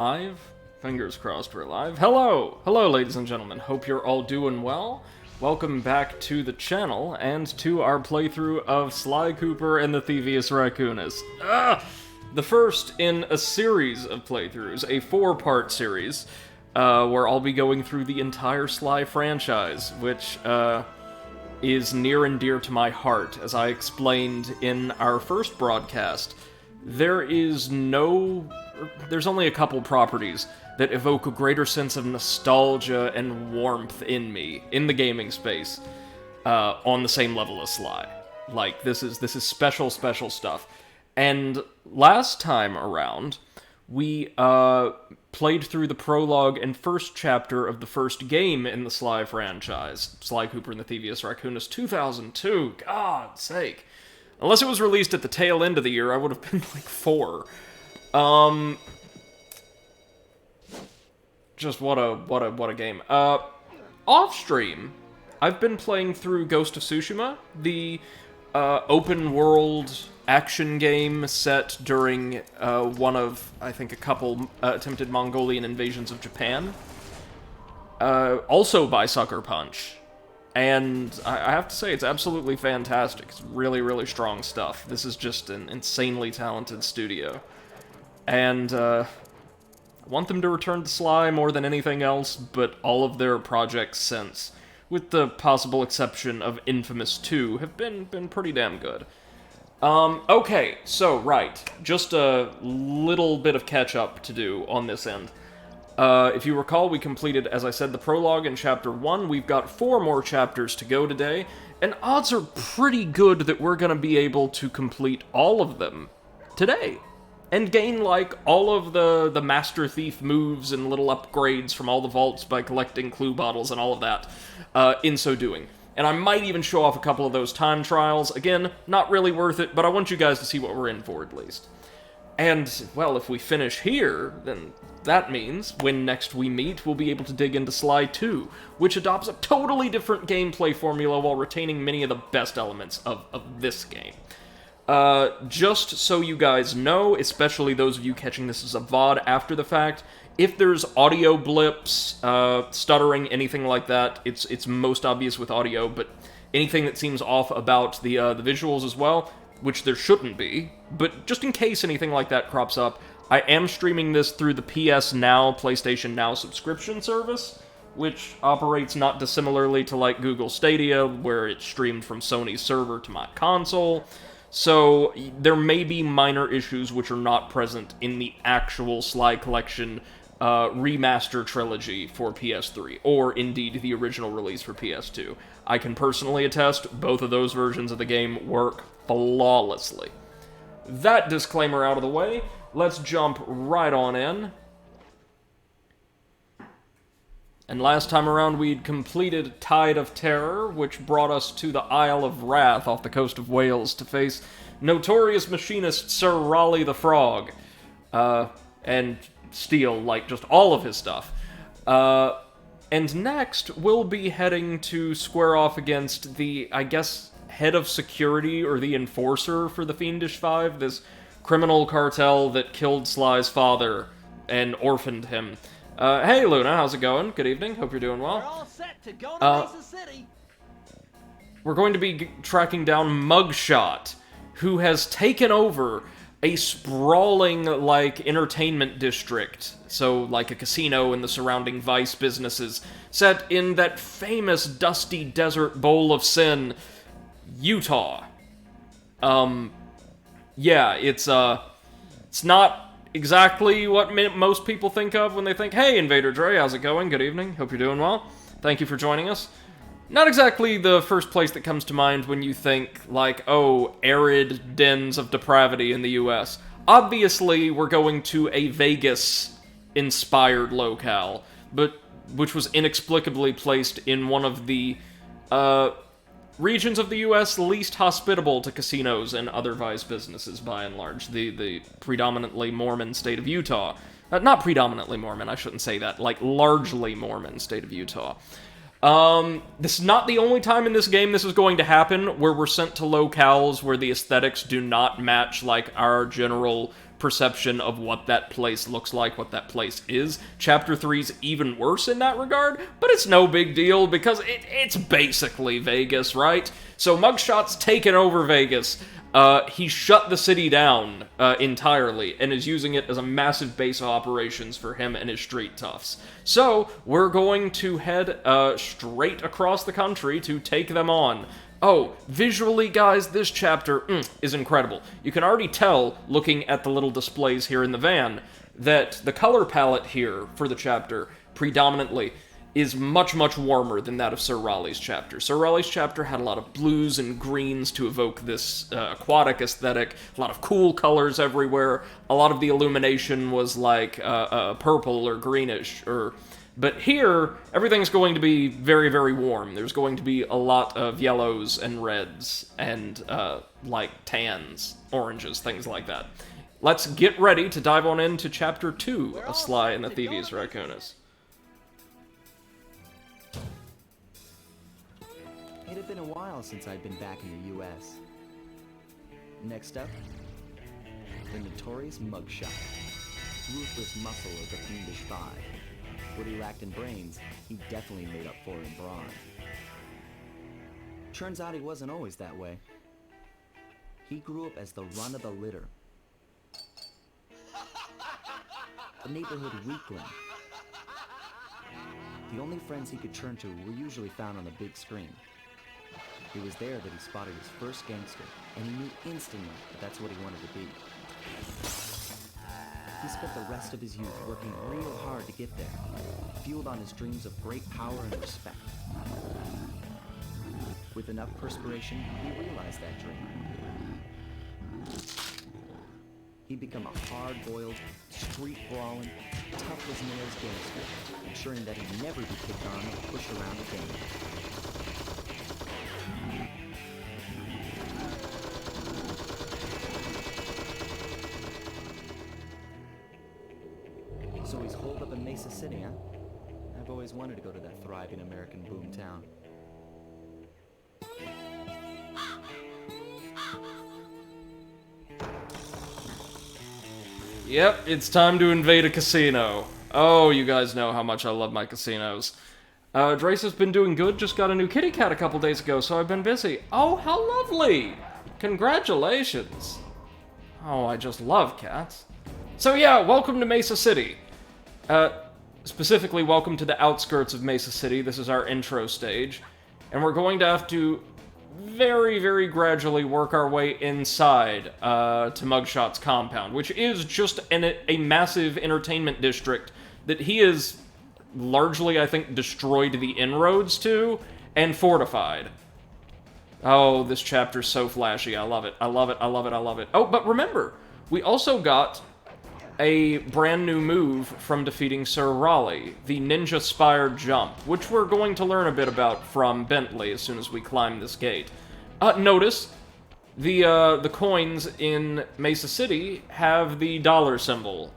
Live? Fingers crossed we're live. Hello! Hello, ladies and gentlemen. Hope you're all doing well. Welcome back to the channel, and to our playthrough of Sly Cooper and the Thievius Raccoonus. The first in a series of playthroughs, a 4-part series, where I'll be going through the entire Sly franchise, which, is near and dear to my heart. As I explained in our first broadcast, there's only a couple properties that evoke a greater sense of nostalgia and warmth in me, in the gaming space, on the same level as Sly. Like, this is special, special stuff. And last time around, we, played through the prologue and first chapter of the first game in the Sly franchise, Sly Cooper and the Thievius Raccoonus 2002, God's sake. Unless it was released at the tail end of the year, I would have been like 4. Just what a game. Off stream, I've been playing through Ghost of Tsushima, the open world action game set during one of, I think, a couple attempted Mongolian invasions of Japan. Also by Sucker Punch. And I have to say, it's absolutely fantastic. It's really, really strong stuff. This is just an insanely talented studio. And I want them to return to Sly more than anything else, but all of their projects since, with the possible exception of Infamous 2, have been pretty damn good. Okay, so, right, just a little bit of catch-up to do on this end. If you recall, we completed, as I said, the prologue in Chapter 1. We've got 4 more chapters to go today, and odds are pretty good that we're gonna be able to complete all of them today. And gain, like, all of the Master Thief moves and little upgrades from all the vaults by collecting clue bottles and all of that, in so doing. And I might even show off a couple of those time trials. Again, not really worth it, but I want you guys to see what we're in for, at least. And, well, if we finish here, then that means, when next we meet, we'll be able to dig into Sly 2, which adopts a totally different gameplay formula while retaining many of the best elements of this game. Just so you guys know, especially those of you catching this as a VOD after the fact, if there's audio blips, stuttering, anything like that, it's most obvious with audio, but anything that seems off about the visuals as well, which there shouldn't be, but just in case anything like that crops up, I am streaming this through the PS Now, PlayStation Now subscription service, which operates not dissimilarly to like Google Stadia, where it's streamed from Sony's server to my console. So there may be minor issues which are not present in the actual Sly Collection remaster trilogy for PS3, or indeed the original release for PS2. I can personally attest both of those versions of the game work flawlessly. That disclaimer out of the way, let's jump right on in. And last time around we'd completed Tide of Terror, which brought us to the Isle of Wrath off the coast of Wales to face notorious machinist Sir Raleigh the Frog, and steal, like, just all of his stuff. And next, we'll be heading to square off against the, I guess, head of security, or the enforcer for the Fiendish Five, this criminal cartel that killed Sly's father and orphaned him. Hey Luna, how's it going? Good evening, hope you're doing well. We're all set to go to Mesa City. We're going to be tracking down Mugshot, who has taken over a sprawling, like, entertainment district, so like a casino and the surrounding vice businesses, set in that famous dusty desert bowl of sin, Utah. Yeah, it's not exactly what most people think of when they think, hey, Invader Dre, how's it going? Good evening, hope you're doing well. Thank you for joining us. Not exactly the first place that comes to mind when you think, like, oh, arid dens of depravity in the US. Obviously, we're going to a Vegas-inspired locale, but which was inexplicably placed in one of the, regions of the US least hospitable to casinos and other vice businesses, by and large. The predominantly Mormon state of Utah. Not predominantly Mormon, I shouldn't say that. Like, largely Mormon state of Utah. This is not the only time in this game this is going to happen, where we're sent to locales where the aesthetics do not match, like, our general perception of what that place looks like, what that place is. Chapter 3's even worse in that regard, but it's no big deal because it's basically Vegas, right? So Mugshots taken over Vegas. He shut the city down entirely and is using it as a massive base of operations for him and his street toughs. So we're going to head straight across the country to take them on. Oh, visually, guys, this chapter is incredible. You can already tell, looking at the little displays here in the van, that the color palette here for the chapter, predominantly, is much, much warmer than that of Sir Raleigh's chapter. Sir Raleigh's chapter had a lot of blues and greens to evoke this aquatic aesthetic, a lot of cool colors everywhere. A lot of the illumination was like purple or greenish, But here, everything's going to be very, very warm. There's going to be a lot of yellows and reds and, like, tans, oranges, things like that. Let's get ready to dive on into Chapter 2 of Sly and the Thievius Raccoonus. It had been a while since I'd been back in the U.S. Next up, the notorious Mugshot. Ruthless muscle of the fiendish five. What he lacked in brains, he definitely made up for in brawn. Turns out he wasn't always that way. He grew up as the run of the litter. A neighborhood weakling. The only friends he could turn to were usually found on the big screen. It was there that he spotted his first gangster, and he knew instantly that that's what he wanted to be. He spent the rest of his youth working real hard to get there, fueled on his dreams of great power and respect. With enough perspiration, he realized that dream. He'd become a hard-boiled, street-brawling, tough-as-nails gangster, ensuring that he'd never be kicked on or pushed around again. So he's holed up in Mesa City, huh? I've always wanted to go to that thriving American boomtown. Yep, it's time to invade a casino. Oh, you guys know how much I love my casinos. Drace has been doing good, just got a new kitty cat a couple days ago, so I've been busy. Oh, how lovely! Congratulations! Oh, I just love cats. So yeah, welcome to Mesa City. Specifically, welcome to the outskirts of Mesa City. This is our intro stage. And we're going to have to very, very gradually work our way inside to Mugshot's compound, which is just a massive entertainment district that he has largely, I think, destroyed the inroads to and fortified. Oh, this chapter's so flashy. I love it. I love it. I love it. I love it. Oh, but remember, we also got a brand new move from defeating Sir Raleigh, the Ninja Spire jump, which we're going to learn a bit about from Bentley as soon as we climb this gate. Notice, the coins in Mesa City have the dollar symbol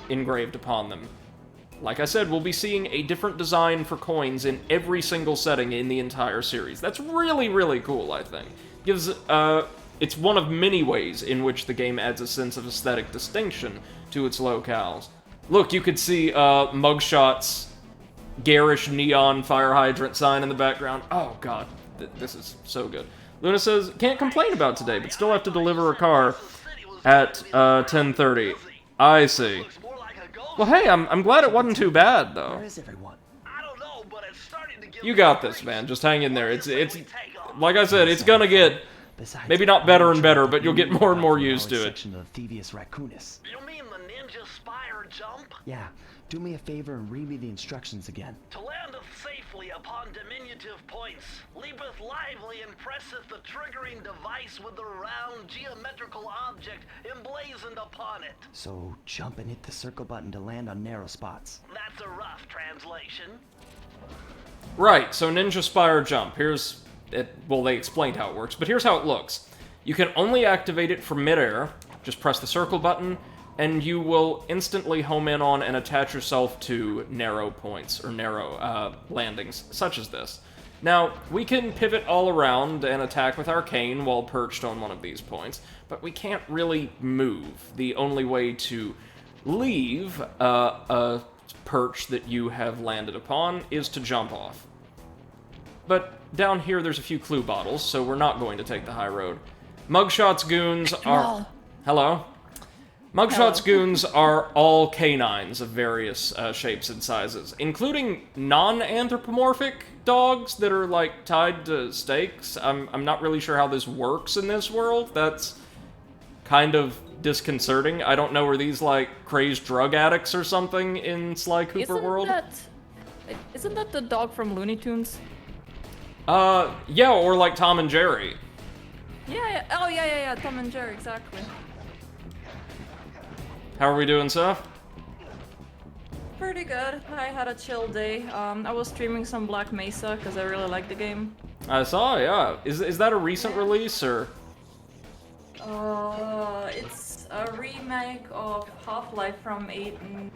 engraved upon them. Like I said, we'll be seeing a different design for coins in every single setting in the entire series. That's really, really cool, I think. Gives, it's one of many ways in which the game adds a sense of aesthetic distinction to its locales. Look, you could see Mugshot's garish neon fire hydrant sign in the background. Oh god, this is so good. Luna says, can't complain about today, but still have to deliver a car at 10:30. I see. Well, hey, I'm glad it wasn't too bad, though. Where is everyone? I don't know, but it's starting to get You got this, man. Just hang in there. It's like I said, it's gonna get maybe not better and better, but you'll get more and more used to it. Section of the Thievius Raccoonus. You mean the Ninja Spire jump? Yeah, do me a favor and read me the instructions again. To landeth safely upon diminutive points, leapeth lively and presseth the triggering device with the round geometrical object emblazoned upon it. So jump and hit the circle button to land on narrow spots. That's a rough translation. Right, so Ninja Spire jump. Here's it. Well, they explained how it works, but here's how it looks. You can only activate it from midair. Just press the circle button, and you will instantly home in on and attach yourself to narrow points, or narrow landings, such as this. Now, we can pivot all around and attack with Arcane while perched on one of these points, but we can't really move. The only way to leave a perch that you have landed upon is to jump off. But down here there's a few clue bottles, so we're not going to take the high road. Mugshots goons are... Hello? Mugshots goons are all canines of various shapes and sizes, including non-anthropomorphic dogs that are, like, tied to stakes. I'm not really sure how this works in this world. That's kind of disconcerting. I don't know, are these, like, crazed drug addicts or something in Sly Cooper world? Isn't that the dog from Looney Tunes? Yeah, or like Tom and Jerry. Yeah. Oh, yeah, Tom and Jerry, exactly. How are we doing, Seth? Pretty good. I had a chill day. I was streaming some Black Mesa because I really like the game. I saw, yeah. Is that a recent release, or? It's a remake of Half-Life from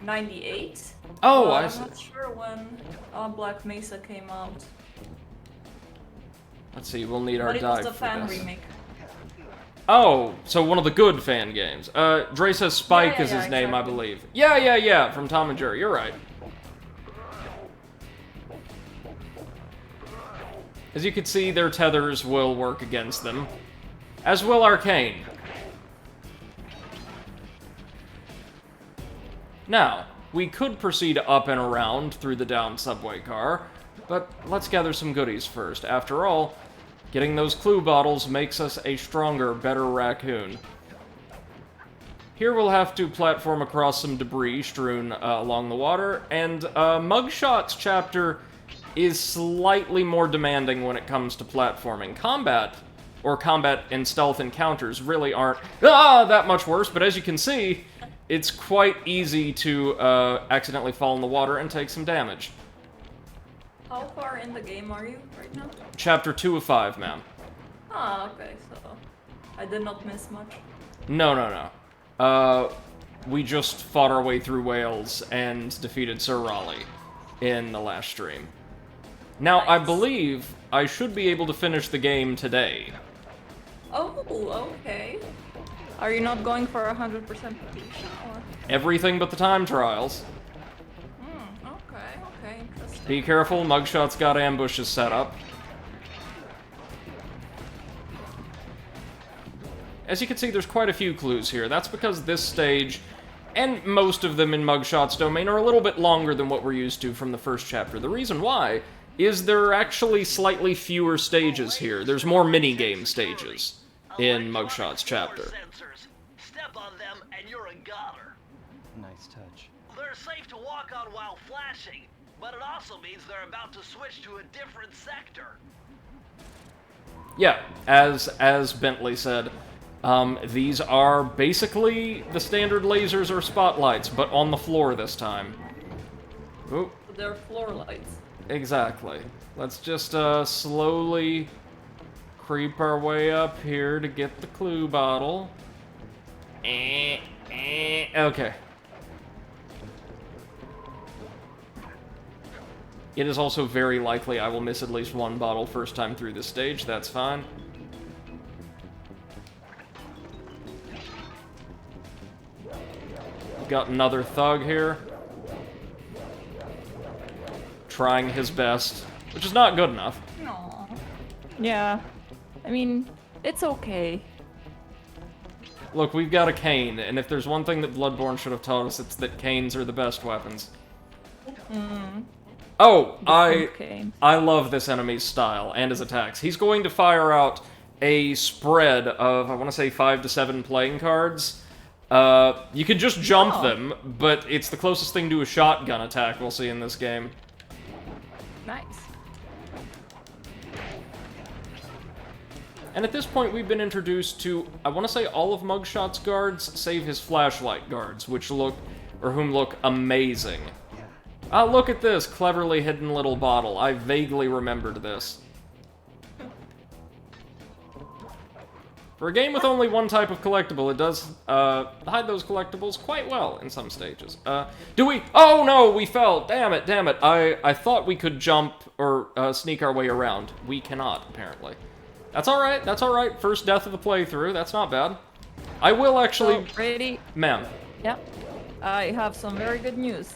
'98. Oh, I see. I'm not sure when Black Mesa came out. Let's see, we'll need our But it dive was a for fan this. remake. Oh, so one of the good fan games. Dre says Spike is his name, I exactly. believe. Yeah, from Tom and Jerry, you're right. As you can see, their tethers will work against them, as will Arcane. Now, we could proceed up and around through the down subway car, but let's gather some goodies first. After all, getting those clue bottles makes us a stronger, better raccoon. Here we'll have to platform across some debris strewn along the water, and Mugshots chapter is slightly more demanding when it comes to platforming. Combat and stealth encounters really aren't that much worse, but as you can see, it's quite easy to accidentally fall in the water and take some damage. How far in the game are you right now? Chapter 2 of 5, ma'am. Ah, okay, so I did not miss much. No. We just fought our way through Wales and defeated Sir Raleigh in the last stream. Now, Nice. I believe I should be able to finish the game today. Oh, okay. Are you not going for 100% completion, or? Everything but the time trials. Okay, interesting. Be careful, Mugshot's got ambushes set up. As you can see, there's quite a few clues here. That's because this stage, and most of them in Mugshot's domain, are a little bit longer than what we're used to from the first chapter. The reason why is there are actually slightly fewer stages here. There's more mini-game stages in Mugshot's chapter. Sensors. Step on them and you're a goner. Nice touch. They're safe to walk on while flashing, but it also means they're about to switch to a different sector. Yeah, as Bentley said, these are basically the standard lasers or spotlights, but on the floor this time. Ooh. They're floor lights. Exactly. Let's just slowly creep our way up here to get the clue bottle. Okay. It is also very likely I will miss at least one bottle first time through this stage. That's fine. Got another thug here. Trying his best, which is not good enough. No. Yeah. I mean, it's okay. Look, we've got a cane, and if there's one thing that Bloodborne should have taught us, it's that canes are the best weapons. Oh, I love this enemy's style and his attacks. He's going to fire out a spread of, I want to say, 5 to 7 playing cards. You can just jump them, but it's the closest thing to a shotgun attack we'll see in this game. Nice. And at this point, we've been introduced to, I want to say, all of Mugshot's guards, save his flashlight guards, whom look amazing. Ah, look at this cleverly hidden little bottle. I vaguely remembered this. For a game with only one type of collectible, it does hide those collectibles quite well in some stages. Do we? Oh no, we fell! Damn it, damn it. I thought we could jump or sneak our way around. We cannot, apparently. That's alright, that's alright. First death of the playthrough, that's not bad. I will actually... So, Brady? Ma'am. Yeah. I have some very good news.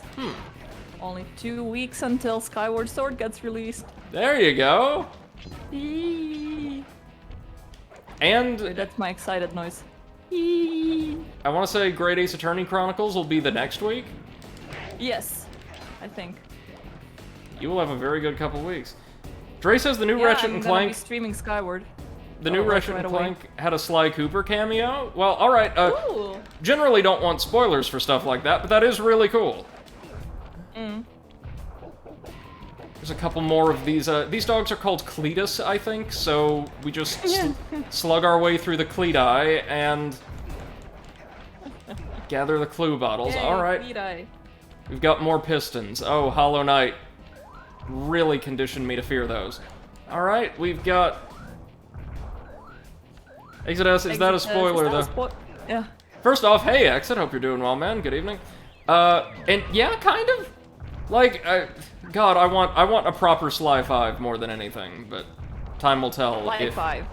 Only 2 weeks until Skyward Sword gets released. There you go. And... Wait, that's my excited noise. I want to say Great Ace Attorney Chronicles will be the next week. Yes, I think. You will have a very good couple weeks. Dre says the new Yeah, Ratchet I'm and gonna Clank... be streaming Skyward. The new Ratchet right and away. Clank had a Sly Cooper cameo? Well, alright, Ooh. generally don't want spoilers for stuff like that, but that is really cool. There's a couple more of these dogs are called Cletus, I think, so we just slug our way through the Cleti and gather the clue bottles. Yay, Alright, Cleti. we've got more pistons. Oh, Hollow Knight really conditioned me to fear those. Alright, we've got... Exodus, is that a spoiler, though? Yeah. First off, hey, Exit, hope you're doing well, man. Good evening. And yeah, kind of. Like, God, I want a proper Sly 5 more than anything, but time will tell Sly 5.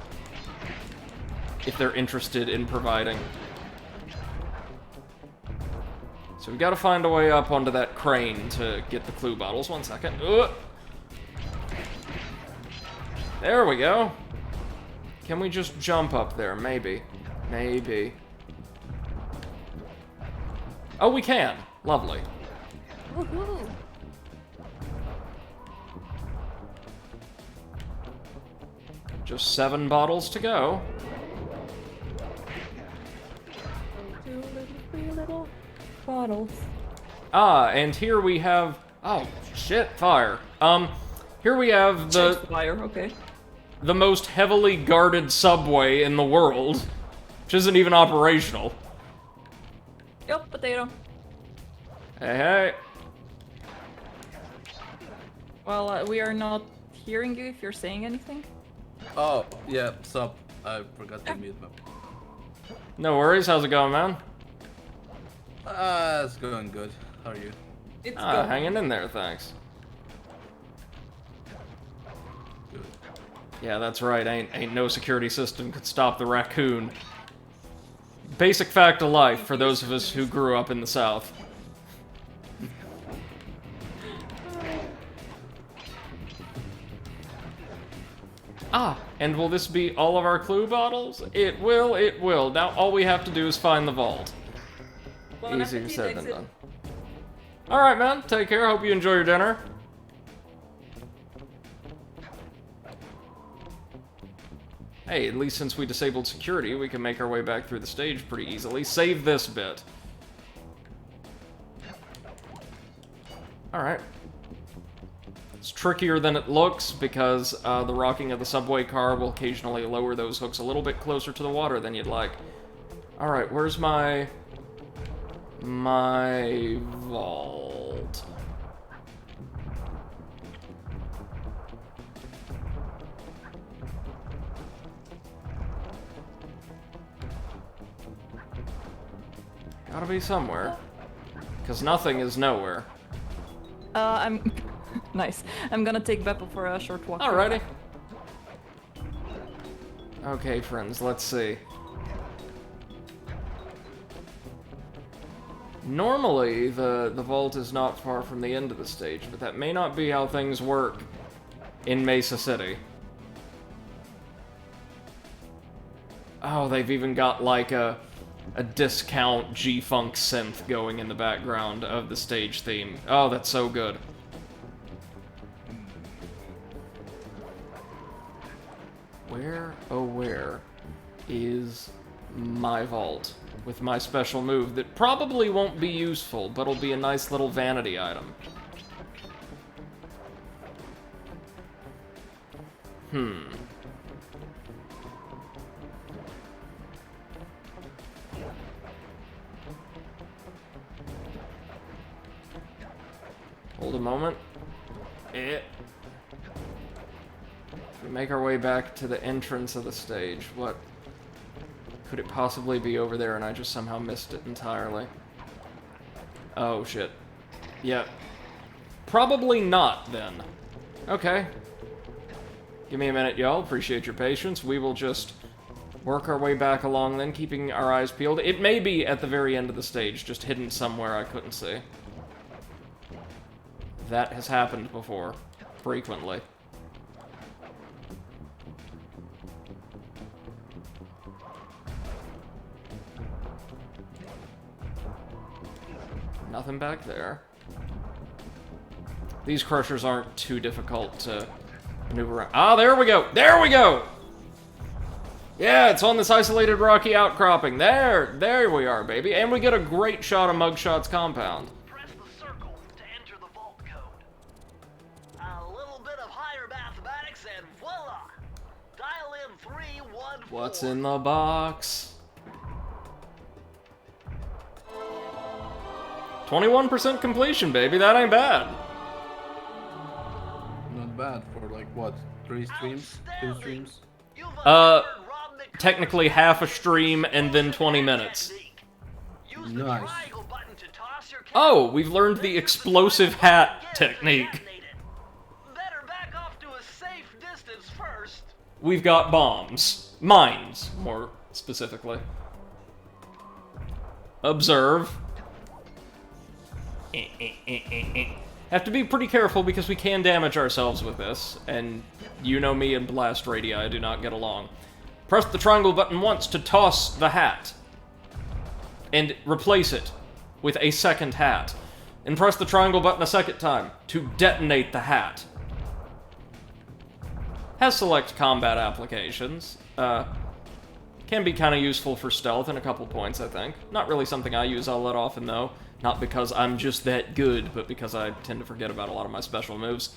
if they're interested in providing. So we gotta find a way up onto that crane to get the clue bottles. 1 second. There we go. Can we just jump up there? Maybe. Maybe. Oh, we can. Lovely. Woohoo! Just 7 bottles to go. 2 3 little bottles. Ah, and here we have... Oh, shit, fire. Here we have the Fire, okay. the most heavily guarded subway in the world, which isn't even operational. Yup, potato. Hey, hey. Well, we are not hearing you if you're saying anything. Oh, yeah, sup. I forgot to mute them. No worries, how's it going, man? It's going good. How are you? It's Ah, good. hanging in there, thanks. Good. Yeah, that's right, ain't no security system could stop the raccoon. Basic fact of life for those of us who grew up in the South. Ah, and will this be all of our clue bottles? It will, it will. Now all we have to do is find the vault. Bon Easier appetit, said than exit. done. Alright, man, take care, hope you enjoy your dinner. Hey, at least since we disabled security, we can make our way back through the stage pretty easily. Save this bit. Alright. It's trickier than it looks because the rocking of the subway car will occasionally lower those hooks a little bit closer to the water than you'd like. Alright, where's my vault? Gotta be somewhere. Because nothing is nowhere. I'm... nice. I'm gonna take Beppo for a short walk. Alrighty. Okay, friends, let's see. Normally, the vault is not far from the end of the stage, but that may not be how things work in Mesa City. Oh, they've even got like a discount G-Funk synth going in the background of the stage theme. Oh, that's so good. Where, oh where, is my vault? With my special move that probably won't be useful, but will be a nice little vanity item. Hold a moment. If we make our way back to the entrance of the stage, what Could it possibly be over there and I just somehow missed it entirely? Oh, shit. Yeah. Probably not, then. Okay. Give me a minute, y'all. Appreciate your patience. We will just work our way back along then, keeping our eyes peeled. It may be at the very end of the stage, just hidden somewhere I couldn't see. That has happened before. Frequently. Nothing back there. These crushers aren't too difficult to maneuver around. Ah, there we go! There we go! Yeah, it's on this isolated rocky outcropping. There we are, baby. And we get a great shot of Mugshots compound. Press the circle to enter the vault code. A little bit of higher mathematics and voila! Dial in 314. What's in the box? 21% completion, baby. That ain't bad. Not bad for like what? 3 streams? 2 streams? Technically half a stream and then 20 minutes. Nice. Oh, we've learned the explosive hat technique. Better back off to a safe distance first. We've got bombs. Mines, more specifically. Observe. Have to be pretty careful because we can damage ourselves with this, and you know me and blast radii, I do not get along. Press the triangle button once to toss the hat, and replace it with a second hat. And press the triangle button a second time to detonate the hat. Has select combat applications. Can be kind of useful for stealth in a couple points, I think. Not really something I use all that often, though. Not because I'm just that good, but because I tend to forget about a lot of my special moves.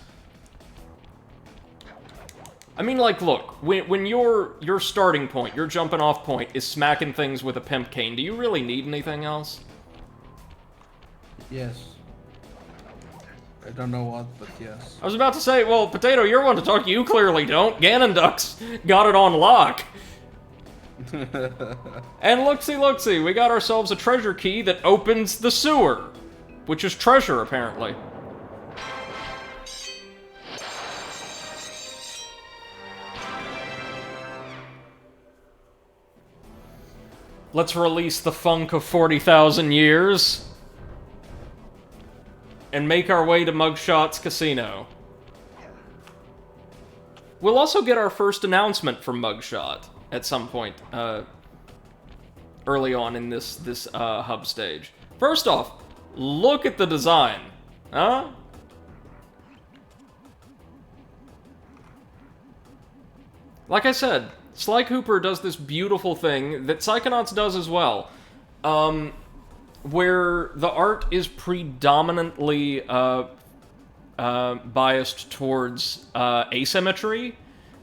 I mean, like, look, when your starting point, your jumping off point, is smacking things with a pimp cane, do you really need anything else? Yes. I don't know what, but yes. I was about to say, well, Potato, you're one to talk, you clearly don't. Ganondux got it on lock. And looksy, we got ourselves a treasure key that opens the sewer. Which is treasure, apparently. Let's release the funk of 40,000 years. And make our way to Mugshots Casino. We'll also get our first announcement from Mugshot at some point early on in this hub stage. First off, look at the design, huh? Like I said, Sly Cooper does this beautiful thing that Psychonauts does as well, where the art is predominantly biased towards asymmetry.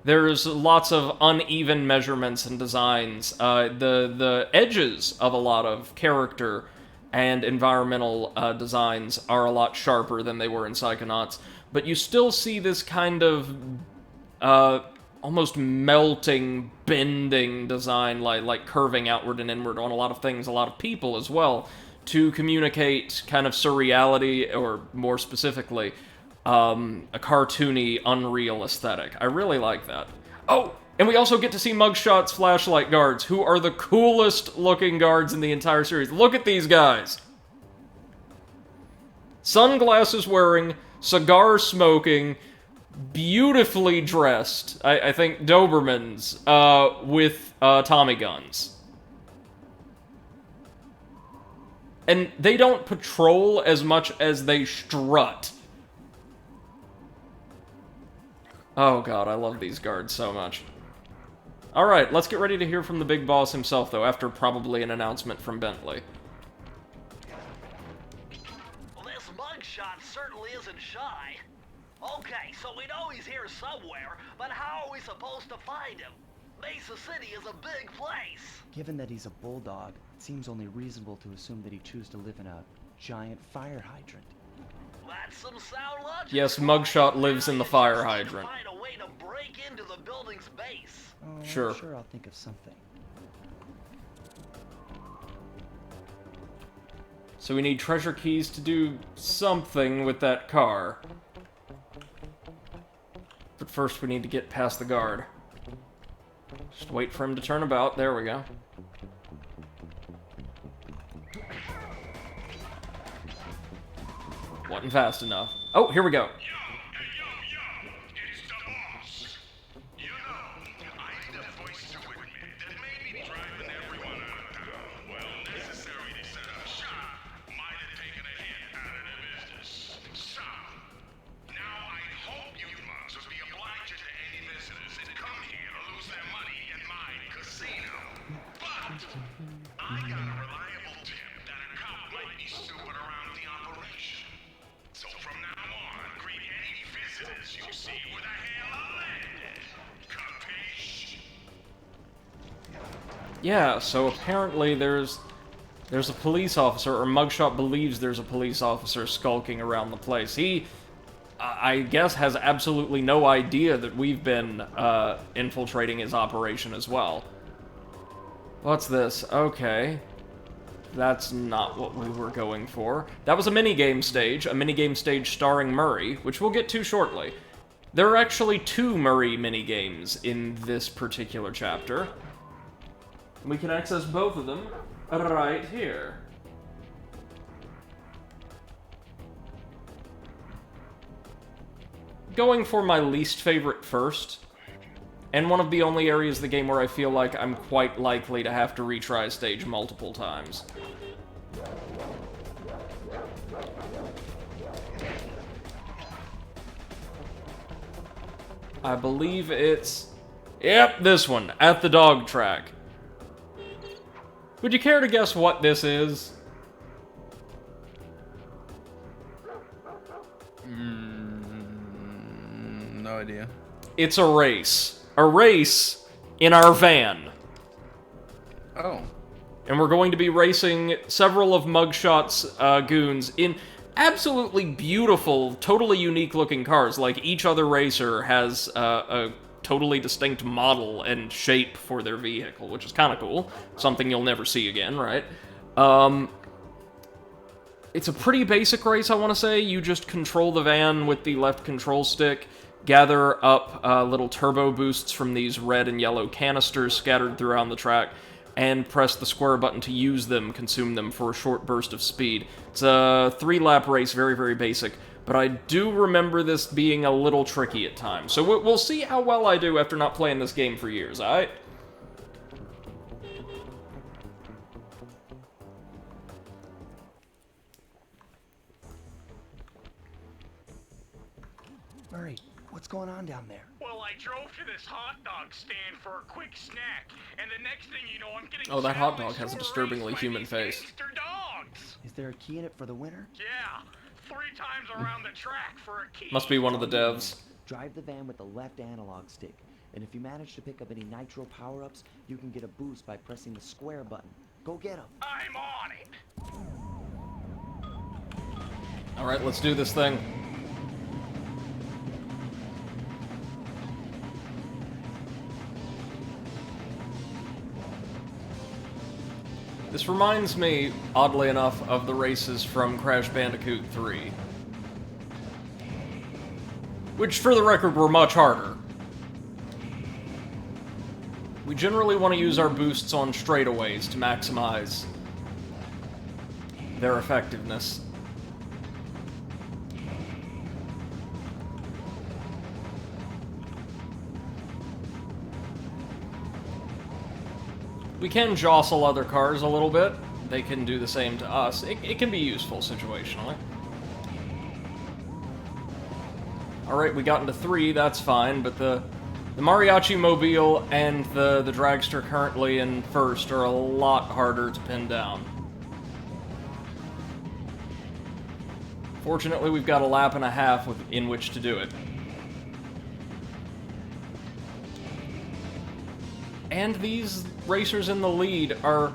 There's lots of uneven measurements and designs. The edges of a lot of character and environmental designs are a lot sharper than they were in Psychonauts, but you still see this kind of almost melting, bending design, like curving outward and inward on a lot of things, a lot of people as well, to communicate kind of surreality, or more specifically, a cartoony, unreal aesthetic. I really like that. Oh, and we also get to see Mugshot's flashlight guards, who are the coolest looking guards in the entire series. Look at these guys! Sunglasses wearing, cigar smoking, beautifully dressed, I think Dobermans, with Tommy guns. And they don't patrol as much as they strut. Oh god, I love these guards so much. Alright, let's get ready to hear from the big boss himself, though, after probably an announcement from Bentley. Well, this mugshot certainly isn't shy. Okay, so we know he's here somewhere, but how are we supposed to find him? Mesa City is a big place. Given that he's a bulldog, it seems only reasonable to assume that he'd choose to live in a giant fire hydrant. That's some sound logic. Yes, Mugshot lives in the fire hydrant. Find a way to break into the building's base. Oh, Sure. I'm sure I'll think of something. So we need treasure keys to do something with that car. But first we need to get past the guard. Just wait for him to turn about. There we go. Wasn't fast enough. Oh, here we go. Yeah, so apparently there's a police officer, or Mugshot believes there's a police officer skulking around the place. He, I guess, has absolutely no idea that we've been infiltrating his operation as well. What's this? Okay. That's not what we were going for. That was a minigame stage starring Murray, which we'll get to shortly. There are actually 2 Murray minigames in this particular chapter. We can access both of them right here. Going for my least favorite first, and one of the only areas of the game where I feel like I'm quite likely to have to retry a stage multiple times. I believe it's... Yep, this one, at the dog track. Would you care to guess what this is? No idea. It's a race. A race in our van. Oh. And we're going to be racing several of Mugshot's goons in absolutely beautiful, totally unique-looking cars. Like, each other racer has a totally distinct model and shape for their vehicle, which is kind of cool. Something you'll never see again, right? It's a pretty basic race, I want to say. You just control the van with the left control stick, gather up little turbo boosts from these red and yellow canisters scattered throughout the track, and press the square button to use them, consume them for a short burst of speed. It's a 3-lap race, very, very basic. But I do remember this being a little tricky at times. So we'll see how well I do after not playing this game for years, alright? Murray, what's going on down there? Well, I drove to this hot dog stand for a quick snack, and the next thing you know, I'm getting Oh, that hot dog challenged has a to disturbingly race by human these face. gangster dogs. Is there a key in it for the winner? Yeah, 3 times around the track for a key. Must be one of the devs. Drive the van with the left analog stick, and if you manage to pick up any nitro power-ups, you can get a boost by pressing the square button. Go get them. I'm on it. Alright, let's do this thing. This reminds me, oddly enough, of the races from Crash Bandicoot 3. Which, for the record, were much harder. We generally want to use our boosts on straightaways to maximize their effectiveness. We can jostle other cars a little bit. They can do the same to us. It can be useful situationally. Alright, we got into 3, that's fine, but the Mariachi Mobile and the Dragster currently in first are a lot harder to pin down. Fortunately, we've got a lap and a half in which to do it. And these racers in the lead are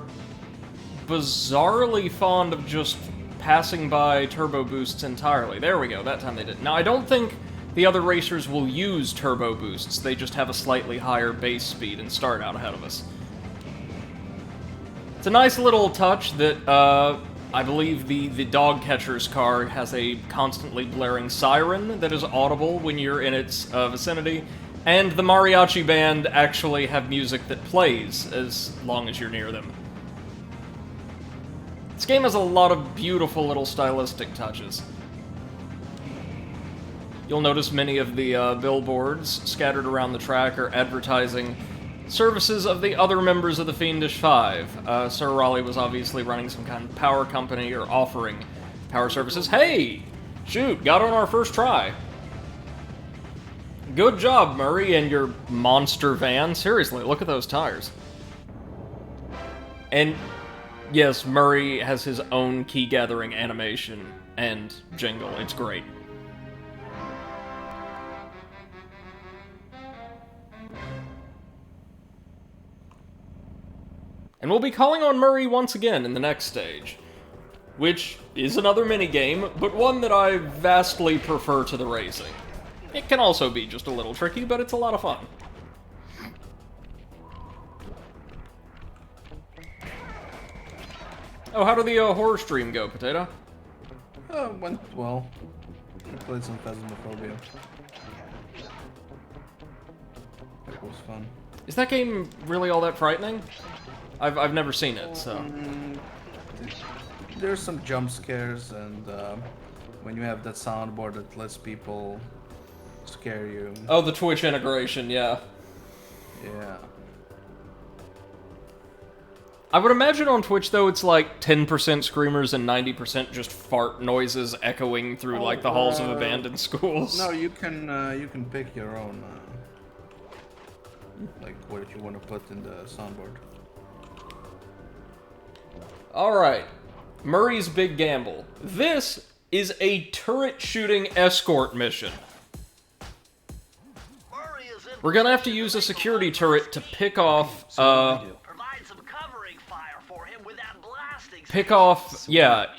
bizarrely fond of just passing by turbo boosts entirely. There we go, that time they did. Now, I don't think the other racers will use turbo boosts, they just have a slightly higher base speed and start out ahead of us. It's a nice little touch that I believe the dog catcher's car has a constantly blaring siren that is audible when you're in its vicinity, and the mariachi band actually have music that plays as long as you're near them. This game has a lot of beautiful little stylistic touches. You'll notice many of the billboards scattered around the track are advertising services of the other members of the Fiendish Five. Sir Raleigh was obviously running some kind of power company or offering power services. Hey! Shoot, got on our first try. Good job, Murray, and your monster van. Seriously, look at those tires. And yes, Murray has his own key-gathering animation and jingle. It's great. And we'll be calling on Murray once again in the next stage, which is another minigame, but one that I vastly prefer to the racing. It can also be just a little tricky, but it's a lot of fun. Oh, how did the horror stream go, Potato? Went well. I played some Phasmophobia. It was fun. Is that game really all that frightening? I've never seen it, so... There's some jump scares, and when you have that soundboard that lets people scare you. Oh, the Twitch integration, yeah. Yeah. I would imagine on Twitch, though, it's like 10% screamers and 90% just fart noises echoing through, like, the halls of abandoned schools. No, you can pick your own, like, what you want to put in the soundboard. Alright, Murray's Big Gamble. This is a turret shooting escort mission. We're gonna have to use a security turret to pick off,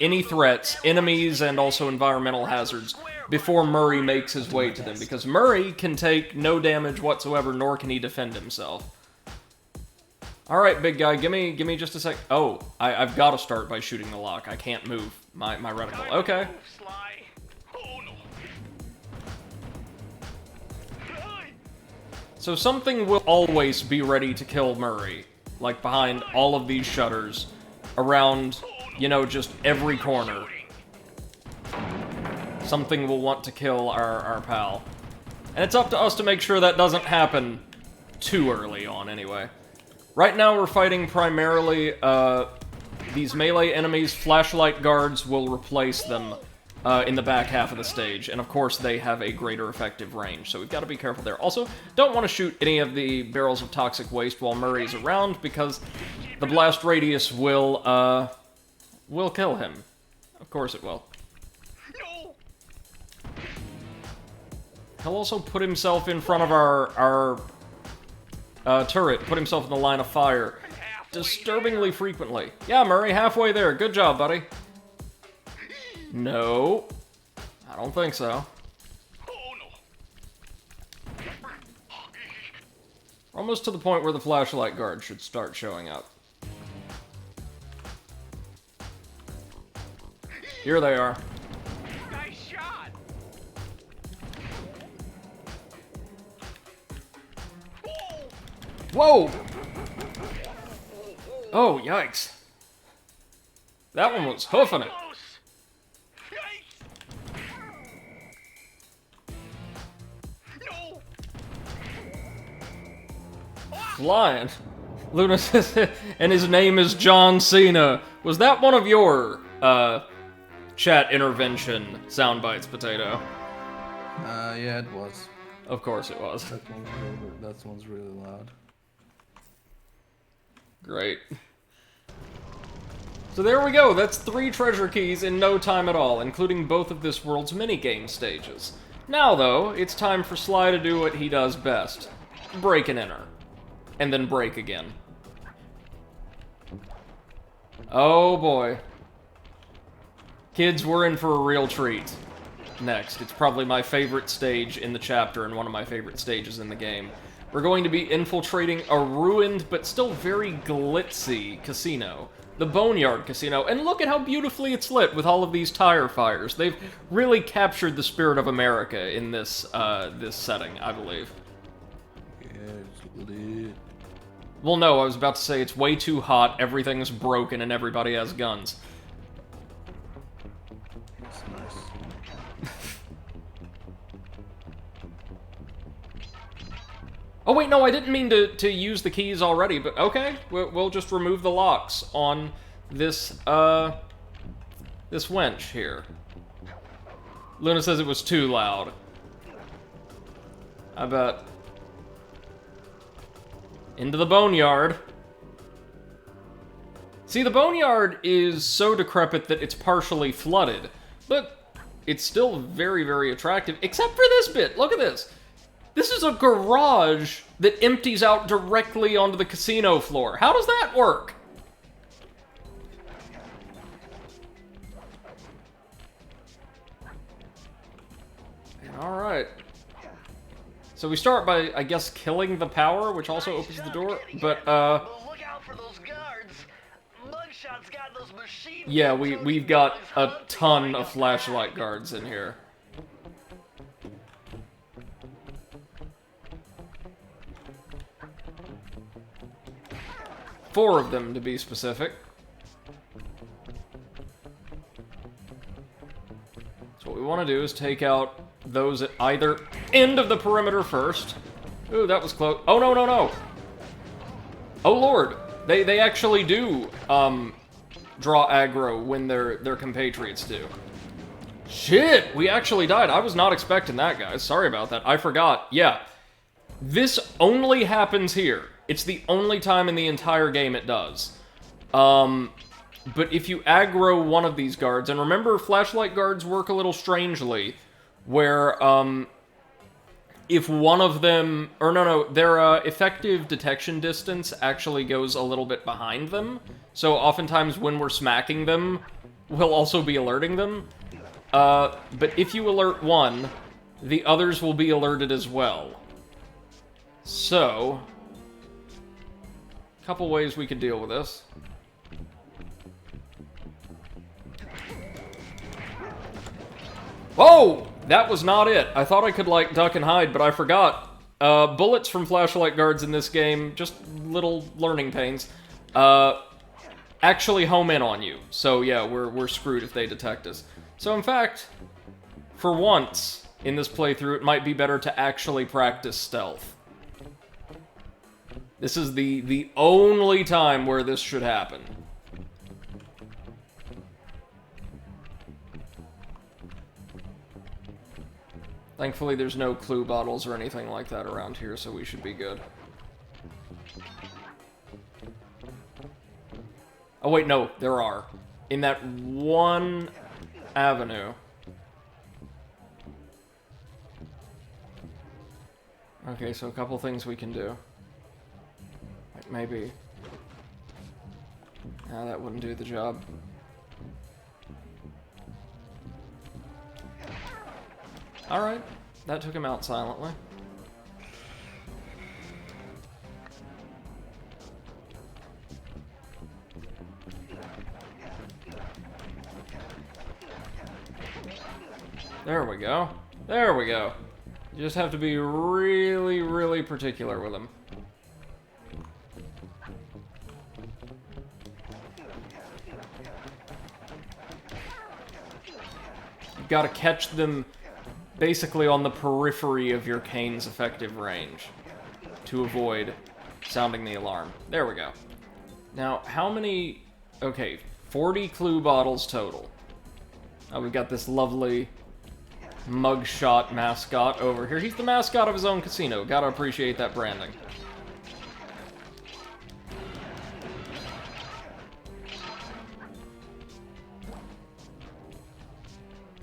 any threats, enemies, and also environmental hazards before Murray makes his way to them, because Murray can take no damage whatsoever, nor can he defend himself. Alright, big guy, give me just a sec. Oh, I've got to start by shooting the lock. I can't move my reticle. Okay. So something will always be ready to kill Murray, like behind all of these shutters, around, you know, just every corner. Something will want to kill our pal. And it's up to us to make sure that doesn't happen too early on, anyway. Right now we're fighting primarily these melee enemies. Flashlight guards will replace them in the back half of the stage, and of course they have a greater effective range, so we've got to be careful there. Also, don't want to shoot any of the barrels of toxic waste while Murray's around, because the blast radius will kill him. Of course it will. He'll also put himself in front of our turret, put himself in the line of fire disturbingly frequently. Yeah, Murray, halfway there. Good job, buddy. No. I don't think so. Almost to the point where the flashlight guard should start showing up. Here they are. Nice shot. Whoa! Oh, yikes. That one was hoofing it. Flying. Luna says, and his name is John Cena. Was that one of your, chat intervention sound bites, Potato? Yeah, it was. Of course it was. That one's really loud. Great. So there we go, that's 3 treasure keys in no time at all, including both of this world's minigame stages. Now, though, it's time for Sly to do what he does best. Break and enter. And then break again. Oh boy. Kids, we're in for a real treat. Next. It's probably my favorite stage in the chapter and one of my favorite stages in the game. We're going to be infiltrating a ruined but still very glitzy casino, the Boneyard Casino, and look at how beautifully it's lit with all of these tire fires. They've really captured the spirit of America in this this setting, I believe. Yeah, it's lit. Well, no, I was about to say it's way too hot, everything's broken, and everybody has guns. It's nice. Oh wait, no, I didn't mean to use the keys already, but okay, we'll just remove the locks on this, this wench here. Luna says it was too loud. I bet. Into the Boneyard. See, the Boneyard is so decrepit that it's partially flooded, but it's still very, very attractive, except for this bit. Look at this. This is a garage that empties out directly onto the casino floor. How does that work? Alright. So we start by, I guess, killing the power, which also opens the door, but, But look out for those guards. Mugshots got those machine yeah, guns, so we've it's got always a hunting ton like of a flashlight fly. guards in here. Four of them, to be specific. So what we want to do is take out those at either end of the perimeter first. Ooh, that was close. Oh, no, no, no! Oh, Lord! They actually do, draw aggro when their compatriots do. Shit! We actually died. I was not expecting that, guys. Sorry about that. I forgot. Yeah. This only happens here. It's the only time in the entire game it does. But if you aggro one of these guards, and remember, flashlight guards work a little strangely, where, if one of them, or no, their effective detection distance actually goes a little bit behind them. So oftentimes when we're smacking them, we'll also be alerting them. But if you alert one, the others will be alerted as well. So, a couple ways we could deal with this. Whoa! That was not it. I thought I could, like, duck and hide, but I forgot. Bullets from flashlight guards in this game, just little learning pains, actually home in on you. So yeah, we're screwed if they detect us. So in fact, for once in this playthrough, it might be better to actually practice stealth. This is the only time where this should happen. Thankfully, there's no clue bottles or anything like that around here, so we should be good. Oh wait, no, there are. In that one avenue. Okay, so a couple things we can do. Like maybe... Nah, that wouldn't do the job. Alright, that took him out silently. There we go. There we go. You just have to be really, really particular with them. You've got to catch them basically on the periphery of your cane's effective range to avoid sounding the alarm. There we go. Now, how many... Okay, 40 clue bottles total. We've got this lovely mugshot mascot over here. He's the mascot of his own casino. Gotta appreciate that branding.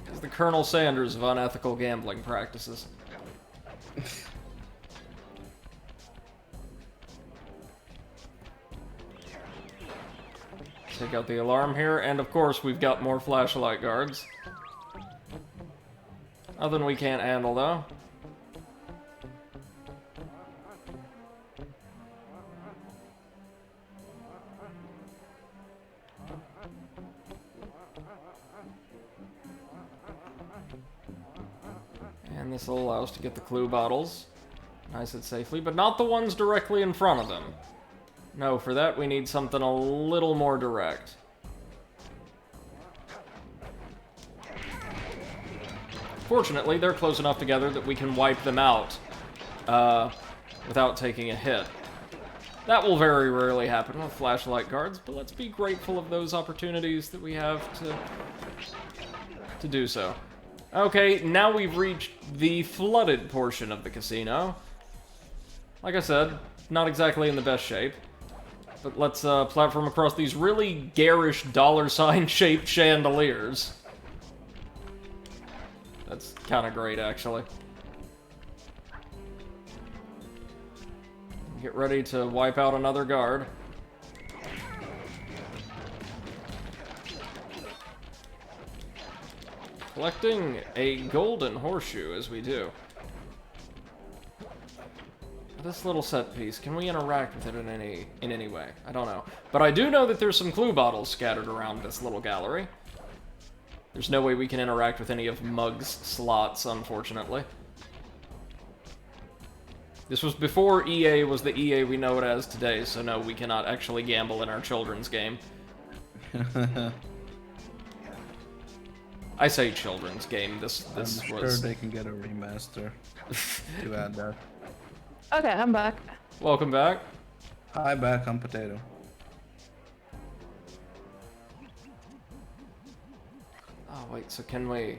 He's the Colonel Sanders of unethical gambling practices. Take out the alarm here, and of course we've got more flashlight guards. Nothing we can't handle, though. And this will allow us to get the clue bottles nice and safely, but not the ones directly in front of them. No, for that we need something a little more direct. Fortunately, they're close enough together that we can wipe them out without taking a hit. That will very rarely happen with flashlight guards, but let's be grateful of those opportunities that we have to do so. Okay, now we've reached the flooded portion of the casino. Like I said, not exactly in the best shape. But let's platform across these really garish $sign-shaped chandeliers. That's kind of great, actually. Get ready to wipe out another guard. Collecting a golden horseshoe as we do. This little set piece, can we interact with it in any way? I don't know. But I do know that there's some clue bottles scattered around this little gallery. There's no way we can interact with any of Mug's slots, unfortunately. This was before EA was the EA we know it as today, so no, we cannot actually gamble in our children's game. I say children's game. This I'm sure was. they can get a remaster to add that. Okay, I'm back. Welcome back. Hi, back on potato. Oh wait, so can we?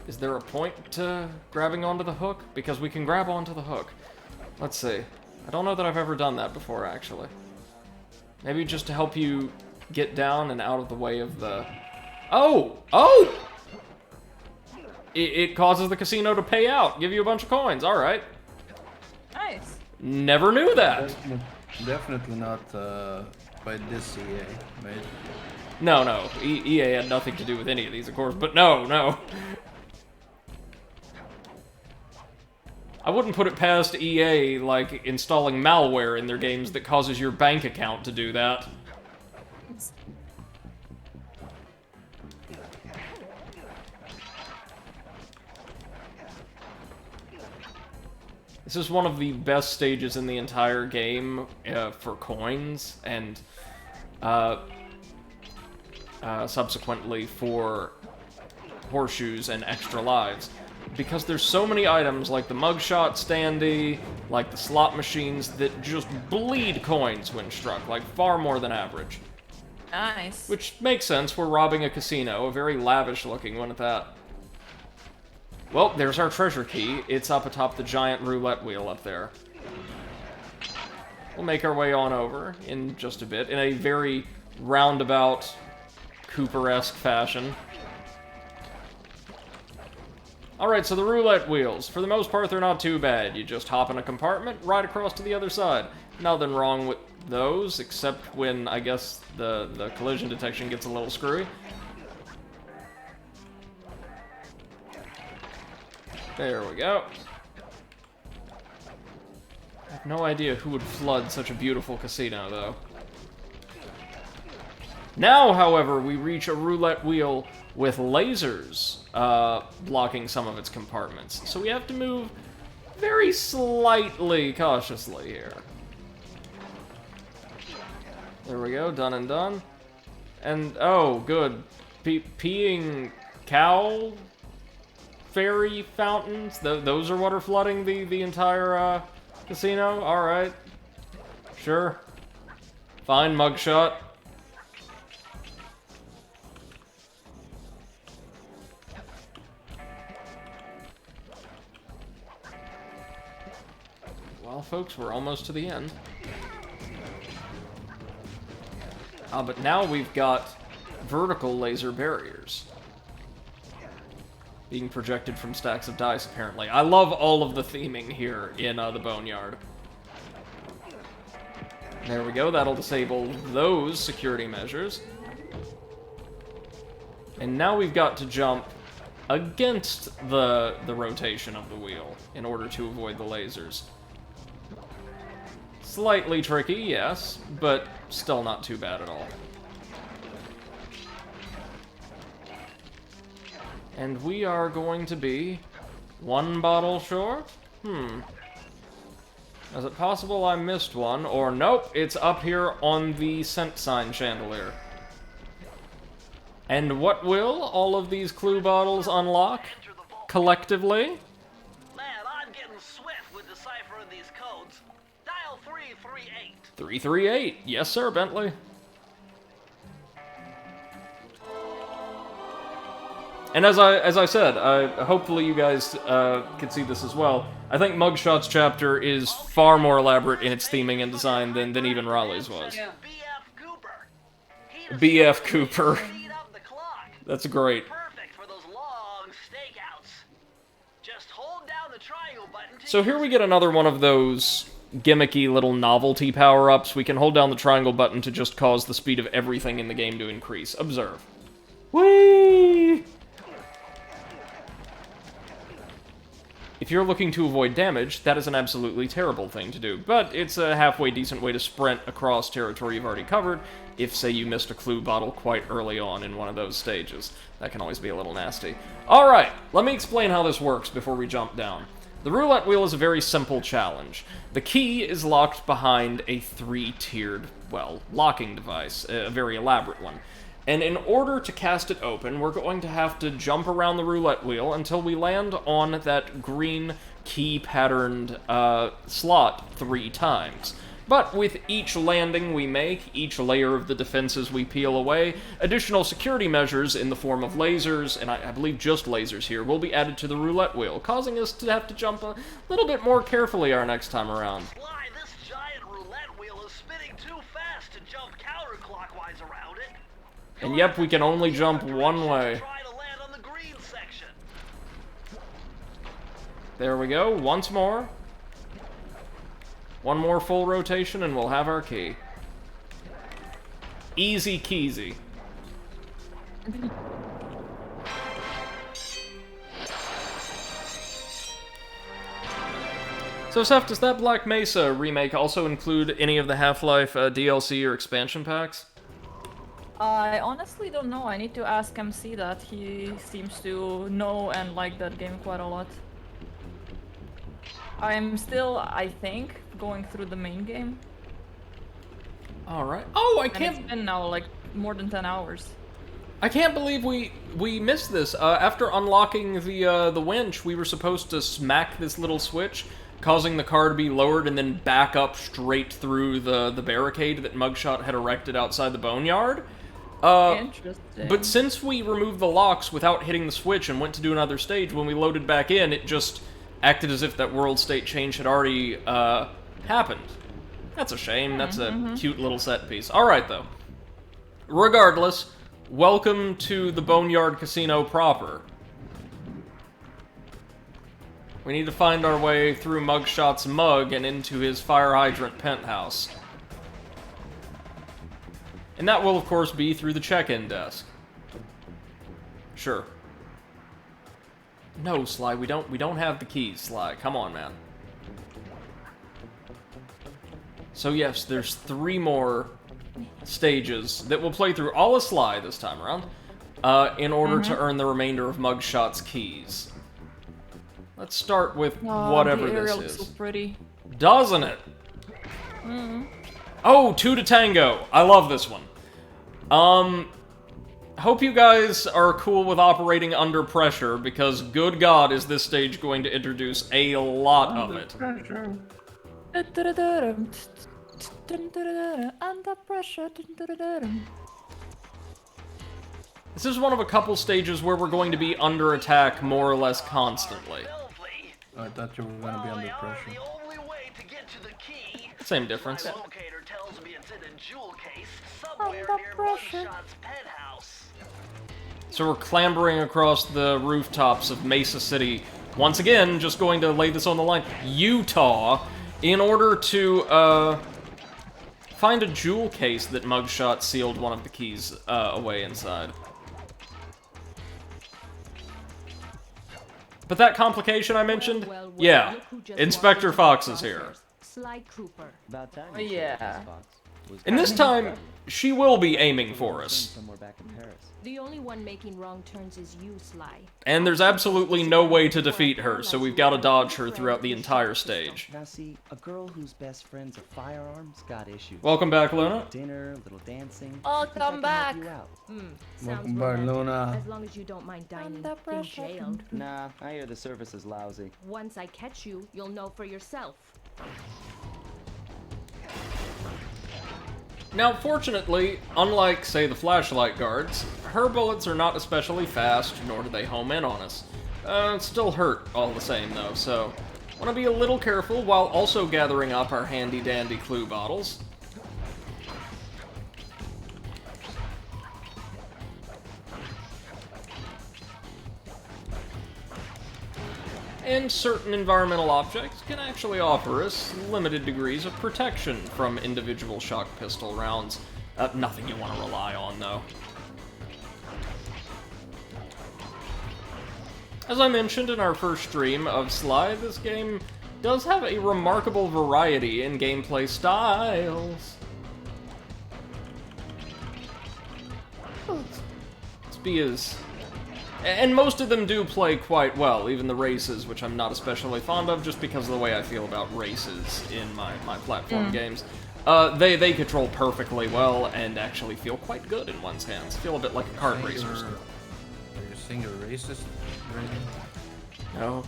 Is there a point to grabbing onto the hook? Because we can grab onto the hook. Let's see. I don't know that I've ever done that before, actually. Maybe just to help you get down and out of the way of the... Oh! Oh! It causes the casino to pay out. Give you a bunch of coins. All right. Nice. Never knew that. Definitely not by this EA, mate. No, no. EA had nothing to do with any of these, of course, but no. I wouldn't put it past EA, like, installing malware in their games that causes your bank account to do that. This is one of the best stages in the entire game for coins, and subsequently for horseshoes and extra lives. Because there's so many items, like the mugshot standee, like the slot machines, that just bleed coins when struck, like far more than average. Nice. Which makes sense, we're robbing a casino, a very lavish looking one at that. Well, there's our treasure key. It's up atop the giant roulette wheel up there. We'll make our way on over in just a bit, in a very roundabout, Cooper-esque fashion. Alright, so the roulette wheels. For the most part, they're not too bad. You just hop in a compartment, right across to the other side. Nothing wrong with those, except when, I guess, the collision detection gets a little screwy. There we go. I have no idea who would flood such a beautiful casino, though. Now, however, we reach a roulette wheel with lasers blocking some of its compartments. So we have to move very slightly cautiously here. There we go, done and done. And, oh, good. Peeing cow fairy fountains? Those are what are flooding the entire casino? Alright. Sure. Fine, mugshot. Well, folks, we're almost to the end. But now we've got vertical laser barriers being projected from stacks of dice, apparently. I love all of the theming here in the Boneyard. There we go, that'll disable those security measures. And now we've got to jump against the rotation of the wheel in order to avoid the lasers. Slightly tricky, yes, but still not too bad at all. And we are going to be 1 bottle short? Is it possible I missed one? Or nope, it's up here on the scent sign chandelier. And what will all of these clue bottles unlock collectively? Man, I'm getting swift with deciphering these codes. Dial 338. 338. Yes, sir, Bentley. And as I said, hopefully you guys can see this as well. I think Mugshots chapter is far more elaborate in its theming and design than even Raleigh's was. Yeah. BF Cooper. Here's BF Cooper. speed up the clock. That's great. Perfect for those long stakeouts. Just hold down the triangle button to So here we get another one of those gimmicky little novelty power-ups. We can hold down the triangle button to just cause the speed of everything in the game to increase. Observe. Whee! If you're looking to avoid damage, that is an absolutely terrible thing to do, but it's a halfway decent way to sprint across territory you've already covered, if, say, you missed a clue bottle quite early on in one of those stages. That can always be a little nasty. Alright, let me explain how this works before we jump down. The roulette wheel is a very simple challenge. The key is locked behind a 3-tiered, well, locking device, a very elaborate one. And in order to cast it open, we're going to have to jump around the roulette wheel until we land on that green key-patterned slot 3 times. But with each landing we make, each layer of the defenses we peel away, additional security measures in the form of lasers, and I believe just lasers here, will be added to the roulette wheel, causing us to have to jump a little bit more carefully our next time around. Sly, this giant roulette wheel is spinning too fast to jump counterclockwise around it. And yep, we can only jump one way. Try to land on the green section. There we go, once more. One more full rotation and we'll have our key. Easy keezy. So, Seth, does that Black Mesa remake also include any of the Half-Life DLC or expansion packs? I honestly don't know. I need to ask MC that. He seems to know and like that game quite a lot. I'm still, I think, going through the main game. Alright. Oh, I And can't... it's been now like more than 10 hours. I can't believe we missed this. After unlocking the winch, we were supposed to smack this little switch, causing the car to be lowered and then back up straight through the barricade that Mugshot had erected outside the Boneyard. Interesting. But since we removed the locks without hitting the switch and went to do another stage, when we loaded back in, it just acted as if that world state change had already happened. That's a shame. That's a cute little set piece. Alright, though. Regardless, welcome to the Boneyard Casino proper. We need to find our way through Mugshot's mug and into his fire hydrant penthouse. And that will, of course, be through the check-in desk. Sure. No, Sly, we don't have the keys, Sly. Come on, man. So yes, there's 3 more stages that we'll play through all of Sly this time around, in order to earn the remainder of Mugshot's keys. Let's start with whatever the this aerial is. looks so pretty. Doesn't it? Oh, 2 to tango. I love this one. Hope you guys are cool with operating under pressure, because good God is this stage going to introduce a lot of it. Under pressure. This is one of a couple stages where we're going to be under attack more or less constantly. Filthy. I thought you were going to be under pressure. The only way to get to the key. Same difference. My locator tells me it's in a jewel case somewhere Under near pressure. Mugshot's penthouse. So we're clambering across the rooftops of Mesa City. Once again, just going to lay this on the line. Utah, in order to, find a jewel case that Mugshot sealed one of the keys, away inside. But that complication I mentioned? Yeah, Inspector Fox is here. Sly Cooper. About time. Oh, yeah. And this time, she will be aiming for us. Somewhere back in Paris. The only one making wrong turns is you, Sly. And there's absolutely no way to defeat her, so we've got to dodge her throughout the entire stage. Now see, a girl whose best friend's a firearm's got issues. Welcome back, Luna. Dinner, little dancing. I'll I think I come can back. help you out. Sounds Welcome back, romantic, Luna. as long as you don't mind dining Under in pressure. jailed. Nah, I hear the service is lousy. Once I catch you, you'll know for yourself. Now, fortunately, unlike, say, the flashlight guards, her bullets are not especially fast, nor do they home in on us. Still hurt all the same, though, so want to be a little careful while also gathering up our handy-dandy clue bottles. And certain environmental objects can actually offer us limited degrees of protection from individual shock pistol rounds. Nothing you want to rely on, though. As I mentioned in our first stream of Sly, this game does have a remarkable variety in gameplay styles. Let's be as... And most of them do play quite well, even the races, which I'm not especially fond of, just because of the way I feel about races in my platform games. They control perfectly well, and actually feel quite good in one's hands. Feel a bit like a kart racers. Are you saying you're racist? Really? No.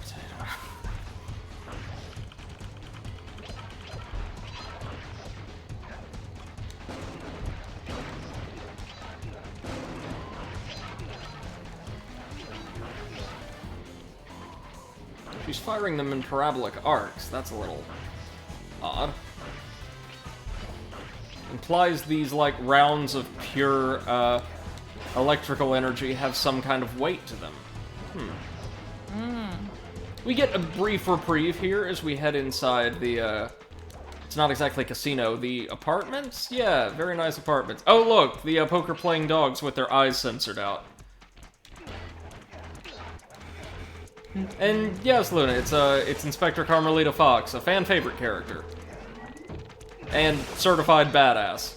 She's firing them in parabolic arcs. That's a little odd. Implies these, like, rounds of pure, electrical energy have some kind of weight to them. We get a brief reprieve here as we head inside the, it's not exactly a casino, the apartments? Yeah, very nice apartments. Oh, look, the poker-playing dogs with their eyes censored out. And yes, Luna, it's Inspector Carmelita Fox, a fan-favorite character. And certified badass.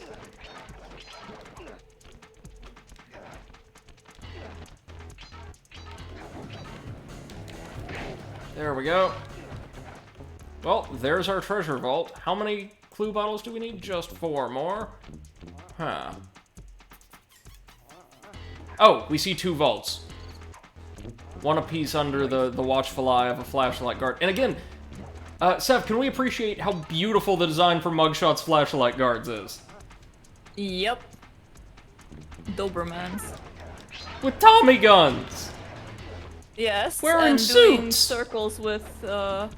There we go. Well, there's our treasure vault. How many clue bottles do we need? Just 4 more. Huh. Oh, we see 2 vaults. One apiece under the watchful eye of a flashlight guard. And again, Seth, can we appreciate how beautiful the design for Mugshots flashlight guards is? Yep. Dobermans. With Tommy guns! Yes, Wearing and doing suits! circles with the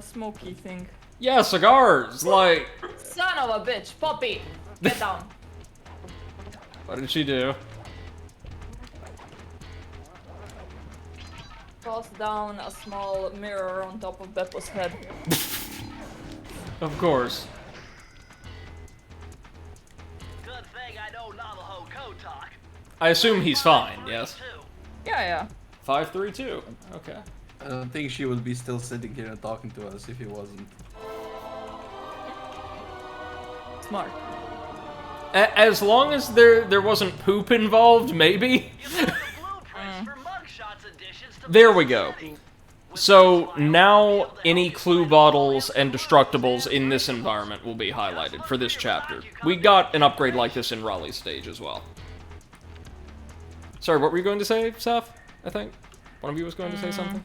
smoky thing. Yeah, cigars! Like... Son of a bitch, puppy! Get down. What did she do? Toss down a small mirror on top of Beppo's head. Of course. Good thing I know Navajo code talk. I assume he's fine, yes? Yeah. 532. Okay. I don't think she would be still sitting here and talking to us if he wasn't. Smart. As long as there wasn't poop involved, maybe? There we go. So now any clue bottles and destructibles in this environment will be highlighted for this chapter. We got an upgrade like this in Raleigh's stage as well. Sorry, what were you going to say, Seth? I think one of you was going to say something.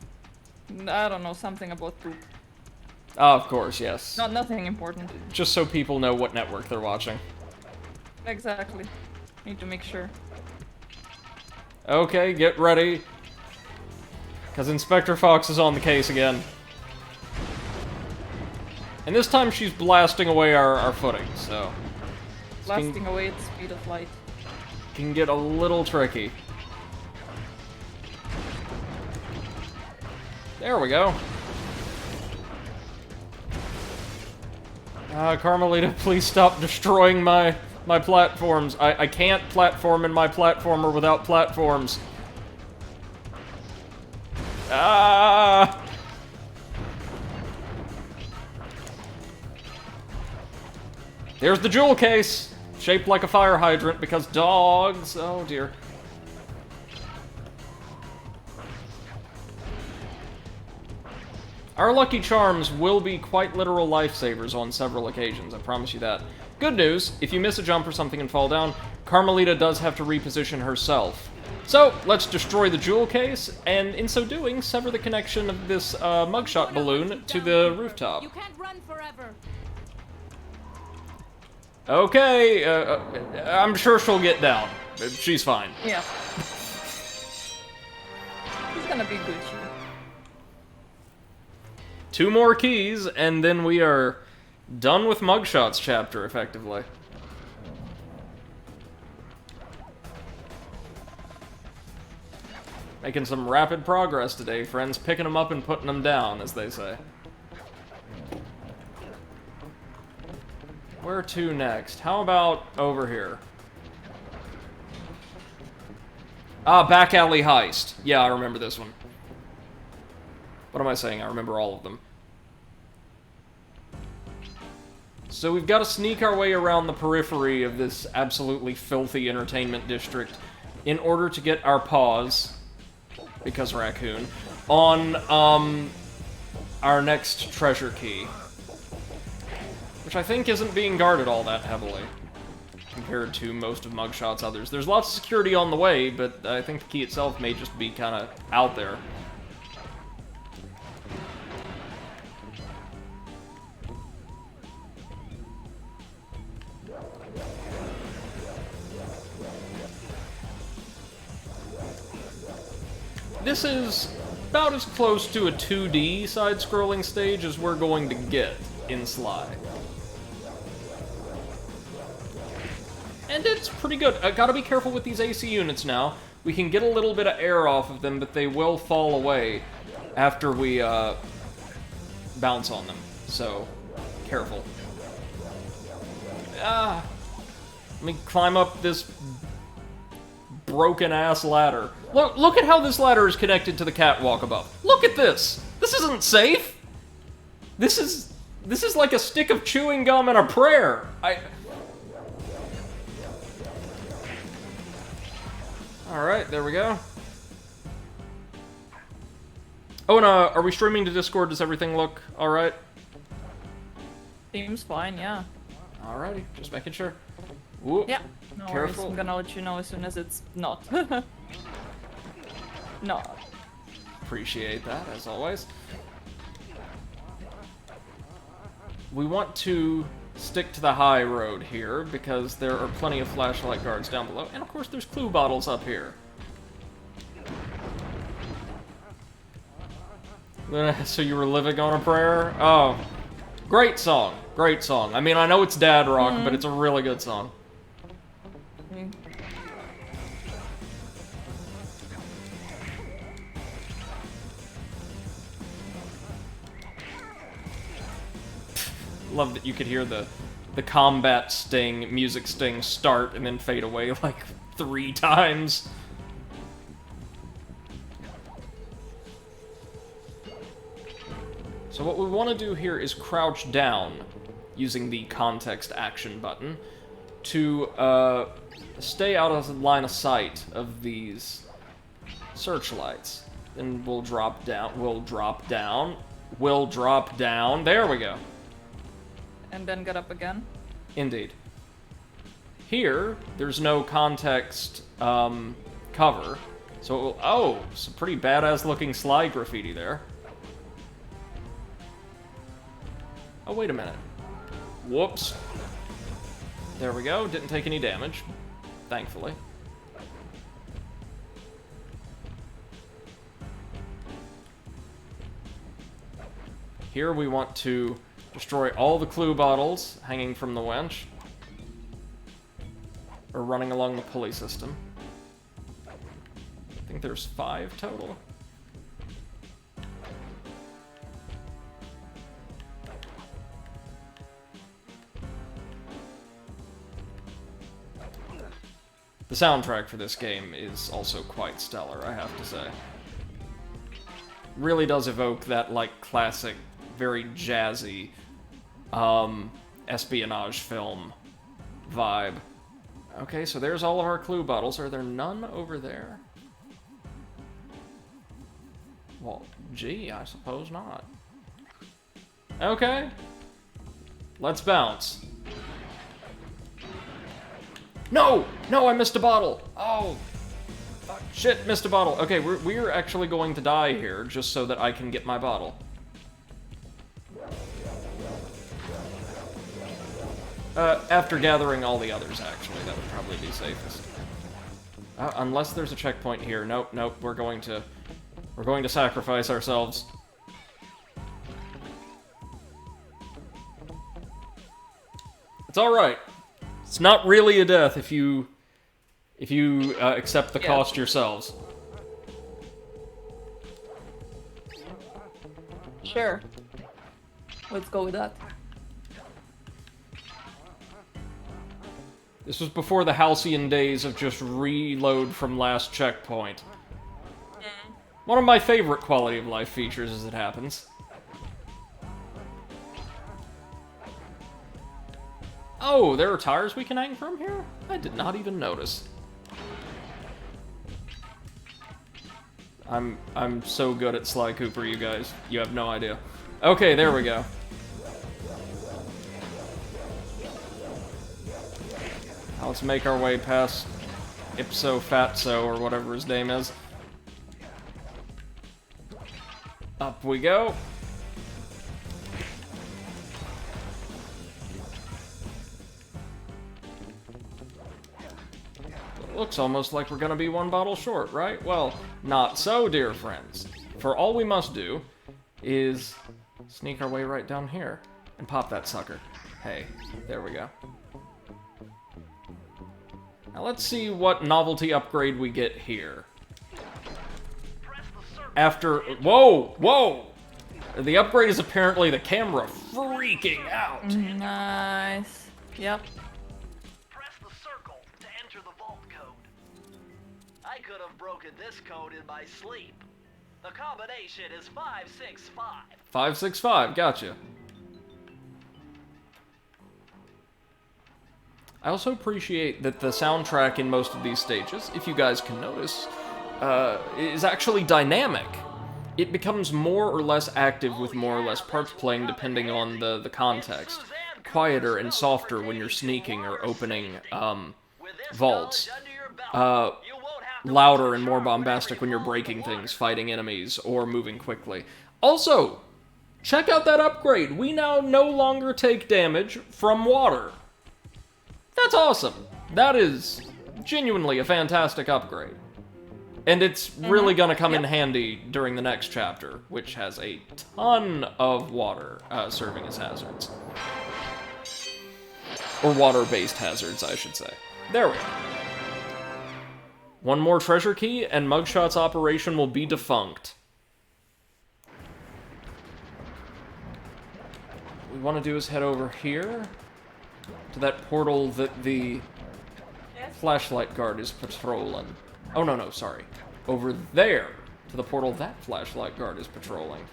I don't know, something about poop. Oh, of course, yes. Nothing important. Just so people know what network they're watching. Exactly. Need to make sure. Okay, get ready. Because Inspector Fox is on the case again. And this time she's blasting away our footing, so... Blasting away at the speed of light. Can get a little tricky. There we go. Carmelita, please stop destroying my platforms. I can't platform in my platformer without platforms. Ah! There's the jewel case! Shaped like a fire hydrant because dogs. Oh dear. Our Lucky Charms will be quite literal lifesavers on several occasions, I promise you that. Good news, if you miss a jump or something and fall down, Carmelita does have to reposition herself. So, let's destroy the jewel case, and in so doing, sever the connection of this mugshot balloon to the rooftop. You can't run forever. Okay, I'm sure she'll get down. She's fine. Yeah. He's gonna be Gucci. 2 more keys, and then we are done with Mugshots chapter, effectively. Making some rapid progress today, friends. Picking them up and putting them down, as they say. Where to next? How about over here? Ah, Back Alley Heist. Yeah, I remember this one. What am I saying? I remember all of them. So we've got to sneak our way around the periphery of this absolutely filthy entertainment district in order to get our paws, because raccoon, on our next treasure key. Which I think isn't being guarded all that heavily, compared to most of Mugshot's others. There's lots of security on the way, but I think the key itself may just be kind of out there. This is about as close to a 2D side-scrolling stage as we're going to get in Sly. And it's pretty good. I gotta be careful with these AC units now. We can get a little bit of air off of them, but they will fall away after we bounce on them. So, careful. Let me climb up this broken-ass ladder. Look at how this ladder is connected to the catwalk above. Look at this! This isn't safe! This is like a stick of chewing gum and a prayer. Alright, there we go. Oh, and are we streaming to Discord? Does everything look alright? Seems fine, yeah. Alrighty, just making sure. Ooh, Yeah, no careful. worries. I'm gonna let you know as soon as it's not. No. Appreciate that, as always. We want to stick to the high road here, because there are plenty of flashlight guards down below, and of course there's clue bottles up here. So you were living on a prayer? Oh. Great song. Great song. I mean, I know it's dad rock, but it's a really good song. Love that you could hear the combat sting, music sting start and then fade away like 3 times. So what we want to do here is crouch down using the context action button to stay out of the line of sight of these searchlights. Then we'll drop down, we'll drop down, there we go. And then get up again. Indeed. Here, there's no context cover, so it will, oh, some pretty badass looking Sly graffiti there. Oh, wait a minute. Whoops. There we go, didn't take any damage, thankfully. Here we want to destroy all the clue bottles hanging from the winch, or running along the pulley system. I think there's 5 total. The soundtrack for this game is also quite stellar, I have to say. Really does evoke that, like, classic, very jazzy, espionage film vibe. Okay, so there's all of our clue bottles. Are there none over there? Well, gee, I suppose not. Okay. Let's bounce. No! No, I missed a bottle! Oh! Shit, missed a bottle. Okay, we're actually going to die here, just so that I can get my bottle. After gathering all the others, actually, that would probably be safest. Unless there's a checkpoint here. Nope, nope, we're going to sacrifice ourselves. It's alright. It's not really a death if you accept the cost yourselves. Sure. Let's go with that. This was before the halcyon days of just reload from last checkpoint. One of my favorite quality of life features as it happens. Oh, there are tires we can hang from here? I did not even notice. I'm so good at Sly Cooper, you guys. You have no idea. Okay, there we go. Now let's make our way past Ipso Fatso, or whatever his name is. Up we go. Looks almost like we're gonna be one bottle short, right? Well, not so, dear friends. For all we must do is sneak our way right down here and pop that sucker. Hey, there we go. Now let's see what novelty upgrade we get here. After... Whoa! Whoa! The upgrade is apparently the camera freaking out. Nice. Yep. Press the circle to enter the vault code. I could have broken this code in my sleep. The combination is 565. 565, gotcha. I also appreciate that the soundtrack in most of these stages, if you guys can notice, is actually dynamic. It becomes more or less active with more or less parts playing depending on the context. Quieter and softer when you're sneaking or opening vaults. Louder and more bombastic when you're breaking things, fighting enemies, or moving quickly. Also, check out that upgrade. We now no longer take damage from water. That's awesome. That is genuinely a fantastic upgrade. And it's really gonna come in handy during the next chapter, which has a ton of water serving as hazards. Or water-based hazards, I should say. There we go. One more treasure key, and Mugshots operation will be defunct. What we want to do is head over here to that portal that the flashlight guard is patrolling. Oh, no, sorry. Over there to the portal that flashlight guard is patrolling.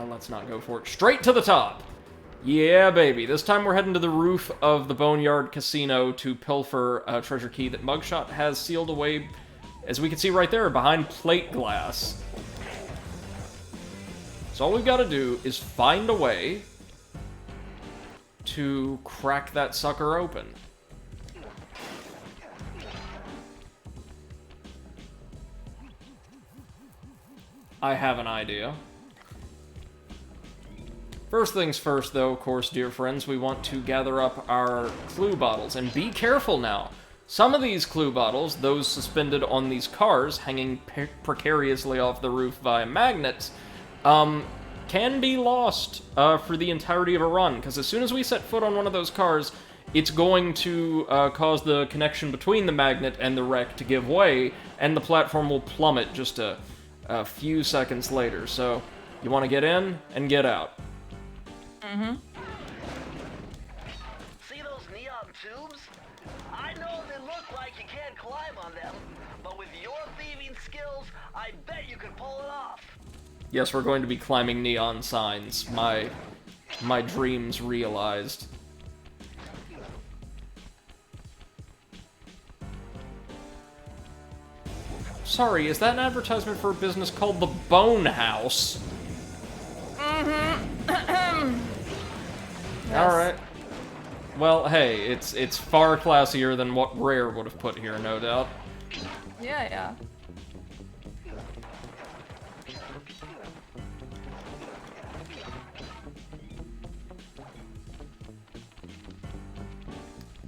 Let's not go for it. Straight to the top! Yeah, baby. This time we're heading to the roof of the Boneyard Casino to pilfer a treasure key that Mugshot has sealed away, as we can see right there, behind plate glass. So all we've got to do is find a way to crack that sucker open. I have an idea. First things first, though, of course, dear friends, we want to gather up our clue bottles. And be careful now. Some of these clue bottles, those suspended on these cars, hanging precariously off the roof via magnets, can be lost for the entirety of a run. Because as soon as we set foot on one of those cars, it's going to cause the connection between the magnet and the wreck to give way, and the platform will plummet just a few seconds later. So you want to get in and get out. See those neon tubes? I bet you could pull it off. Yes, we're going to be climbing neon signs. My dreams realized. Sorry, is that an advertisement for a business called the Bone House? Alright. Well, hey, it's far classier than what Rare would have put here, no doubt. Yeah, yeah.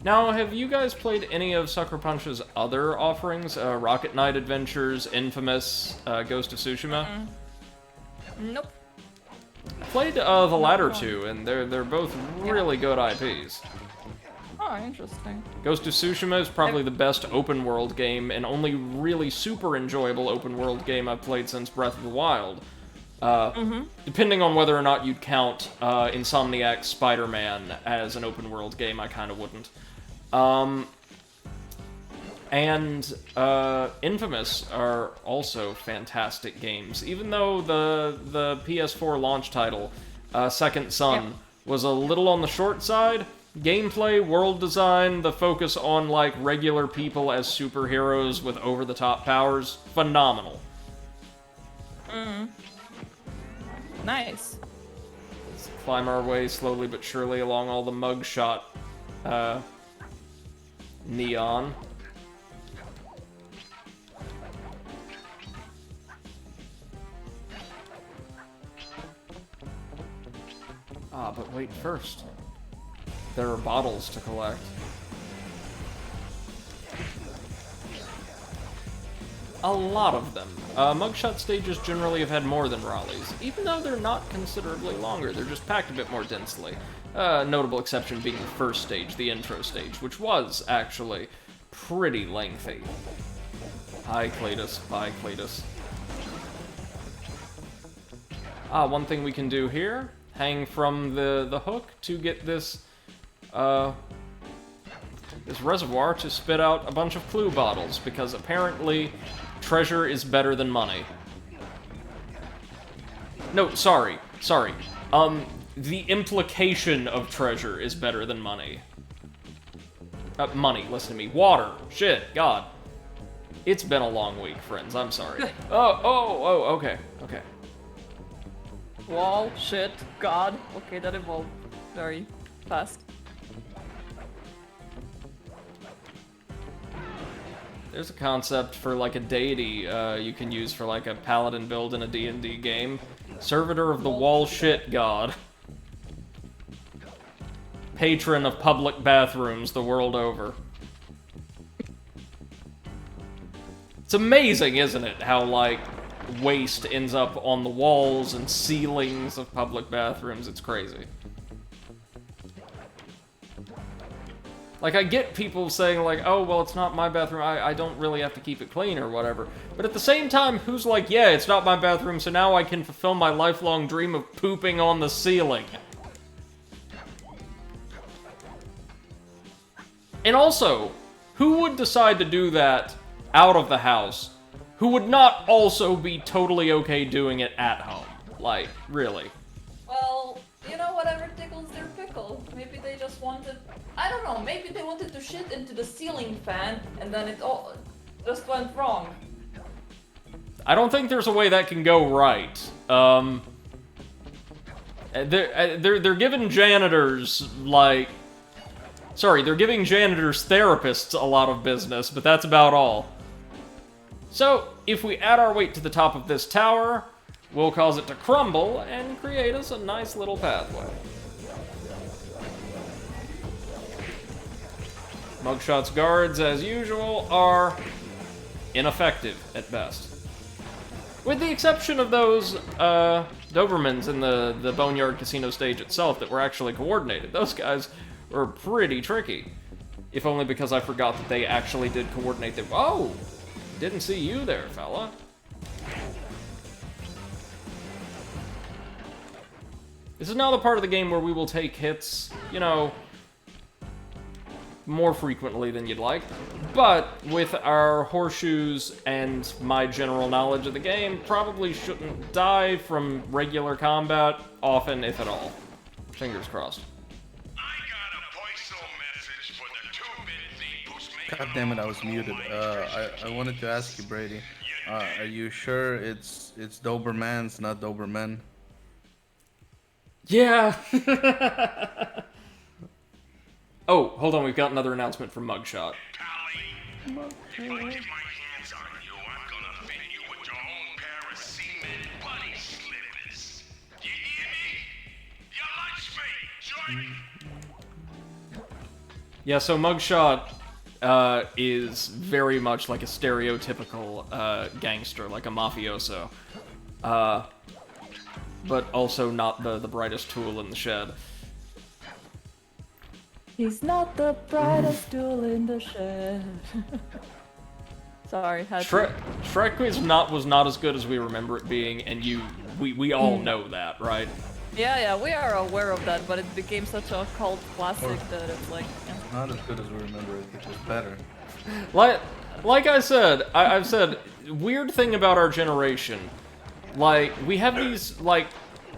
Now, have you guys played any of Sucker Punch's other offerings? Rocket Knight Adventures, Infamous, Ghost of Tsushima? Nope. Played the latter two, and they're both really good IPs. Oh, interesting. Ghost of Tsushima is probably the best open world game, and only really super enjoyable open world game I've played since Breath of the Wild. Depending on whether or not you'd count Insomniac's Spider-Man as an open world game, I kind of wouldn't. And Infamous are also fantastic games, even though the PS4 launch title, Second Son, was a little on the short side. Gameplay, world design, the focus on, like, regular people as superheroes with over-the-top powers, phenomenal. Nice. Let's climb our way slowly but surely along all the mugshot, neon. Ah, but wait first. There are bottles to collect. A lot of them. Mugshot stages generally have had more than Raleigh's, even though they're not considerably longer. They're just packed a bit more densely. Notable exception being the first stage, the intro stage, which was, actually, pretty lengthy. Hi, Cletus. Bye, Cletus. Ah, one thing we can do here, hang from the hook to get this reservoir to spit out a bunch of clue bottles, because apparently treasure is better than money. No, sorry. The implication of treasure is better than money. Money, listen to me. Water. Shit, God. It's been a long week, friends, I'm sorry. Okay. Wall, shit, God. Okay, that evolved very fast. There's a concept for, like, a deity you can use for, like, a paladin build in a D&D game. Servitor of the Wall Shit God. Patron of public bathrooms the world over. It's amazing, isn't it, how, like, waste ends up on the walls and ceilings of public bathrooms. It's crazy. Like, I get people saying, like, oh, well, it's not my bathroom, I don't really have to keep it clean or whatever. But at the same time, who's like, yeah, it's not my bathroom, so now I can fulfill my lifelong dream of pooping on the ceiling. And also, who would decide to do that out of the house, who would not also be totally okay doing it at home? Like, really. Well, you know, whatever tickles their pickle. Maybe they just wanted... I don't know, maybe they wanted to shit into the ceiling fan, and then it all just went wrong. I don't think there's a way that can go right. They're giving janitors, like... Sorry, they're giving janitors therapists a lot of business, but that's about all. So, if we add our weight to the top of this tower, we'll cause it to crumble and create us a nice little pathway. Mugshot's guards, as usual, are ineffective at best. With the exception of those Dobermans in the Boneyard Casino stage itself that were actually coordinated. Those guys were pretty tricky. If only because I forgot that they actually did coordinate them. Oh! Didn't see you there, fella. This is now the part of the game where we will take hits, you know, more frequently than you'd like. But with our horseshoes and my general knowledge of the game, probably shouldn't die from regular combat often, if at all. Fingers crossed. I got a voice message for the 2-bit thing who's making God damn it, I was muted. I wanted to ask you, Brady. Are you sure it's Dobermans, not Dobermen? Yeah. Oh, hold on, we've got another announcement from Mugshot. Pally. If I get my hands on you, I'm gonna fit you with your own pair of cement bunny slippers. You hear me? Your lunch mate, join me. Yeah, so Mugshot is very much like a stereotypical gangster, like a mafioso. But also not the brightest tool in the shed. He's not the brightest tool in the shed. Sorry, had to. Shrek was not as good as we remember it being, and we all know that, right? Yeah, we are aware of that, but it became such a cult classic that it's like, yeah. Not as good as we remember it. It was better. Like I said, I've said, weird thing about our generation, like, we have these, like,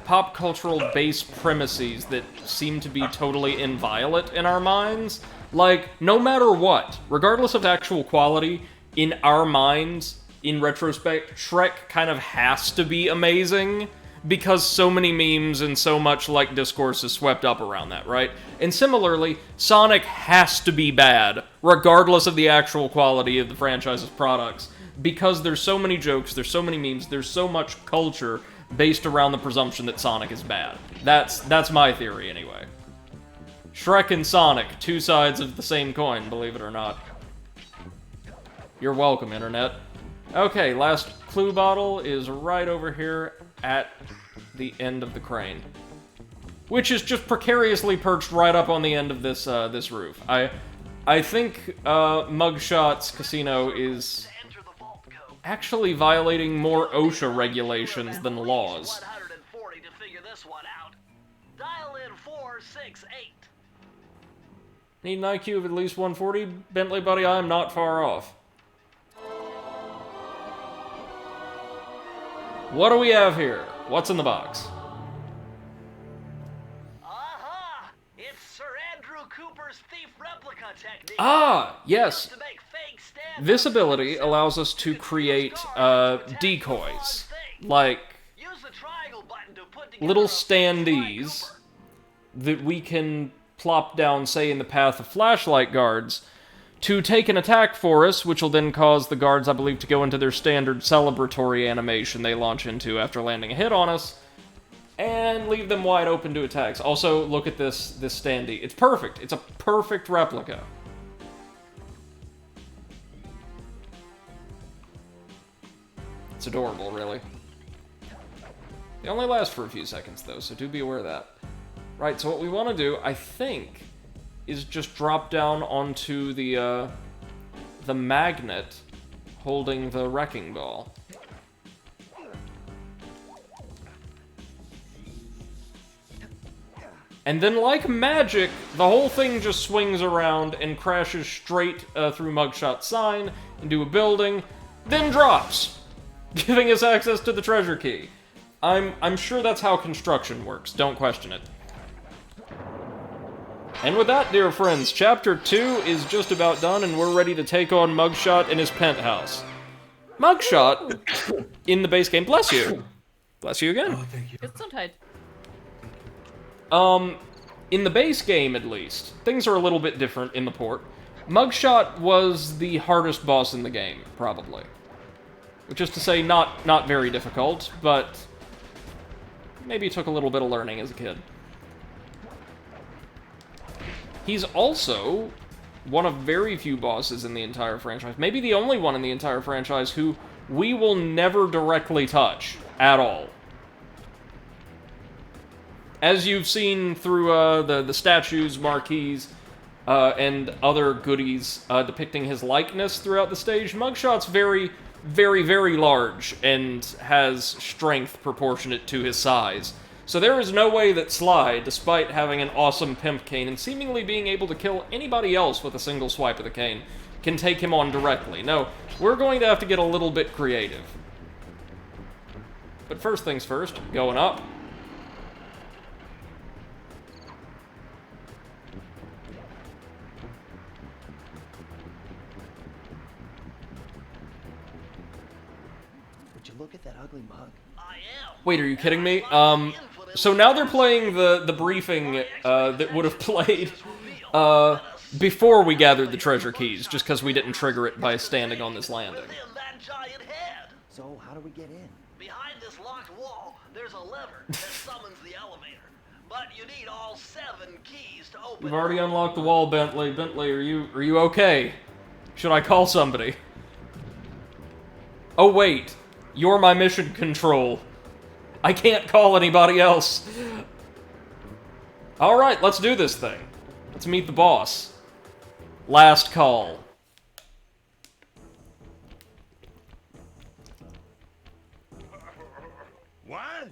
pop cultural base premises that seem to be totally inviolate in our minds. Like, no matter what, regardless of actual quality, in our minds, in retrospect, Shrek kind of has to be amazing, because so many memes and so much, like, discourse is swept up around that, right? And similarly, Sonic has to be bad, regardless of the actual quality of the franchise's products, because there's so many jokes, there's so many memes, there's so much culture based around the presumption that Sonic is bad. That's my theory, anyway. Shrek and Sonic, two sides of the same coin, believe it or not. You're welcome, Internet. Okay, last clue bottle is right over here at the end of the crane, which is just precariously perched right up on the end of this this roof. I think Mugshots Casino is actually violating more OSHA regulations than laws. 140 to figure this one out. Dial in 468. Need an IQ of at least 140? Bentley, buddy, I am not far off. What do we have here? What's in the box? Aha! It's Sir Andrew Cooper's thief replica technique. Ah, yes. To make fake stand This ability allows us to create decoys, like Use the triangle button to put together little a standees that we can plop down, say, in the path of flashlight guards, to take an attack for us, which will then cause the guards, I believe, to go into their standard celebratory animation they launch into after landing a hit on us, and leave them wide open to attacks. Also, look at this standee. It's perfect. It's a perfect replica. It's adorable, really. They only last for a few seconds, though, so do be aware of that. Right, so what we want to do, I think, is just drop down onto the magnet holding the wrecking ball. And then, like magic, the whole thing just swings around and crashes straight through Mugshot's sign into a building, then drops, giving us access to the treasure key. I'm sure that's how construction works. Don't question it. And with that, dear friends, Chapter 2 is just about done, and we're ready to take on Mugshot in his penthouse. Mugshot, in the base game, bless you. Bless you again. Oh, thank you. Gesundheit. In the base game, at least, things are a little bit different in the port. Mugshot was the hardest boss in the game, probably. Which is to say, not very difficult, but maybe took a little bit of learning as a kid. He's also one of very few bosses in the entire franchise, maybe the only one in the entire franchise, who we will never directly touch at all. As you've seen through the statues, marquees, and other goodies depicting his likeness throughout the stage, Mugshot's very, very, very large and has strength proportionate to his size. So there is no way that Sly, despite having an awesome pimp cane and seemingly being able to kill anybody else with a single swipe of the cane, can take him on directly. No, we're going to have to get a little bit creative. But first things first, going up. Would you look at that ugly mug? I am. Wait, are you kidding me? So now they're playing the briefing that would have played before we gathered the treasure keys, just because we didn't trigger it by standing on this landing. Within that giant head. So, how do we get in? Behind this locked wall, there's a lever that summons the elevator. But you need all 7 keys to open We've it. already unlocked the wall, Bentley. Bentley, are you okay? Should I call somebody? Oh wait, you're my mission control. I can't call anybody else. Alright, let's do this thing. Let's meet the boss. Last call. What?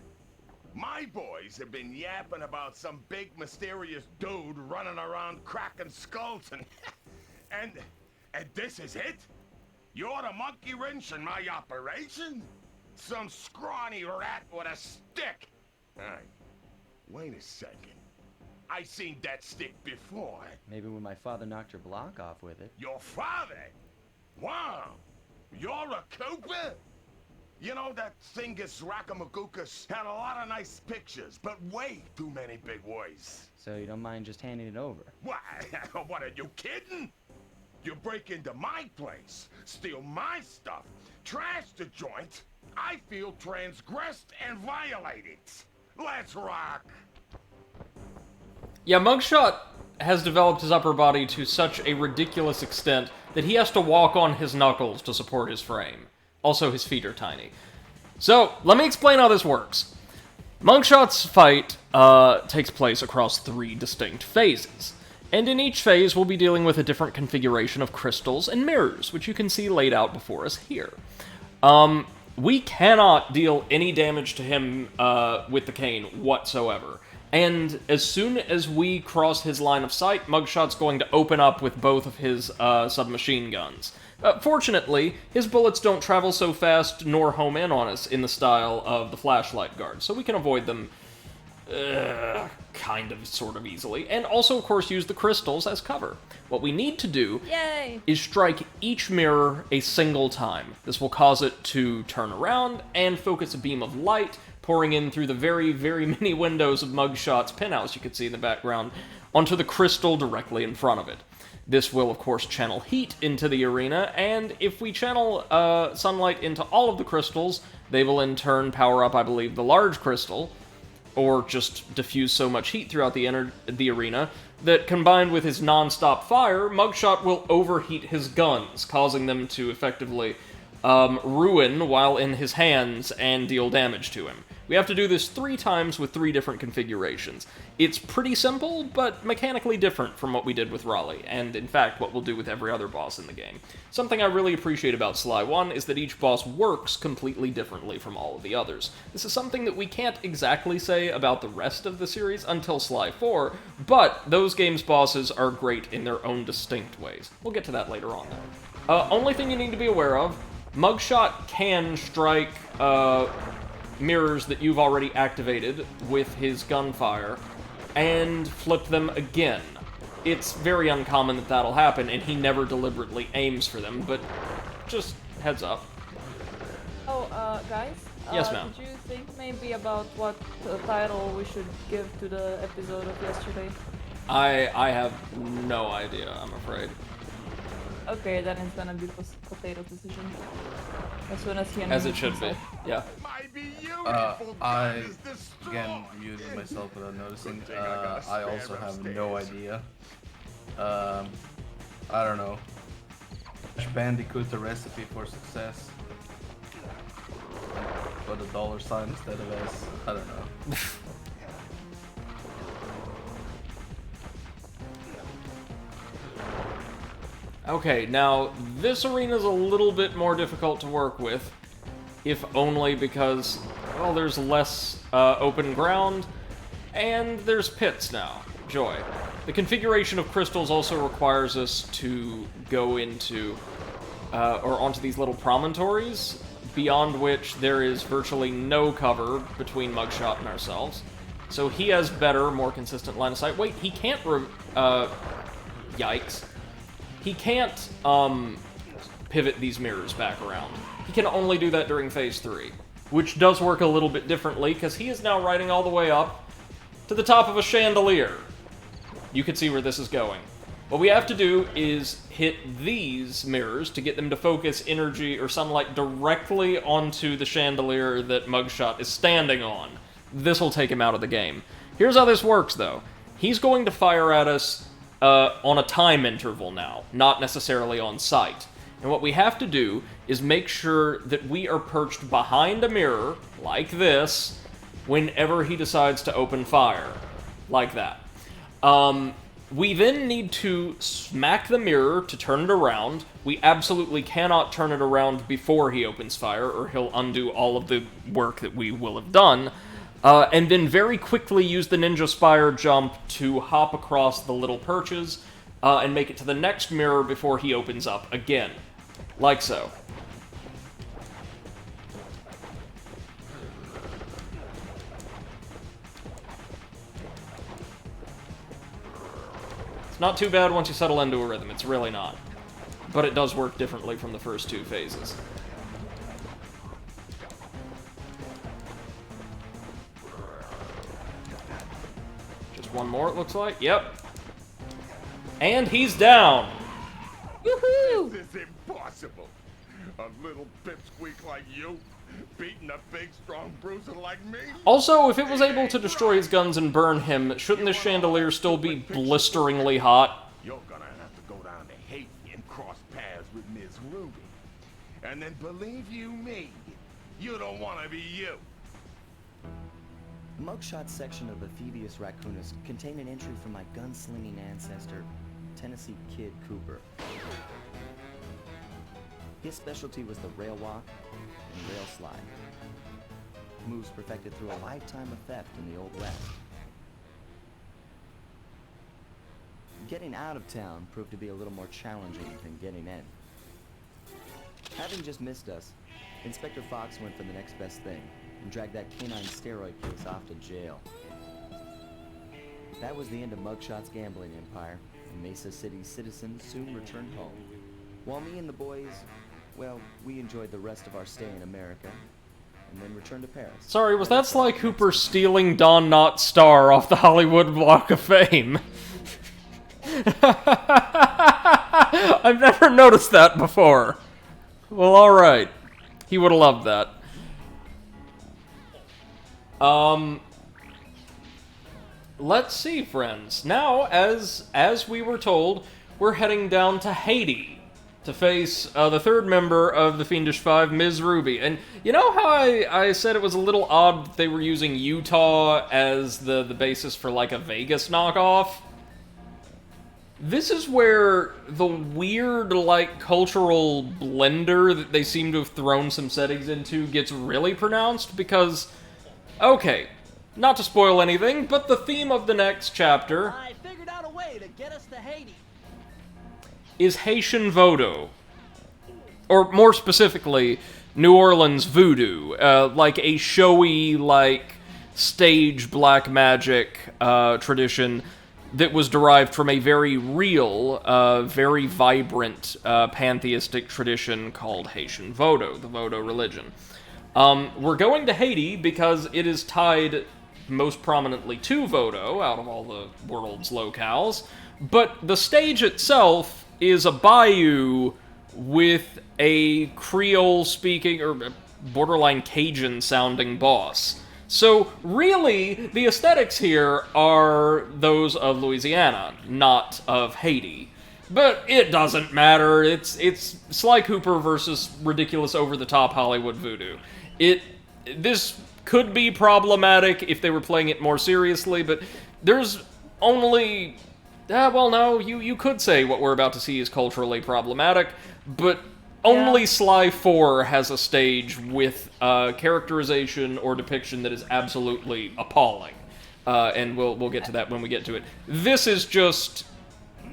My boys have been yapping about some big mysterious dude running around cracking skulls and this is it? You're the monkey wrench in my operation? Some scrawny rat with a stick. Hey, wait a second. I seen that stick before. Maybe when my father knocked your block off with it. Your father? Wow. You're a Cooper? You know, that Thingus Rackamagookus had a lot of nice pictures, but way too many big words. So you don't mind just handing it over? What? What, are you kidding? You break into my place, steal my stuff, trash the joint. I feel transgressed and violated. Let's rock. Yeah, Mugshot has developed his upper body to such a ridiculous extent that he has to walk on his knuckles to support his frame. Also, his feet are tiny. So, let me explain how this works. Mugshot's fight takes place across 3 distinct phases. And in each phase, we'll be dealing with a different configuration of crystals and mirrors, which you can see laid out before us here. We cannot deal any damage to him with the cane whatsoever. And as soon as we cross his line of sight, Mugshot's going to open up with both of his submachine guns. Fortunately, his bullets don't travel so fast nor home in on us in the style of the flashlight guard, so we can avoid them kind of, sort of easily. And also, of course, use the crystals as cover. What we need to do is strike each mirror a single time. This will cause it to turn around and focus a beam of light pouring in through the very, very many windows of Mugshot's penthouse you can see in the background onto the crystal directly in front of it. This will, of course, channel heat into the arena, and if we channel sunlight into all of the crystals, they will in turn power up, I believe, the large crystal, or just diffuse so much heat throughout the arena that, combined with his non-stop fire, Mugshot will overheat his guns, causing them to effectively ruin while in his hands and deal damage to him. We have to do this 3 times with 3 different configurations. It's pretty simple, but mechanically different from what we did with Raleigh, and in fact what we'll do with every other boss in the game. Something I really appreciate about Sly 1 is that each boss works completely differently from all of the others. This is something that we can't exactly say about the rest of the series until Sly 4, but those games' bosses are great in their own distinct ways. We'll get to that later on, though. Only thing you need to be aware of, Mugshot can strike mirrors that you've already activated with his gunfire and flip them again. It's very uncommon that that'll happen, and he never deliberately aims for them, but just heads up. Oh, guys? Yes, ma'am. Did you think maybe about what title we should give to the episode of yesterday? I have no idea, I'm afraid. Okay, then it's gonna be Potato's decision. As soon as he As it should be, yeah. I, again, muted myself without noticing. I also have no idea. I don't know. Bandicoot, the recipe for success. Put a $sign instead of S. I don't know. Okay, now, this arena's a little bit more difficult to work with, if only because... well, there's less open ground, and there's pits now. Joy. The configuration of crystals also requires us to go into, or onto these little promontories, beyond which there is virtually no cover between Mugshot and ourselves. So he has better, more consistent line of sight. Wait, he can't, yikes. He can't, pivot these mirrors back around. He can only do that during Phase 3, which does work a little bit differently, because he is now riding all the way up to the top of a chandelier. You can see where this is going. What we have to do is hit these mirrors to get them to focus energy or sunlight directly onto the chandelier that Mugshot is standing on. This will take him out of the game. Here's how this works, though. He's going to fire at us on a time interval now, not necessarily on sight. And what we have to do is make sure that we are perched behind a mirror, like this, whenever he decides to open fire. Like that. We then need to smack the mirror to turn it around. We absolutely cannot turn it around before he opens fire, or he'll undo all of the work that we will have done. And then very quickly use the Ninja Spire jump to hop across the little perches, and make it to the next mirror before he opens up again. Like so. It's not too bad once you settle into a rhythm, it's really not. But it does work differently from the first two phases. Just one more, it looks like. Yep. And he's down! Woohoo! This is impossible. A little pipsqueak like you beating a big, strong bruiser like me? Also, if it was able to destroy his guns and burn him, shouldn't this chandelier still be blisteringly hot? You're gonna have to go down to Haiti and cross paths with Miss Ruby. And then believe you me, you don't want to be you. Mugshot's section of the Phoebius Raccoonus contained an entry from my gunslinging ancestor, Tennessee Kid Cooper. His specialty was the rail walk and rail slide. Moves perfected through a lifetime of theft in the Old West. Getting out of town proved to be a little more challenging than getting in. Having just missed us, Inspector Fox went for the next best thing and dragged that canine steroid case off to jail. That was the end of Mugshot's gambling empire, and Mesa City's citizens soon returned home. While me and the boys, well, we enjoyed the rest of our stay in America, and then returned to Paris. Sorry, was that Sly Cooper stealing Don Knotts' star off the Hollywood Walk of Fame? I've never noticed that before. Well, alright. He would have loved that. Let's see, friends. Now, as we were told, we're heading down to Haiti to face the third member of the Fiendish Five, Ms. Ruby. And you know how I said it was a little odd that they were using Utah as the basis for, like, a Vegas knockoff? This is where the weird, like, cultural blender that they seem to have thrown some settings into gets really pronounced, because, okay, not to spoil anything, but the theme of the next chapter I figured out a way to get us to Haiti. is Haitian Voodoo. Or, more specifically, New Orleans Voodoo. Like a showy, like, stage black magic tradition that was derived from a very real, very vibrant pantheistic tradition called Haitian Voodoo, the Voodoo religion. We're going to Haiti because it is tied most prominently to Voodoo out of all the world's locales, but the stage itself is a bayou with a Creole-speaking, or borderline Cajun-sounding boss. So, really, the aesthetics here are those of Louisiana, not of Haiti. But it doesn't matter. It's Sly Cooper versus ridiculous over-the-top Hollywood voodoo. This could be problematic if they were playing it more seriously, but there's only... well, no, you could say what we're about to see is culturally problematic, but Only Sly 4 has a stage with characterization or depiction that is absolutely appalling. And we'll get to that when we get to it. This is just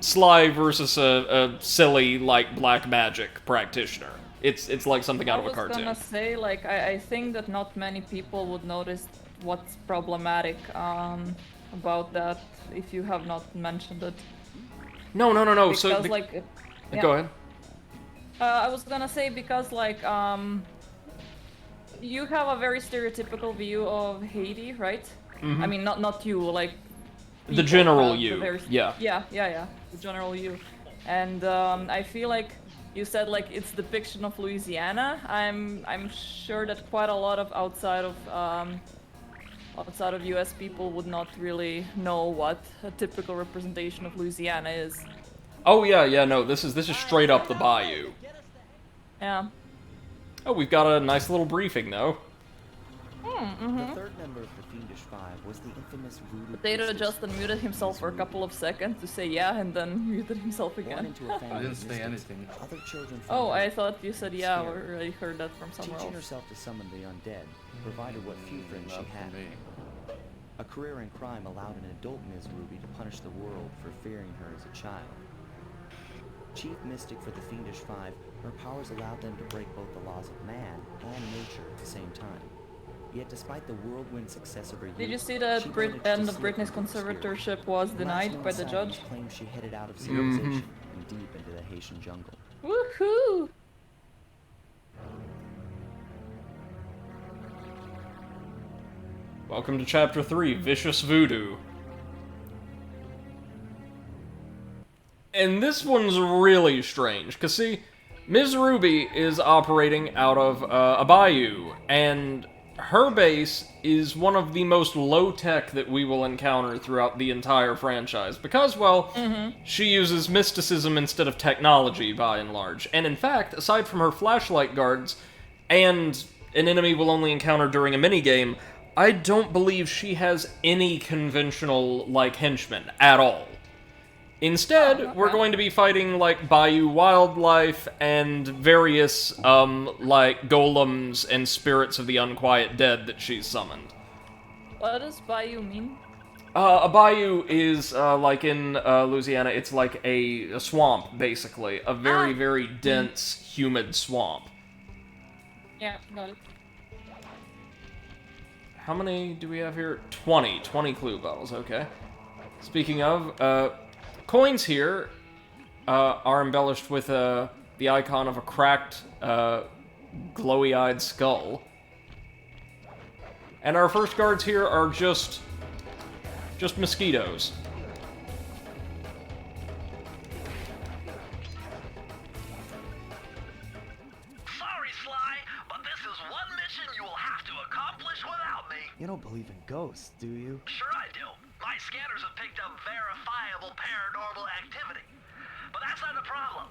Sly versus a silly, like, black magic practitioner. It's like something out of a cartoon. I was gonna say, like, I think that not many people would notice what's problematic about that if you have not mentioned it. No. Because, So, like, yeah. Go ahead. I was gonna say because, like, you have a very stereotypical view of Haiti, right? I mean, not you, like... The general have the you, very- yeah. Yeah, the general you. And I feel like you said, like, it's depiction of Louisiana. I'm sure that quite a lot of outside of US people would not really know what a typical representation of Louisiana is. Oh yeah, no, this is straight up the bayou. Yeah. Oh, we've got a nice little briefing, though. The third member of the Fiendish Five was the infamous voodoo Potato priestess, just unmuted himself for a couple of seconds to say yeah, and then muted himself born again. into a family I didn't of say mystics. anything. Other children from Oh, her, I thought you said yeah, Spire. or I heard that from somewhere teaching else. herself to summon the undead, provided what few friends Not she for had. me. A career in crime allowed an adult Ms. Ruby to punish the world for fearing her as a child. Chief mystic for the Fiendish Five, her powers allowed them to break both the laws of man and nature at the same time. Yet despite the whirlwind success of her youth, Did you see that she managed to end of slip Britney's into her spirit. conservatorship was The denied last by the known judge? scientist claimed she headed out of civilization and deep into the Haitian jungle. Woohoo! Welcome to Chapter 3, Vicious Voodoo. And this one's really strange, because see, Ms. Ruby is operating out of a bayou, and her base is one of the most low-tech that we will encounter throughout the entire franchise, because, well, she uses mysticism instead of technology, by and large. And in fact, aside from her flashlight guards, and an enemy we'll only encounter during a minigame, I don't believe she has any conventional, like, henchmen at all. Instead, we're going to be fighting, like, bayou wildlife and various, like, golems and spirits of the unquiet dead that she's summoned. What does Bayou mean? A bayou is, like in Louisiana, it's like a swamp, basically. A very, very dense, humid swamp. Yeah, got it. How many do we have here? 20 clue bottles, okay. Speaking of, coins here are embellished with the icon of a cracked, glowy-eyed skull. And our first guards here are just mosquitoes. Sorry, Sly, but this is one mission you will have to accomplish without me. You don't believe in ghosts, do you? Sure I do. My scanners have picked up verifiable paranormal activity. But that's not the problem.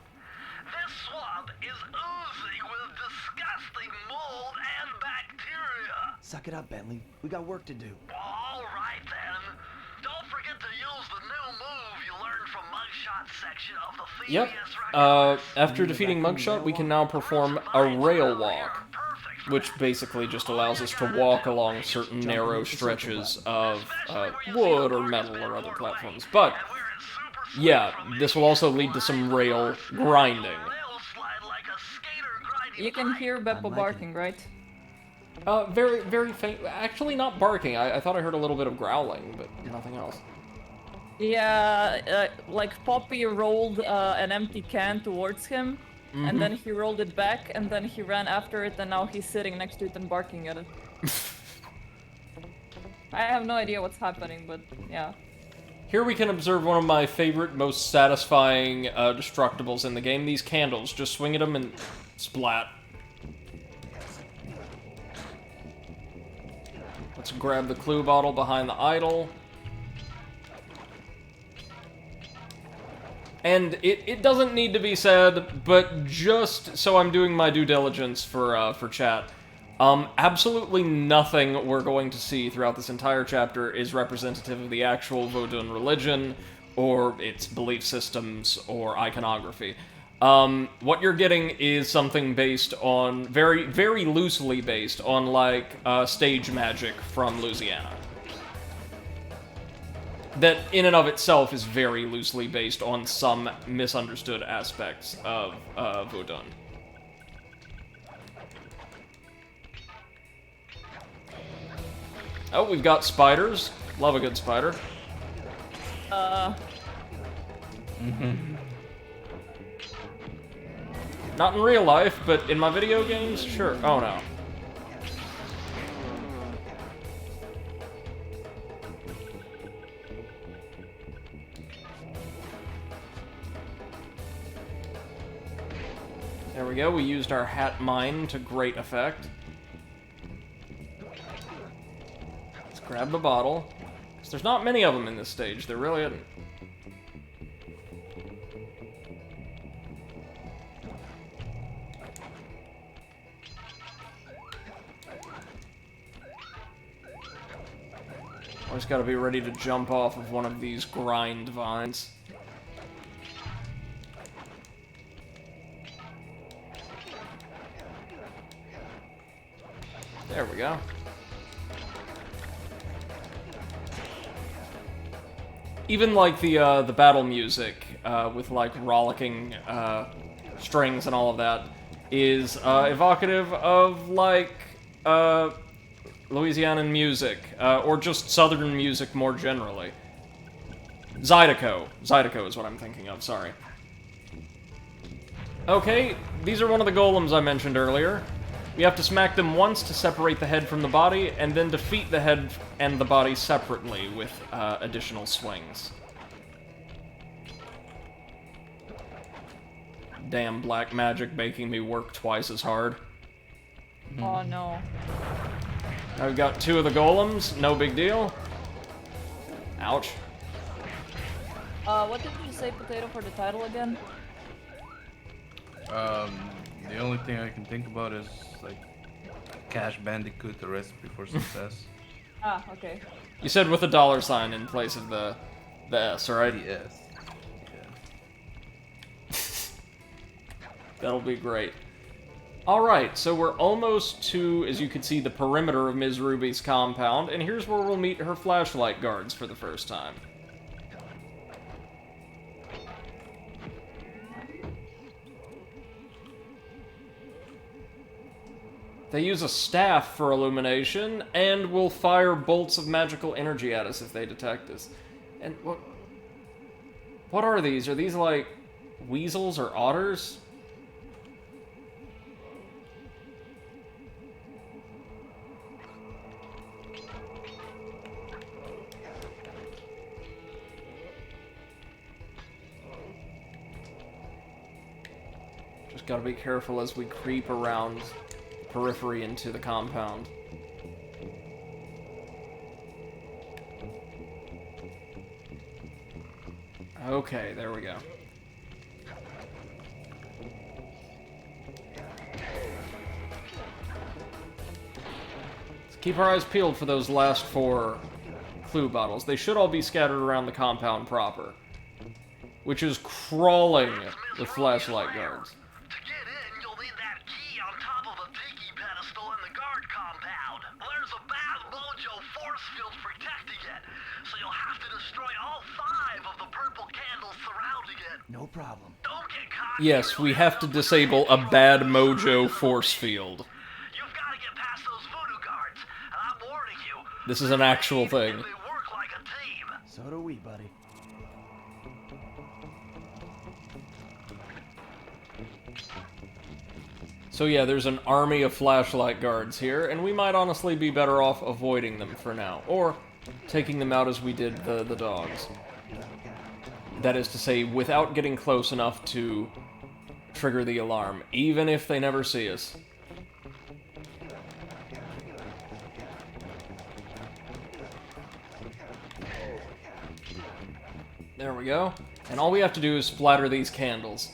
This swamp is oozing with disgusting mold and bacteria. Suck it up, Bentley. We got work to do. All right, then. Don't forget to use the new move you learned from Mugshots section of the Yep. Thievius records. After defeating Mugshot, we can now perform a rail walk, which basically just allows us to walk along certain narrow stretches of wood or metal or other platforms. But, yeah, this will also lead to some rail grinding. You can hear Beppo liking barking, right? Very, very faint. Actually, not barking. I thought I heard a little bit of growling, but nothing else. Yeah, like Poppy rolled an empty can towards him, and then he rolled it back, and then he ran after it, and now he's sitting next to it and barking at it. I have no idea what's happening, but yeah. Here we can observe one of my favorite, most satisfying destructibles in the game. These candles. Just swing at them and splat. Let's grab the clue bottle behind the idol. And it doesn't need to be said, but just so I'm doing my due diligence for chat, absolutely nothing we're going to see throughout this entire chapter is representative of the actual Vodun religion, or its belief systems, or iconography. What you're getting is something based on, very, very loosely based on, like, stage magic from Louisiana. That, in and of itself, is very loosely based on some misunderstood aspects of Vodun. Oh, we've got spiders. Love a good spider. Not in real life, but in my video games, sure. Oh no. There we go, we used our hat mine to great effect. Let's grab the bottle. 'Cause there's not many of them in this stage, there really isn't. Always gotta be ready to jump off of one of these grind vines. There we go. Even like the battle music with like rollicking strings and all of that is evocative of like Louisianan music or just Southern music more generally. Zydeco is what I'm thinking of. Sorry. Okay, these are one of the golems I mentioned earlier. We have to smack them once to separate the head from the body, and then defeat the head and the body separately with additional swings. Damn black magic making me work twice as hard. Oh no. Now we've got 2 of the golems, no big deal. Ouch. What did you say, Potato, for the title again? The only thing I can think about is like Cash Bandicoot, the recipe for success. Ah, okay. You said with a $sign in place of the S, right? Yes. That'll be great. Alright, so we're almost to, as you can see, the perimeter of Ms. Ruby's compound, and here's where we'll meet her flashlight guards for the first time. They use a staff for illumination, and will fire bolts of magical energy at us if they detect us. And what are these? Are these like weasels or otters? Just gotta be careful as we creep around periphery into the compound. Okay, there we go. Let's keep our eyes peeled for those last 4 clue bottles. They should all be scattered around the compound proper, which is crawling with flashlight guards. To get in, you'll need that key on top of a tiki pedestal in the guard compound. There's a bad mojo force field protecting it, so you'll have to destroy all 5 of the purple candles surrounding it. No problem. Don't get caught. Yes, we have to disable a bad mojo force field. You've got to get past those voodoo guards, and I'm warning you. This is an actual thing. They work like a team. So do we, buddy. So yeah, there's an army of flashlight guards here, and we might honestly be better off avoiding them for now, or taking them out as we did the dogs. That is to say, without getting close enough to trigger the alarm, even if they never see us. There we go. And all we have to do is splatter these candles.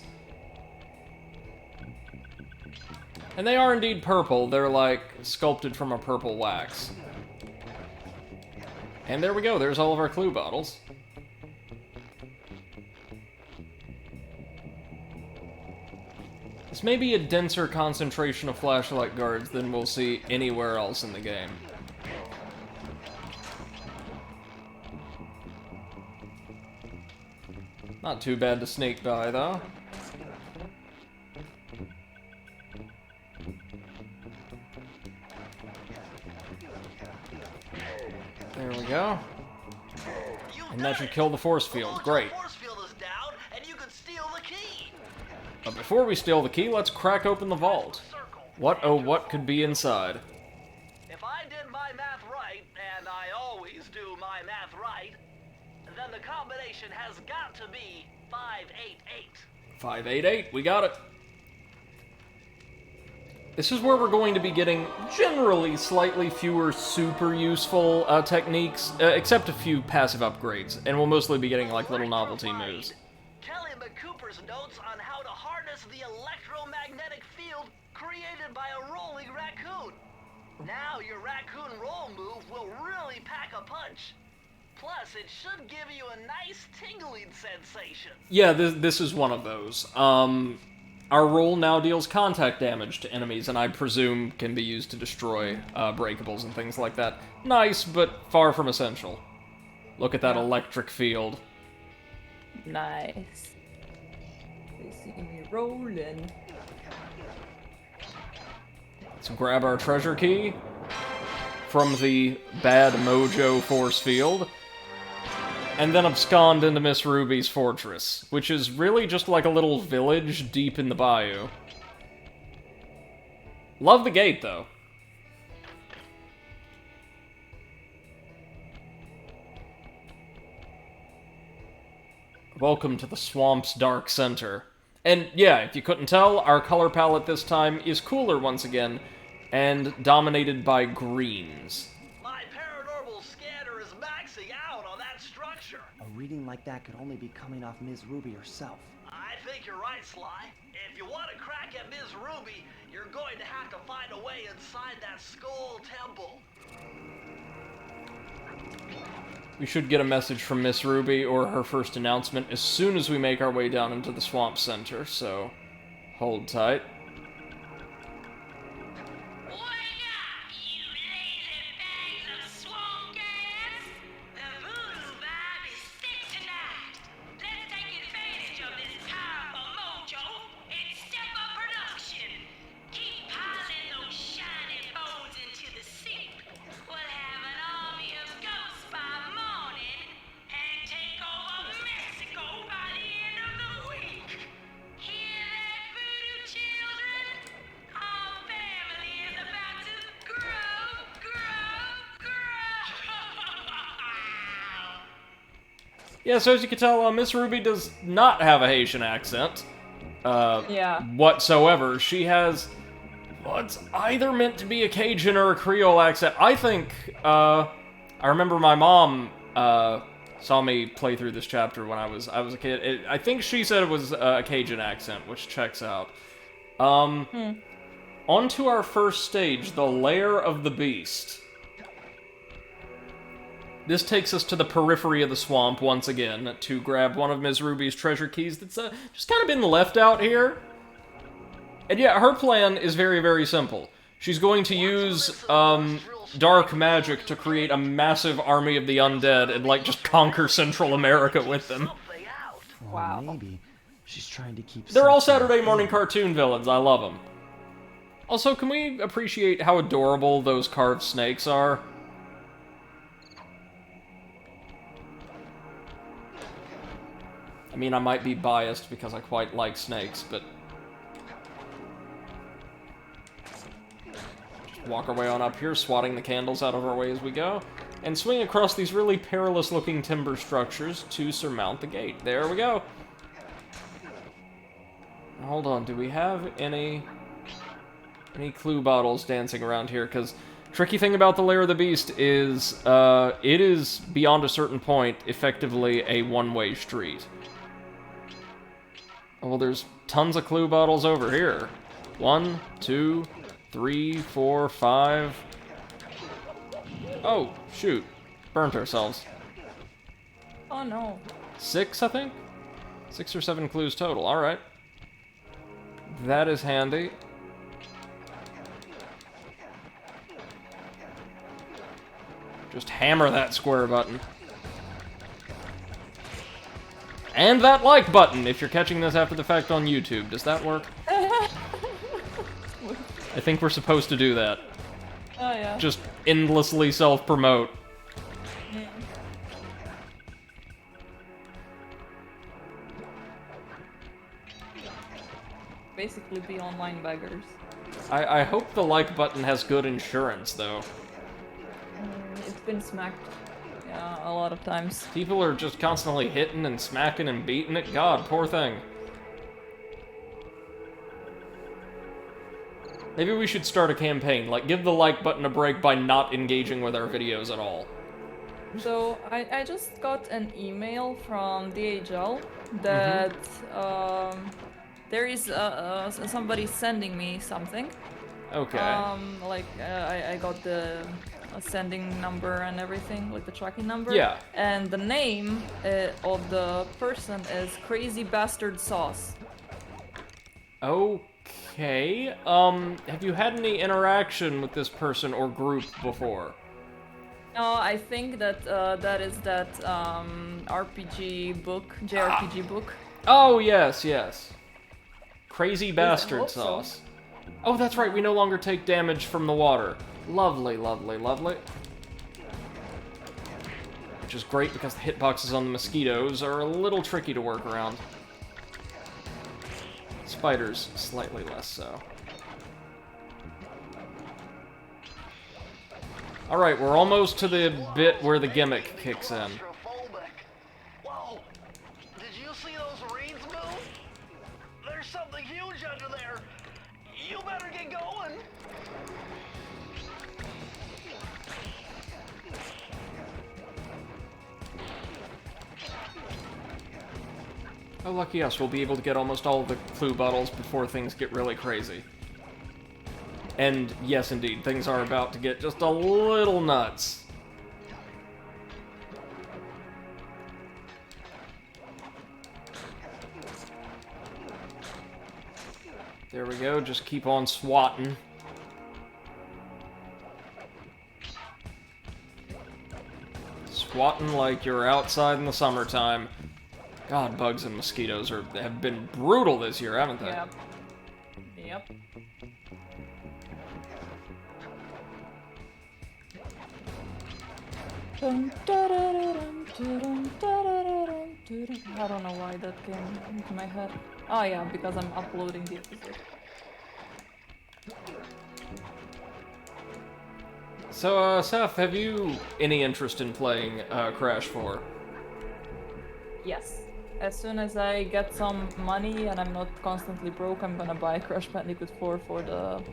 And they are indeed purple. They're like sculpted from a purple wax. And there we go. There's all of our clue bottles. maybe a denser concentration of flashlight guards than we'll see anywhere else in the game. Not too bad to sneak by, though. There we go. And that should kill the force field. Great. The force field is down, and you can steal the key. But before we steal the key, let's crack open the vault. What, oh, what could be inside? If I did my math right, and I always do my math right, then the combination has got to be 588. 588, we got it. This is where we're going to be getting generally slightly fewer super useful techniques, except a few passive upgrades, and we'll mostly be getting like little novelty moves. Kelly McCooper's notes on how to harness the electromagnetic field created by a rolling raccoon. Now your raccoon roll move will really pack a punch. Plus, it should give you a nice tingling sensation. Yeah, this is one of those. Our roll now deals contact damage to enemies, and I presume can be used to destroy breakables and things like that. Nice, but far from essential. Look at that electric field. Nice. They see me rolling. Let's grab our treasure key from the bad mojo force field, and then abscond into Miss Ruby's fortress, which is really just like a little village deep in the bayou. Love the gate, though. Welcome to the swamp's dark center. And yeah, if you couldn't tell, our color palette this time is cooler once again, and dominated by greens. My paranormal scanner is maxing out on that structure. A reading like that could only be coming off Ms. Ruby herself. I think you're right, Sly. If you want to crack at Ms. Ruby, you're going to have to find a way inside that skull temple. We should get a message from Miss Ruby or her first announcement as soon as we make our way down into the swamp center, so hold tight. Yeah, so as you can tell, Miss Ruby does not have a Haitian accent. Whatsoever. She has what's either meant to be a Cajun or a Creole accent. I think, I remember my mom, saw me play through this chapter when I was a kid. I think she said it was a Cajun accent, which checks out. On to our first stage, the Lair of the Beast. This takes us to the periphery of the swamp once again to grab one of Ms. Ruby's treasure keys that's just kind of been left out here. And yeah, her plan is very, very simple. She's going to use dark magic to create a massive army of the undead and, like, just conquer Central America with them. Wow. Maybe she's trying to keep. They're all Saturday morning cartoon villains. I love them. Also, can we appreciate how adorable those carved snakes are? I mean, I might be biased because I quite like snakes, but just walk our way on up here, swatting the candles out of our way as we go, and swing across these really perilous-looking timber structures to surmount the gate. There we go. Now, hold on, do we have any clue bottles dancing around here? Because tricky thing about the Lair of the Beast is it is, beyond a certain point, effectively a one-way street. Well, there's tons of clue bottles over here. 1, 2, 3, 4, 5. Oh, shoot. Burnt ourselves. Oh no. 6, I think? 6 or 7 clues total, alright. That is handy. Just hammer that square button. And that like button, if you're catching this after the fact on YouTube. Does that work? I think we're supposed to do that. Oh, yeah. Just endlessly self-promote. Mm. Basically be online beggars. I hope the like button has good insurance, though. It's been smacked, yeah, a lot of times. People are just constantly hitting and smacking and beating it. God, poor thing. Maybe we should start a campaign, like give the like button a break by not engaging with our videos at all. So, I just got an email from DHL that there is somebody sending me something. Okay. I got the sending number and everything, like the tracking number. Yeah. And the name of the person is Crazy Bastard Sauce. Okay. Have you had any interaction with this person or group before? No, I think that that is that RPG book, JRPG book. Oh, yes, yes. Crazy hope Bastard so. Sauce. Oh, that's right, we no longer take damage from the water. Lovely, lovely, lovely. Which is great because the hitboxes on the mosquitoes are a little tricky to work around. Spiders, slightly less so. Alright, we're almost to the bit where the gimmick kicks in. Whoa! Did you see those reeds move? There's something huge under there. You better get going. Oh, lucky us, we'll be able to get almost all of the clue bottles before things get really crazy. And yes, indeed, things are about to get just a little nuts. There we go, just keep on swatting. Swatting like you're outside in the summertime. God, bugs and mosquitoes have been brutal this year, haven't they? Yep. Yep. I don't know why that came into my head. Oh yeah, because I'm uploading the episode. So, Seth, have you any interest in playing Crash 4? Yes. As soon as I get some money and I'm not constantly broke, I'm gonna buy Crash Bandicoot 4 for the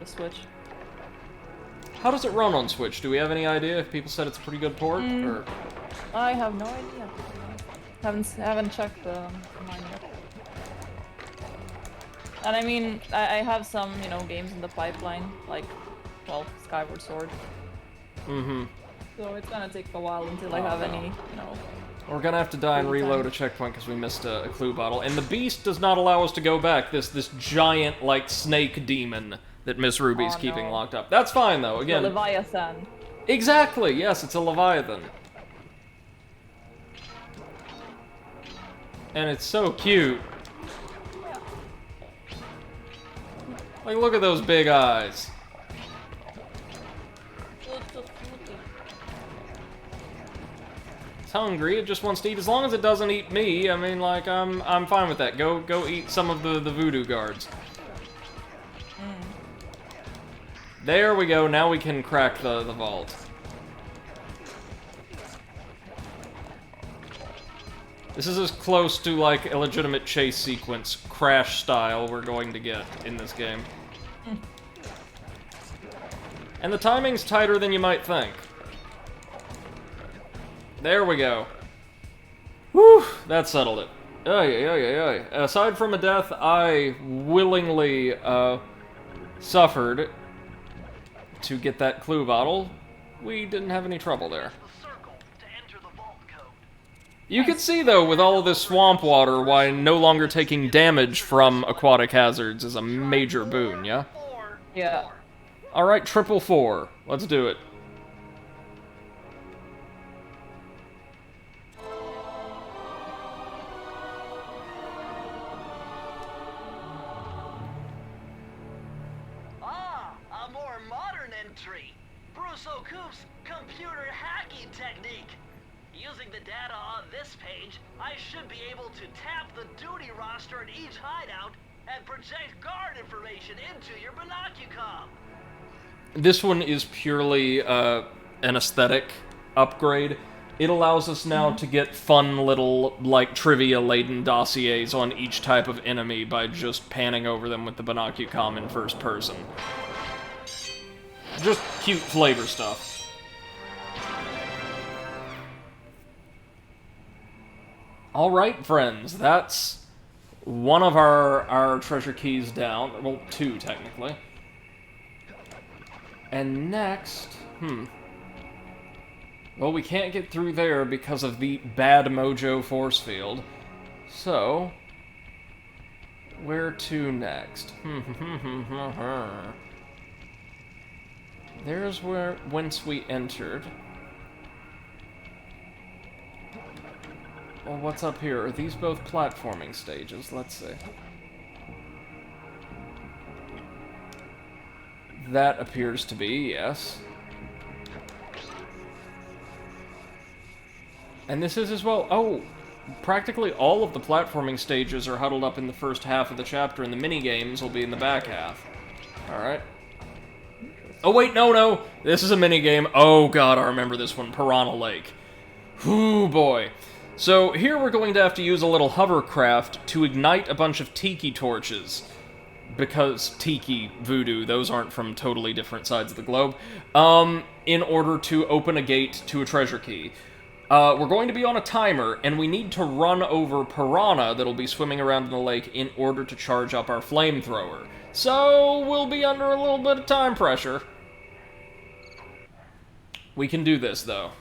Switch. How does it run on Switch? Do we have any idea if people said it's a pretty good port? Or... I have no idea. Haven't checked mine yet. And I mean, I have some, you know, games in the pipeline, like, well, Skyward Sword. Mm-hmm. So it's gonna take a while until I have any, you know... We're gonna have to die and reload a checkpoint because we missed a clue bottle. And the beast does not allow us to go back, this giant, like, snake demon that Miss Ruby's keeping locked up. That's fine, though, again... The Leviathan. Exactly, yes, it's a Leviathan. And it's so cute. Like, look at those big eyes. It's hungry, it just wants to eat. As long as it doesn't eat me, I mean, like, I'm fine with that. Go eat some of the voodoo guards. There we go, now we can crack the vault. This is as close to, like, a legitimate chase sequence, Crash style, we're going to get in this game. And the timing's tighter than you might think. There we go. Whew, that settled it. Aside from a death I willingly, suffered to get that clue bottle, we didn't have any trouble there. The circle to enter the vault code. You can see, though, with all of this swamp water, why no longer taking damage from aquatic hazards is a major boon, yeah? Yeah. Alright, 444. Let's do it. Ah, a more modern entry. Bruce O'Coop's computer hacking technique. Using the data on this page, I should be able to tap the duty roster in each hideout and project guard information into your binocucom. This one is purely an aesthetic upgrade. It allows us now to get fun little, like, trivia-laden dossiers on each type of enemy by just panning over them with the binocucom in first person. Just cute flavor stuff. Alright, friends, that's one of our treasure keys down. Well, two, technically. And next, well, we can't get through there because of the bad mojo force field. So, where to next? There's whence we entered. Well, what's up here? Are these both platforming stages? Let's see. That appears to be, yes. And this is as well. Oh, practically all of the platforming stages are huddled up in the first half of the chapter, and the mini-games will be in the back half. Alright. Oh, wait, no! This is a mini-game. Oh, God, I remember this one. Piranha Lake. Whoo, boy. So, here we're going to have to use a little hovercraft to ignite a bunch of tiki torches. Because tiki, voodoo, those aren't from totally different sides of the globe. In order to open a gate to a treasure key. We're going to be on a timer, and we need to run over Piranha that'll be swimming around in the lake in order to charge up our flamethrower. So, we'll be under a little bit of time pressure. We can do this, though.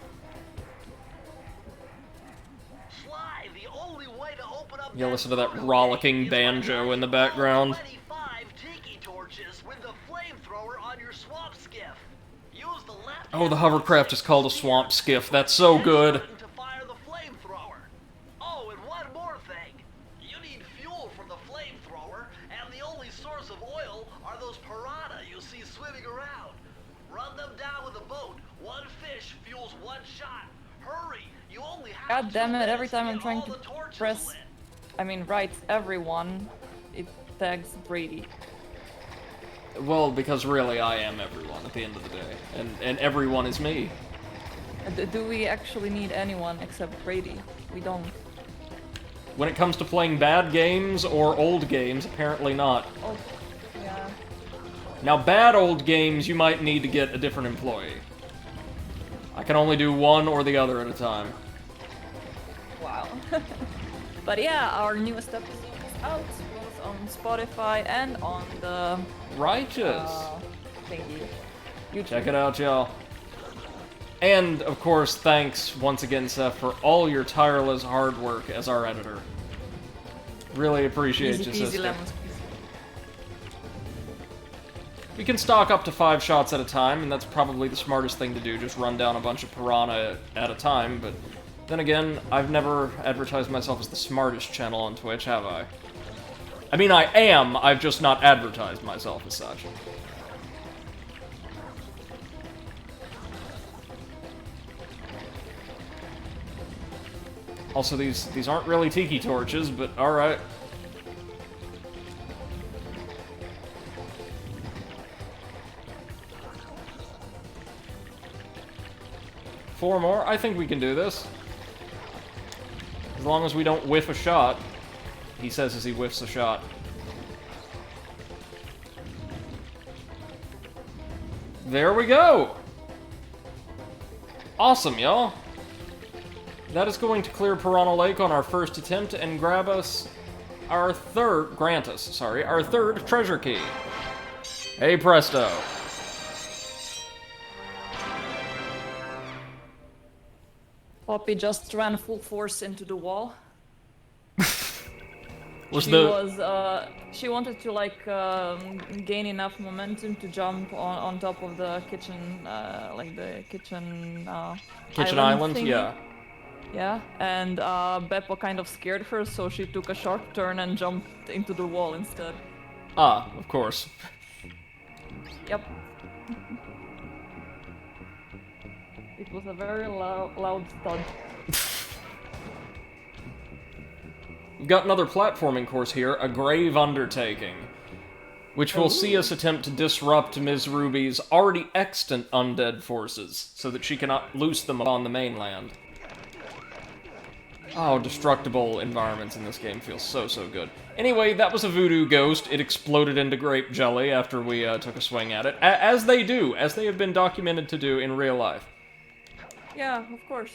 Sly, the only way to open up You listen to that rollicking banjo in the background. 25 tiki torches with the flamethrower on your swamp skiff. Use the left. Oh, the hovercraft is called a swamp skiff. That's so good. To fire the flamethrower. Oh, and one more thing. You need fuel for the flamethrower, and the only source of oil are those piranha you see swimming around. Run them down with a boat. One fish fuels one shot. Hurry! You only have God damn 2 it, every minutes time to I'm get trying all to the torches press, lit. write everyone, it tags Brady. Well, because really, I am everyone at the end of the day. And everyone is me. Do we actually need anyone except Brady? We don't. When it comes to playing bad games or old games, apparently not. Oh, yeah. Now, bad old games, you might need to get a different employee. I can only do one or the other at a time. Wow. But yeah, our newest episode is out, both on Spotify and on the Righteous. thingy. YouTube. Check it out, y'all. And, of course, thanks once again, Seth, for all your tireless hard work as our editor. Really appreciate Easy you, peasy sister. lemon squeezy. We can stock up to 5 shots at a time, and that's probably the smartest thing to do, just run down a bunch of piranha at a time, but then again, I've never advertised myself as the smartest channel on Twitch, have I? I mean, I am, I've just not advertised myself as such. Also, these aren't really tiki torches, but alright. Four more? I think we can do this. As long as we don't whiff a shot. He says as he whiffs a shot. There we go! Awesome, y'all! That is going to clear Piranha Lake on our first attempt and grant us our third treasure key. Hey presto. Poppy just ran full force into the wall. She wanted to like gain enough momentum to jump on top of the kitchen, like the kitchen island? thingy. Yeah. Yeah, and Beppo kind of scared her, so she took a sharp turn and jumped into the wall instead. Ah, of course. Yep. It was a very loud thud. We've got another platforming course here, a grave undertaking, which will see us attempt to disrupt Ms. Ruby's already extant undead forces, so that she cannot loose them on the mainland. Oh, destructible environments in this game feel so good. Anyway, that was a voodoo ghost. It exploded into grape jelly after we took a swing at it, as they do, as they have been documented to do in real life. Yeah, of course.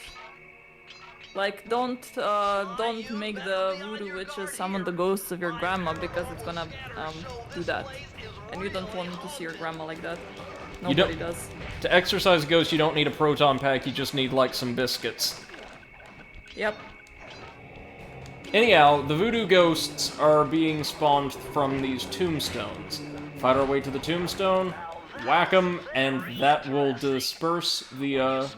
Like, don't make the voodoo witches summon the ghosts of your grandma, because it's gonna do that. And you don't want to see your grandma like that. Nobody does. To exorcise ghosts, you don't need a proton pack, you just need, like, some biscuits. Yep. Anyhow, the voodoo ghosts are being spawned from these tombstones. Fight our way to the tombstone, whack them, and that will disperse the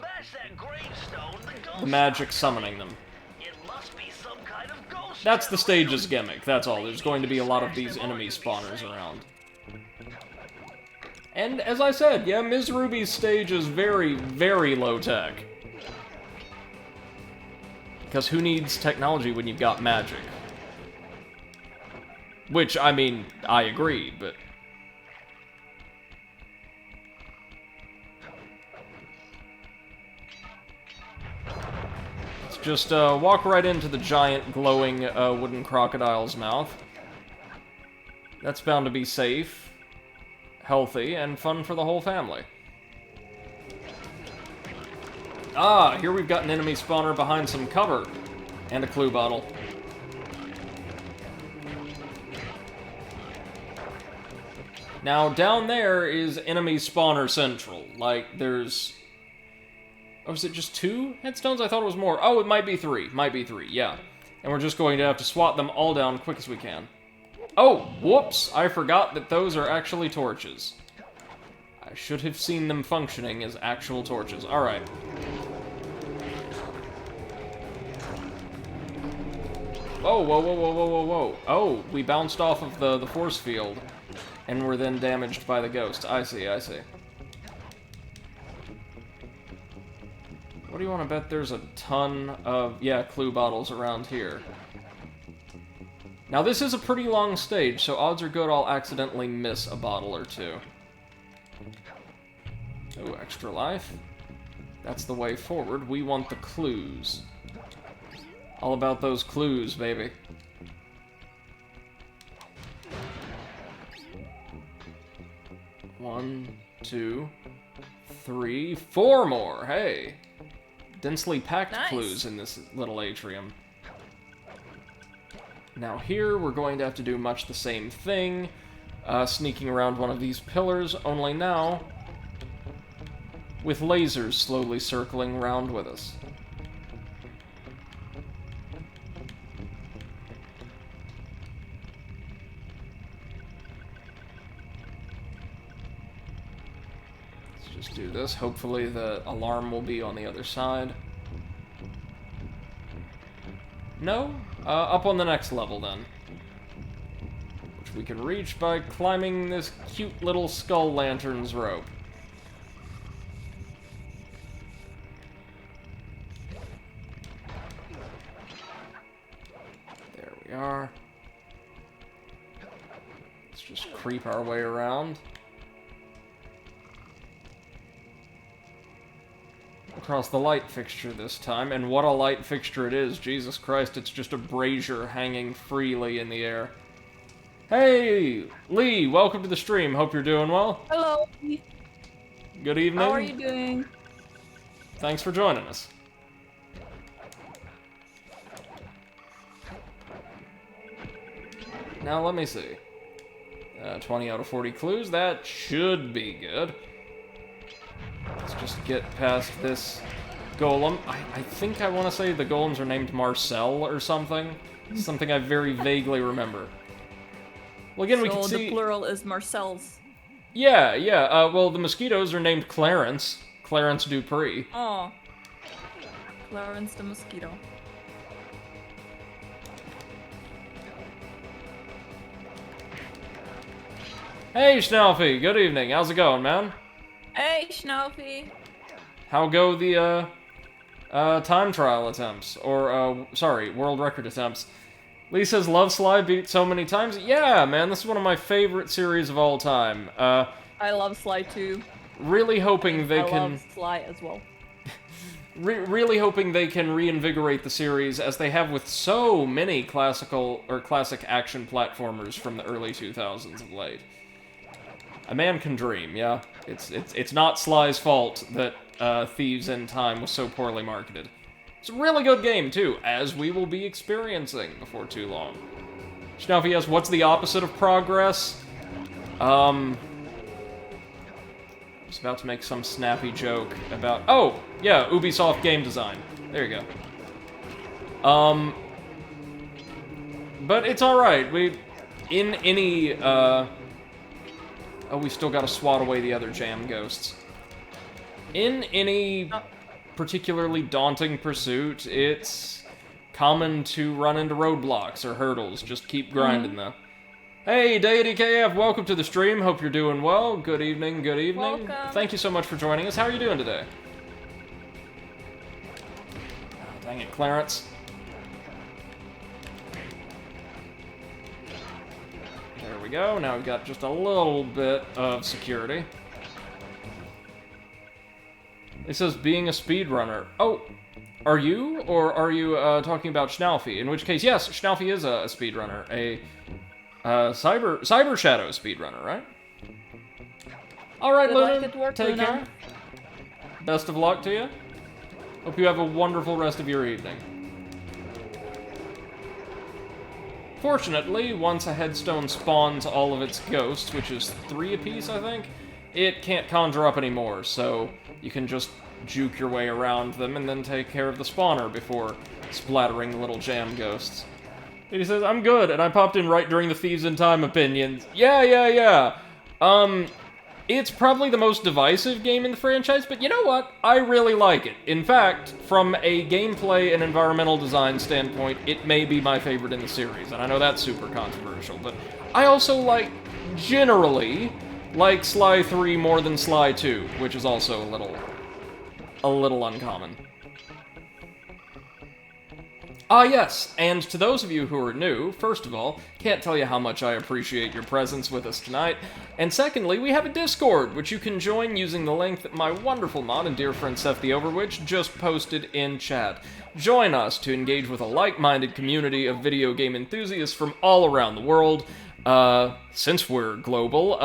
magic summoning them. That's the stage's gimmick, that's all. There's going to be a lot of these enemy spawners around. And as I said, yeah, Ms. Ruby's stage is very low tech. Because who needs technology when you've got magic? Which, I mean, I agree, but... Let's just walk right into the giant glowing wooden crocodile's mouth. That's bound to be safe, healthy, and fun for the whole family. Ah, here we've got an enemy spawner behind some cover. And a clue bottle. Now, down there is enemy spawner central. Like, there's... Oh, is it just 2 headstones? I thought it was more. Oh, it might be 3. Might be 3, yeah. And we're just going to have to swat them all down quick as we can. Oh, whoops! I forgot that those are actually torches. I should have seen them functioning as actual torches. Alright. Whoa, whoa, whoa, whoa, whoa, whoa, whoa. Oh, we bounced off of the force field, and were then damaged by the ghost. I see, I see. What do you want to bet there's a ton of, yeah, clue bottles around here? Now, this is a pretty long stage, so odds are good I'll accidentally miss a bottle or two. Oh, extra life. That's the way forward. We want the clues. All about those clues, baby. One, 2, 3, 4 more. Hey. Densely packed clues in this little atrium. Now here, we're going to have to do much the same thing. Sneaking around one of these pillars, only now with lasers slowly circling around with us. Let's just do this. Hopefully the alarm will be on the other side. No? Up on the next level, then. Which we can reach by climbing this cute little skull lantern's rope. There we are. Let's just creep our way around. Across the light fixture this time, and what a light fixture it is. Jesus Christ, it's just a brazier hanging freely in the air. Hey, Lee, welcome to the stream. Hope you're doing well. Hello. Good evening. How are you doing? Thanks for joining us. Now, let me see. 20 out of 40 clues. That should be good. Let's just get past this golem. I think I want to say the golems are named Marcel or something. Something I very vaguely remember. Well, again, we can see... So the plural is Marcel's. Yeah, yeah. Well, the mosquitoes are named Clarence. Clarence Dupree. Oh. Clarence the mosquito. Hey, Schnaufi. Good evening. How's it going, man? Hey, Schnaufy. How go the, time trial attempts? Or, sorry, world record attempts. Lee says, love Sly beat so many times. Yeah, man, this is one of my favorite series of all time. I love Sly too. Really hoping they can... I love Sly as well. Really hoping they can reinvigorate the series, as they have with so many classical, or classic action platformers from the early 2000s of late. A man can dream, yeah? It's not Sly's fault that Thieves in Time was so poorly marketed. It's a really good game, too, as we will be experiencing before too long. Schnaufy asks, what's the opposite of progress? I was about to make some snappy joke about... Oh! Yeah, Ubisoft game design. There you go. But it's alright. In any, Oh, we still gotta swat away the other jam ghosts. In any particularly daunting pursuit, it's common to run into roadblocks or hurdles. Just keep grinding, though. Hey, Deity KF, welcome to the stream. Hope you're doing well. Good evening, good evening. Welcome. Thank you so much for joining us. How are you doing today? Oh, dang it, Clarence. There we go. Now we've got just a little bit of security. It says being a speedrunner. Oh, are you? Or are you talking about Schnaufy? In which case, yes, Schnaufy is a speedrunner. A Cyber Shadow speedrunner, right? Alright, Luna, take care. Best of luck to you. Hope you have a wonderful rest of your evening. Fortunately, once a headstone spawns all of its ghosts, which is 3 apiece, I think, it can't conjure up anymore, so you can just juke your way around them and then take care of the spawner before splattering the little jam ghosts. And he says, I'm good, and I popped in right during the Thieves in Time opinions. Yeah. It's probably the most divisive game in the franchise, but you know what? I really like it. In fact, from a gameplay and environmental design standpoint, it may be my favorite in the series, and I know that's super controversial, but I also generally like Sly 3 more than Sly 2, which is also a little uncommon. Ah, yes, and to those of you who are new, first of all, can't tell you how much I appreciate your presence with us tonight, and secondly, we have a Discord, which you can join using the link that my wonderful mod and dear friend Seth the Overwitch just posted in chat. Join us to engage with a like-minded community of video game enthusiasts from all around the world. Since we're global,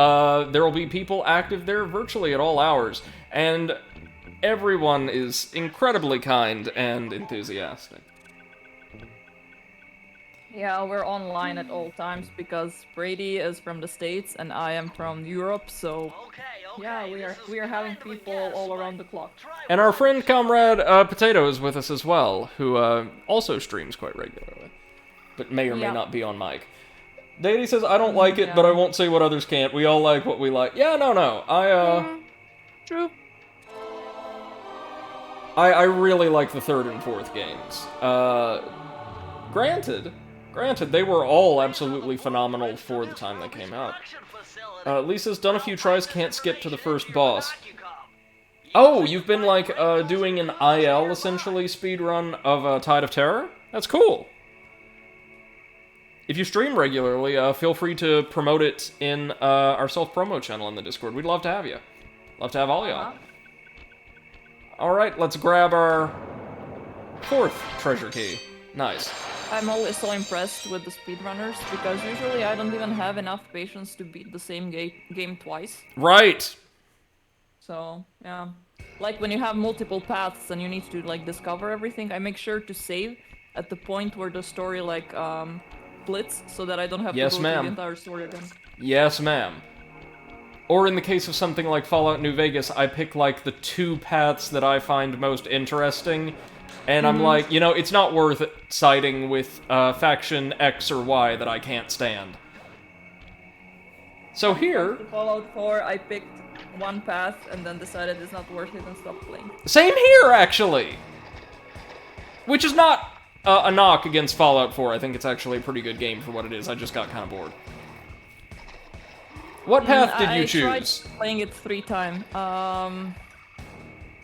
there will be people active there virtually at all hours, and everyone is incredibly kind and enthusiastic. Yeah, we're online at all times because Brady is from the States and I am from Europe, so yeah, we are having people all around the clock. And our friend comrade Potato is with us as well, who also streams quite regularly, but may or may not be on mic. Deity says, I don't like it, but I won't say what others can't. We all like what we like. Yeah, no. True. I really like the 3rd and 4th games. Granted, they were all absolutely phenomenal for the time they came out. Lisa's done a few tries, can't skip to the first boss. Oh, you've been, doing an IL, essentially, speedrun of Tide of Terror? That's cool. If you stream regularly, feel free to promote it in our self-promo channel in the Discord. We'd love to have you. Love to have all y'all. Alright, let's grab our 4th treasure key. Nice. I'm always so impressed with the speedrunners, because usually I don't even have enough patience to beat the same game twice. Right! So, yeah. Like, when you have multiple paths and you need to, discover everything, I make sure to save at the point where the story, splits, so that I don't have to go through the entire story again. Yes, ma'am. Or in the case of something like Fallout New Vegas, I pick, like, the 2 paths that I find most interesting, and I'm like, you know, it's not worth it siding with faction X or Y that I can't stand. So here... Fallout 4, I picked one path and then decided it's not worth it and stopped playing. Same here, actually! Which is not a knock against Fallout 4. I think it's actually a pretty good game for what it is. I just got kind of bored. What path did you choose? I tried playing it 3 times.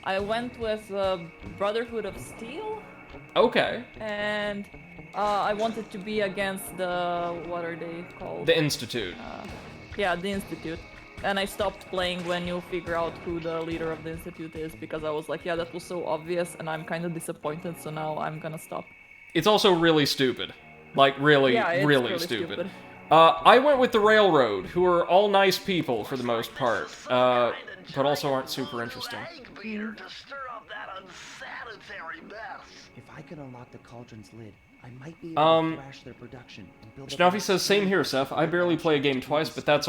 I went with Brotherhood of Steel. Okay. And I wanted to be against the... what are they called? The Institute. Yeah, the Institute. And I stopped playing when you figure out who the leader of the Institute is, because I was like, yeah, that was so obvious, and I'm kind of disappointed, so now I'm gonna stop. It's also really stupid. Like, really, yeah, it's really stupid. I went with the Railroad, who are all nice people for the most part, but also aren't super interesting. If I could unlock the cauldron's lid, I might be able to crash their production and build Schnaufy says, same here, Seth. I barely play a game twice, but that's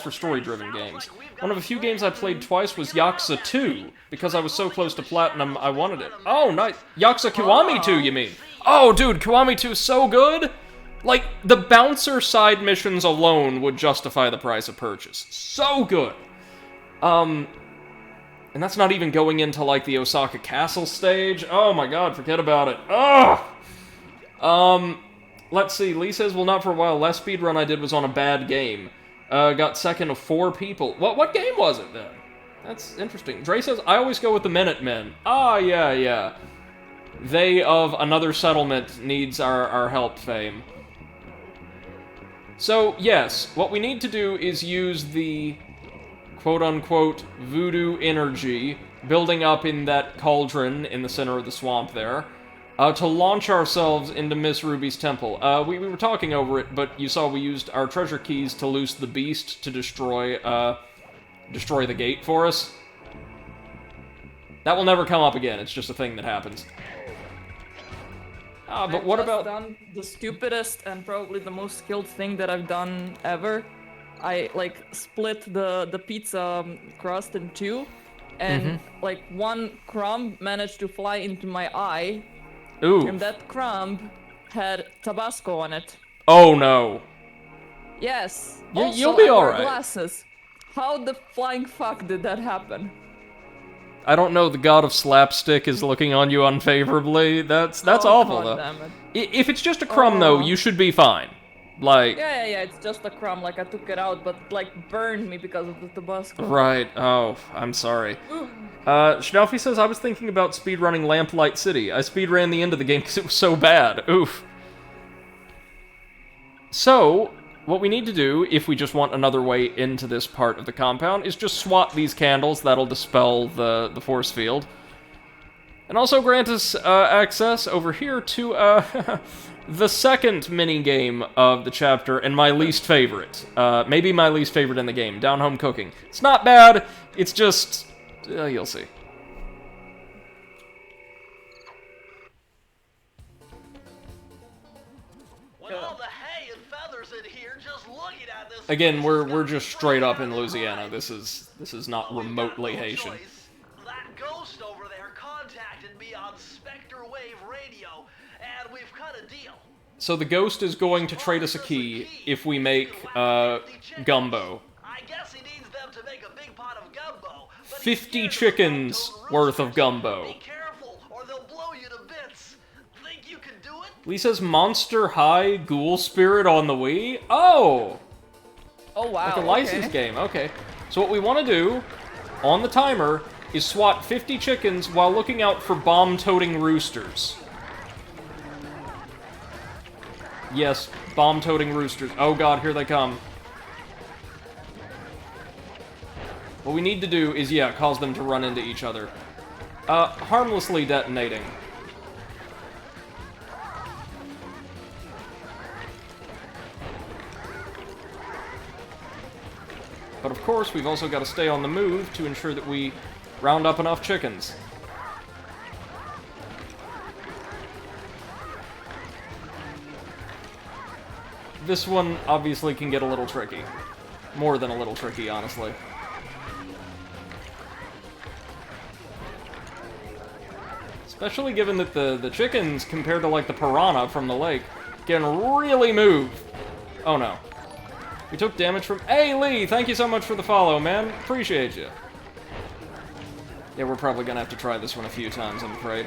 for story-driven games. One of the few games I played twice was Yakuza 2. Because I was so close to Platinum, I wanted it. Oh, nice. Yakuza Kiwami 2, you mean? Oh, dude, Kiwami 2 is so good! Like, the bouncer side missions alone would justify the price of purchase. So good! And that's not even going into, like, the Osaka Castle stage. Oh my god, forget about it. Ugh! Let's see. Lee says, well, not for a while. Last speedrun I did was on a bad game. Got second of 4 people. What game was it, then? That's interesting. Dre says, I always go with the Minutemen. Ah, yeah. They of Another Settlement needs our help fame. So, yes, what we need to do is use the quote-unquote voodoo energy building up in that cauldron in the center of the swamp there, to launch ourselves into Miss Ruby's temple. We were talking over it, but you saw we used our treasure keys to loose the beast to destroy the gate for us. That will never come up again, it's just a thing that happens. But what about... I've done the stupidest and probably the most skilled thing that I've done ever. I, like, split the pizza crust in 2, and, like, one crumb managed to fly into my eye. Ooh. And that crumb had Tabasco on it. Oh, no. Yes. You'll be alright. Glasses. How the flying fuck did that happen? I don't know, the god of slapstick is looking on you unfavorably. That's awful, though. Damn it. If it's just a crumb, though, you should be fine. Like... Yeah, it's just a crumb, like, I took it out, but, like, burned me because of the Tabasco. Right, oh, I'm sorry. Schnaufy says, I was thinking about speedrunning Lamplight City. I speedran the end of the game because it was so bad. Oof. So, what we need to do, if we just want another way into this part of the compound, is just swat these candles. That'll dispel the force field. And also grant us access over here to the second mini-game of the chapter, and my least favorite. Maybe my least favorite in the game, Down Home Cooking. It's not bad, it's just... you'll see. Again, we're just straight up in Louisiana. This is not remotely Haitian. That ghost over there contacted me on Spectre Wave Radio, and we've cut a deal. So the ghost is going to trade us a key if we make gumbo. I guess he needs them to make a big pot of gumbo. 50 chickens worth of gumbo. Be careful, or they'll blow you to bits. Think you can do it? Lee says Monster High Ghoul Spirit on the Wii. Oh! Oh wow. Like a licensed game, okay. So what we want to do, on the timer, is swat 50 chickens while looking out for bomb-toting roosters. Yes, bomb-toting roosters. Oh god, here they come. What we need to do is, yeah, cause them to run into each other. Harmlessly detonating. But of course, we've also got to stay on the move to ensure that we round up enough chickens. This one obviously can get a little tricky. More than a little tricky, honestly. Especially given that the chickens, compared to, like, the piranha from the lake, can really move. Oh, no. We took damage from... Hey, Lee! Thank you so much for the follow, man. Appreciate you. Yeah, we're probably gonna have to try this one a few times, I'm afraid.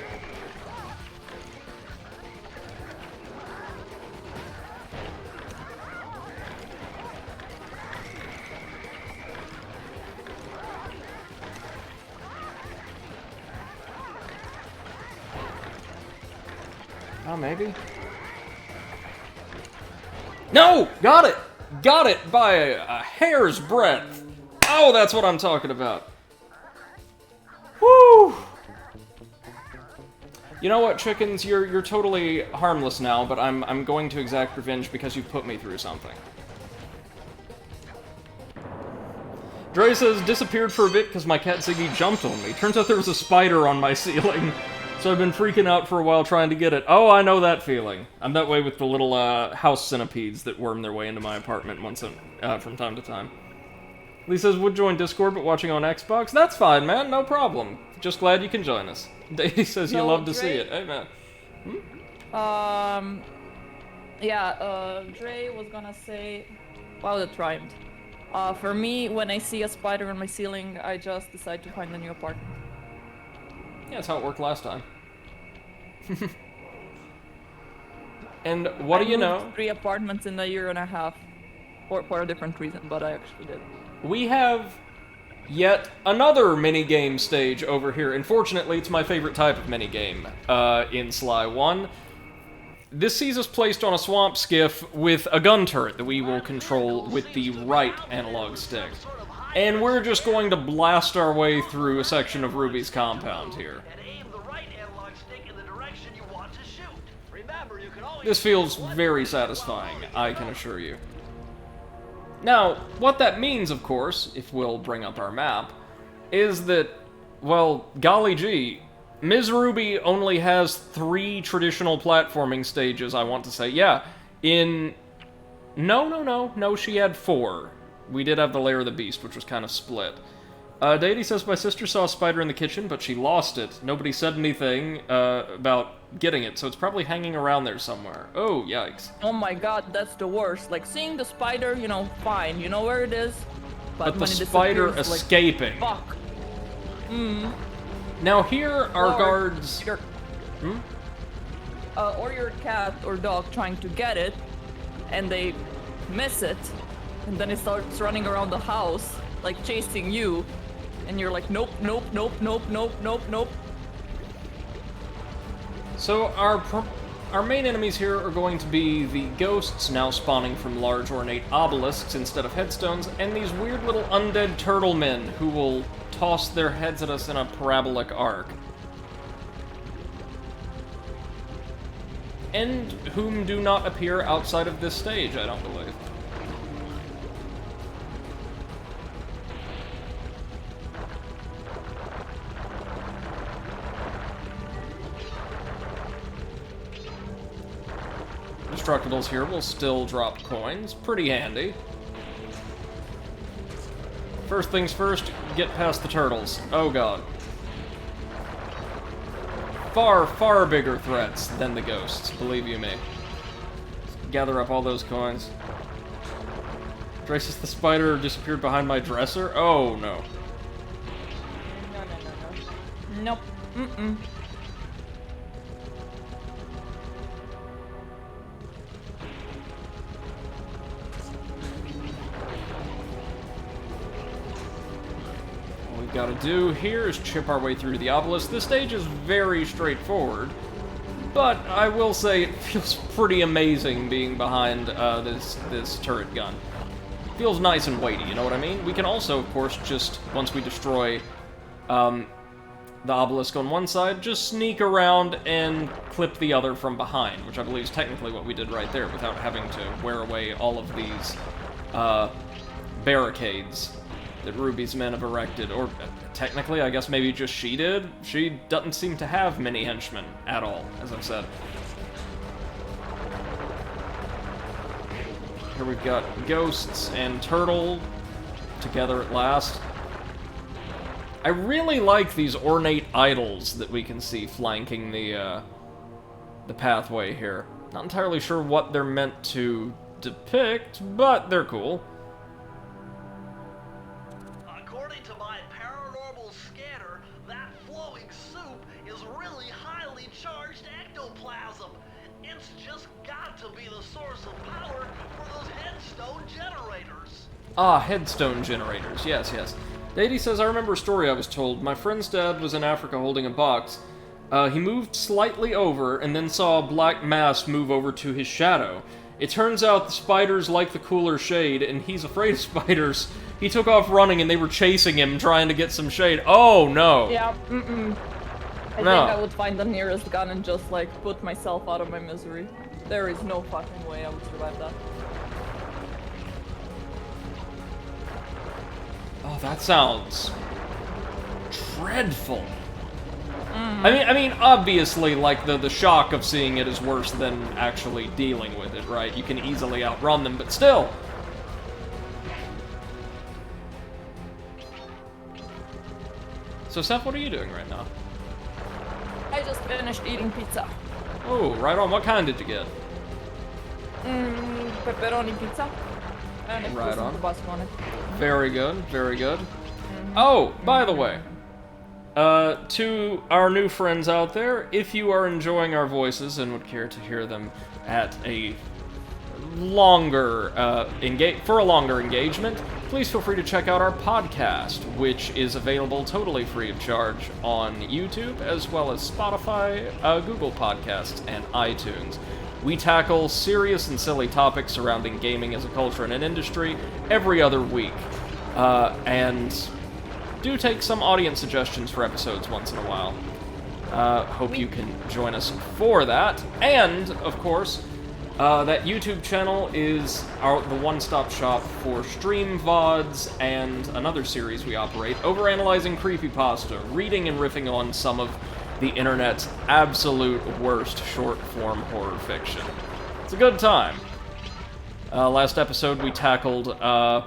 Oh, maybe? No! Got it! Got it by a hair's breadth! Oh, that's what I'm talking about. Woo! You know what, chickens? You're totally harmless now, but I'm going to exact revenge because you've put me through something. Dre says, disappeared for a bit because my cat Ziggy jumped on me. Turns out there was a spider on my ceiling. So I've been freaking out for a while trying to get it. Oh, I know that feeling. I'm that way with the little house centipedes that worm their way into my apartment once from time to time. Lee says, would join Discord, but watching on Xbox? That's fine, man. No problem. Just glad you can join us. Davey says you love to see it. Hey, man. Dre was gonna say... Wow, that rhymed. For me, when I see a spider on my ceiling, I just decide to find a new apartment. Yeah, that's how it worked last time. And what do you know? 3 apartments in a year and a half. For a different reason, but I actually did. We have yet another minigame stage over here. And fortunately, it's my favorite type of minigame in Sly 1. This sees us placed on a swamp skiff with a gun turret that we will control with the right analog stick. And we're just going to blast our way through a section of Ruby's compound here. This feels very satisfying, I can assure you. Now, what that means, of course, if we'll bring up our map, is that, well, golly gee, Ms. Ruby only has 3 traditional platforming stages, I want to say. Yeah, No, she had 4. We did have the Lair of the Beast, which was kind of split. Deity says, my sister saw a spider in the kitchen, but she lost it. Nobody said anything about getting it, so it's probably hanging around there somewhere. Oh, yikes. Oh my god, that's the worst. Like, seeing the spider, you know, fine. You know where it is. But the spider escaping. Like, fuck. Now here, our guards... or your cat or dog trying to get it, and they miss it, and then it starts running around the house, like chasing you, and you're like, nope, nope, nope, nope, nope, nope, nope. So our main enemies here are going to be the ghosts, now spawning from large ornate obelisks instead of headstones, and these weird little undead turtle men who will toss their heads at us in a parabolic arc. And whom do not appear outside of this stage, I don't believe. Destructibles here will still drop coins. Pretty handy. First things first, get past the turtles. Oh god. Far, far bigger threats than the ghosts, believe you me. Gather up all those coins. Dracis the spider disappeared behind my dresser? Oh no. No. Nope. Mm-mm. Gotta do here is chip our way through the obelisk. This stage is very straightforward, but I will say it feels pretty amazing being behind this turret gun. Feels nice and weighty, you know what I mean? We can also, of course, just, once we destroy the obelisk on one side, just sneak around and clip the other from behind, which I believe is technically what we did right there, without having to wear away all of these barricades that Ruby's men have erected, or technically, I guess maybe just she did. She doesn't seem to have many henchmen at all, as I've said. Here we've got ghosts and turtle together at last. I really like these ornate idols that we can see flanking the pathway here. Not entirely sure what they're meant to depict, but they're cool. According to my paranormal scanner, that flowing soup is really highly charged ectoplasm. It's just got to be the source of power for those headstone generators. Ah, headstone generators. Yes, yes. Deity says, I remember a story I was told. My friend's dad was in Africa holding a box. He moved slightly over and then saw a black mass move over to his shadow. It turns out the spiders like the cooler shade, and he's afraid of spiders. He took off running and they were chasing him, trying to get some shade. Oh, no. Yeah, I think I would find the nearest gun and just, like, put myself out of my misery. There is no fucking way I would survive that. Oh, that sounds dreadful. I mean, obviously, like, the shock of seeing it is worse than actually dealing with it, right? You can easily outrun them, but still. So, Seth, what are you doing right now? I just finished eating pizza. Oh, right on. What kind did you get? Pepperoni pizza. And it Right was on. the bus on it. Very good, very good. Oh, by the way, to our new friends out there, if you are enjoying our voices and would care to hear them at a longer for a longer engagement, please feel free to check out our podcast, which is available totally free of charge on YouTube, as well as Spotify, Google Podcasts, and iTunes. We tackle serious and silly topics surrounding gaming as a culture and an industry every other week, and do take some audience suggestions for episodes once in a while. Hope you can join us for that. And, of course, that YouTube channel is the one-stop shop for stream VODs and another series we operate, Overanalyzing Creepypasta, reading and riffing on some of the internet's absolute worst short-form horror fiction. It's a good time. Last episode we tackled a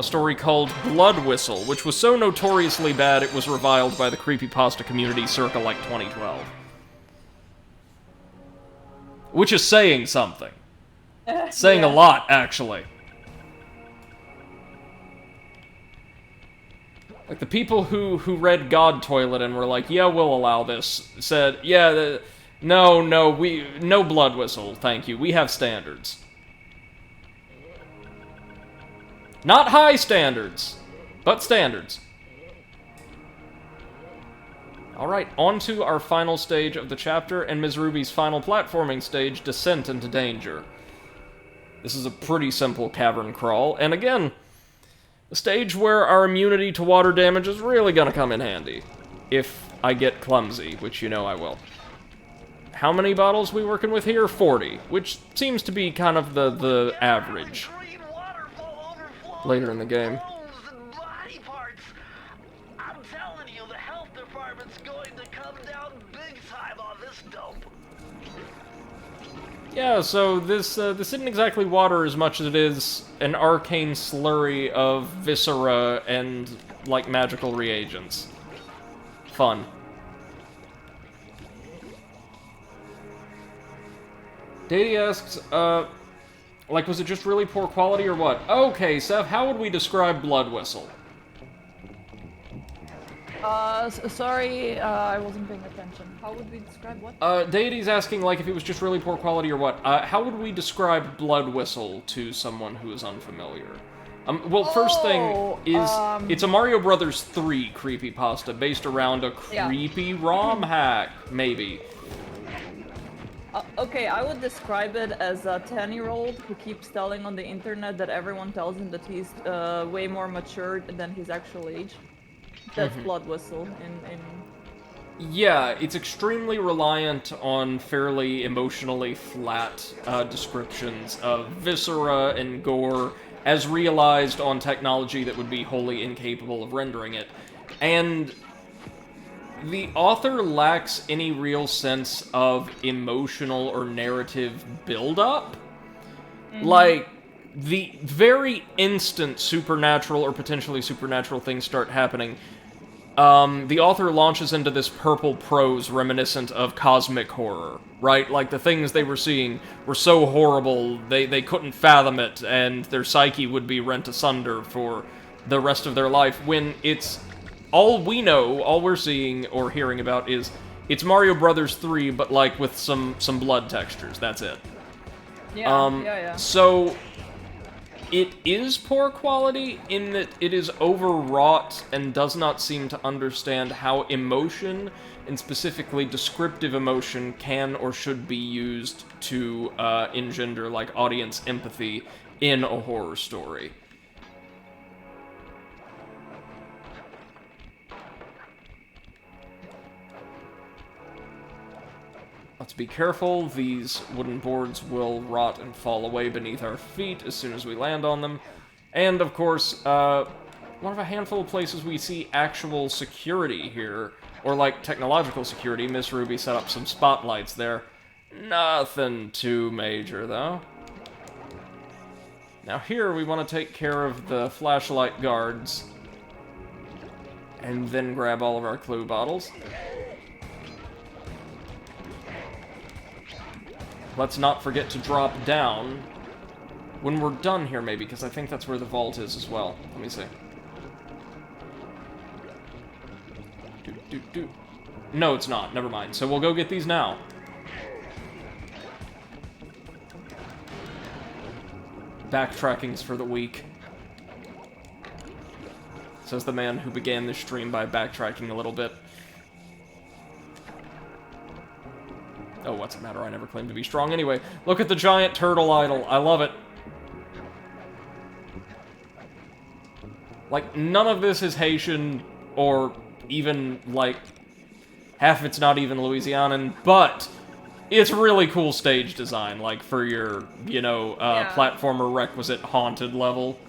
story called Blood Whistle, which was so notoriously bad it was reviled by the creepypasta community circa like 2012. Which is saying something. Saying a lot, actually. Like, the people who read God Toilet and were like, yeah, we'll allow this, said, yeah, no Blood Whistle, thank you, we have standards. Not high standards, but standards. Alright, on to our final stage of the chapter, and Ms. Ruby's final platforming stage, Descent into Danger. This is a pretty simple cavern crawl, and again, a stage where our immunity to water damage is really gonna come in handy. If I get clumsy, which you know I will. How many bottles we working with here? 40, which seems to be kind of the average later in the game. I'm telling you, the health department's going to come down big time on this dope. Yeah, so this isn't exactly water as much as it is an arcane slurry of viscera and, like, magical reagents. Fun. Daddy asks, like, was it just really poor quality or what? Okay, Seth, how would we describe Blood Whistle? Sorry, I wasn't paying attention. How would we describe what? Deity's asking, like, if it was just really poor quality or what. How would we describe Blood Whistle to someone who is unfamiliar? Well, first thing is, it's a Mario Brothers 3 creepypasta based around a creepy ROM hack, maybe. Okay, I would describe it as a 10-year-old who keeps telling on the internet that everyone tells him that he's way more mature than his actual age. That's Blood Whistle in... Yeah, it's extremely reliant on fairly emotionally flat descriptions of viscera and gore as realized on technology that would be wholly incapable of rendering it. And the author lacks any real sense of emotional or narrative build-up. Like, the very instant supernatural or potentially supernatural things start happening, the author launches into this purple prose reminiscent of cosmic horror, right? Like, the things they were seeing were so horrible, they couldn't fathom it, and their psyche would be rent asunder for the rest of their life, when it's... all we know, all we're seeing or hearing about is, it's Mario Brothers 3, but, like, with some blood textures, that's it. Yeah, So... it is poor quality in that it is overwrought and does not seem to understand how emotion, and specifically descriptive emotion, can or should be used to engender, like, audience empathy in a horror story. Let's be careful, these wooden boards will rot and fall away beneath our feet as soon as we land on them. And, of course, one of a handful of places we see actual security here, or, like, technological security. Miss Ruby set up some spotlights there. Nothing too major, though. Now here, we want to take care of the flashlight guards, and then grab all of our clue bottles. Let's not forget to drop down when we're done here, maybe, because I think that's where the vault is as well. Let me see. No, it's not. Never mind. So we'll go get these now. Backtracking's for the weak. Says the man who began this stream by backtracking a little bit. Oh, what's the matter? I never claimed to be strong. Anyway, look at the giant turtle idol. I love it. Like, none of this is Haitian, or even, like, half of it's not even Louisianan, but it's really cool stage design, like, for your, you know, platformer requisite haunted level.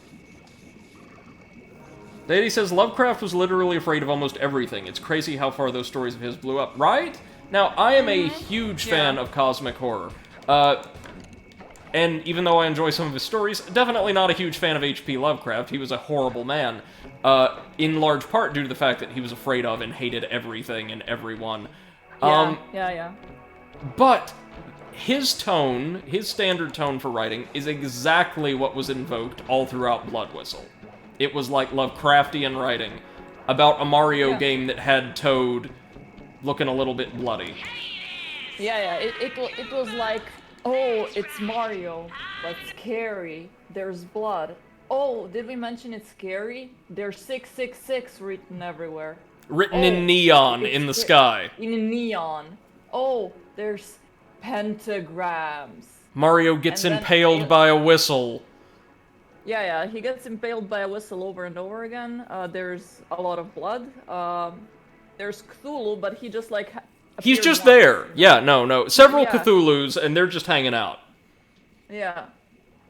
Deity says, Lovecraft was literally afraid of almost everything. It's crazy how far those stories of his blew up, right? Now, I am a huge fan of cosmic horror, and even though I enjoy some of his stories, definitely not a huge fan of H.P. Lovecraft. He was a horrible man, in large part due to the fact that he was afraid of and hated everything and everyone. But his tone, his standard tone for writing, is exactly what was invoked all throughout Blood Whistle. It was like Lovecraftian writing about a Mario game that had Toad looking a little bit bloody. It was like, oh, it's Mario, but scary. There's blood. Oh, did we mention it's scary? There's 666 written everywhere. Written in neon in the sky. In neon. Oh, there's pentagrams. Mario gets impaled by a whistle. Yeah, he gets impaled by a whistle over and over again. There's a lot of blood. There's Cthulhu, but he just, like... he's just there. Yeah, no. Several Cthulhus, and they're just hanging out. Yeah.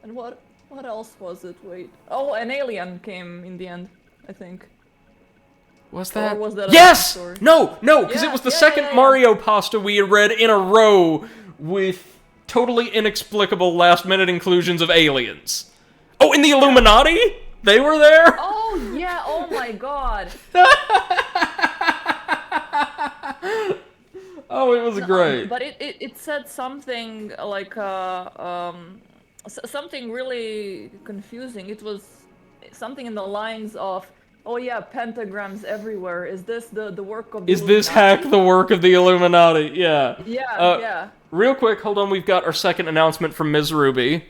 And what else was it? Wait. Oh, an alien came in the end, I think. Was that? Or was that yes! No, because it was the second Mario pasta we had read in a row with totally inexplicable last-minute inclusions of aliens. Oh, in the Illuminati? They were there? Oh, yeah, oh my god. Oh, it was great. But it said something like, something really confusing. It was something in the lines of, oh yeah, pentagrams everywhere. Is this the work of the Is this hack the work of the Illuminati? Yeah. Yeah. Real quick, hold on, we've got our second announcement from Ms. Ruby.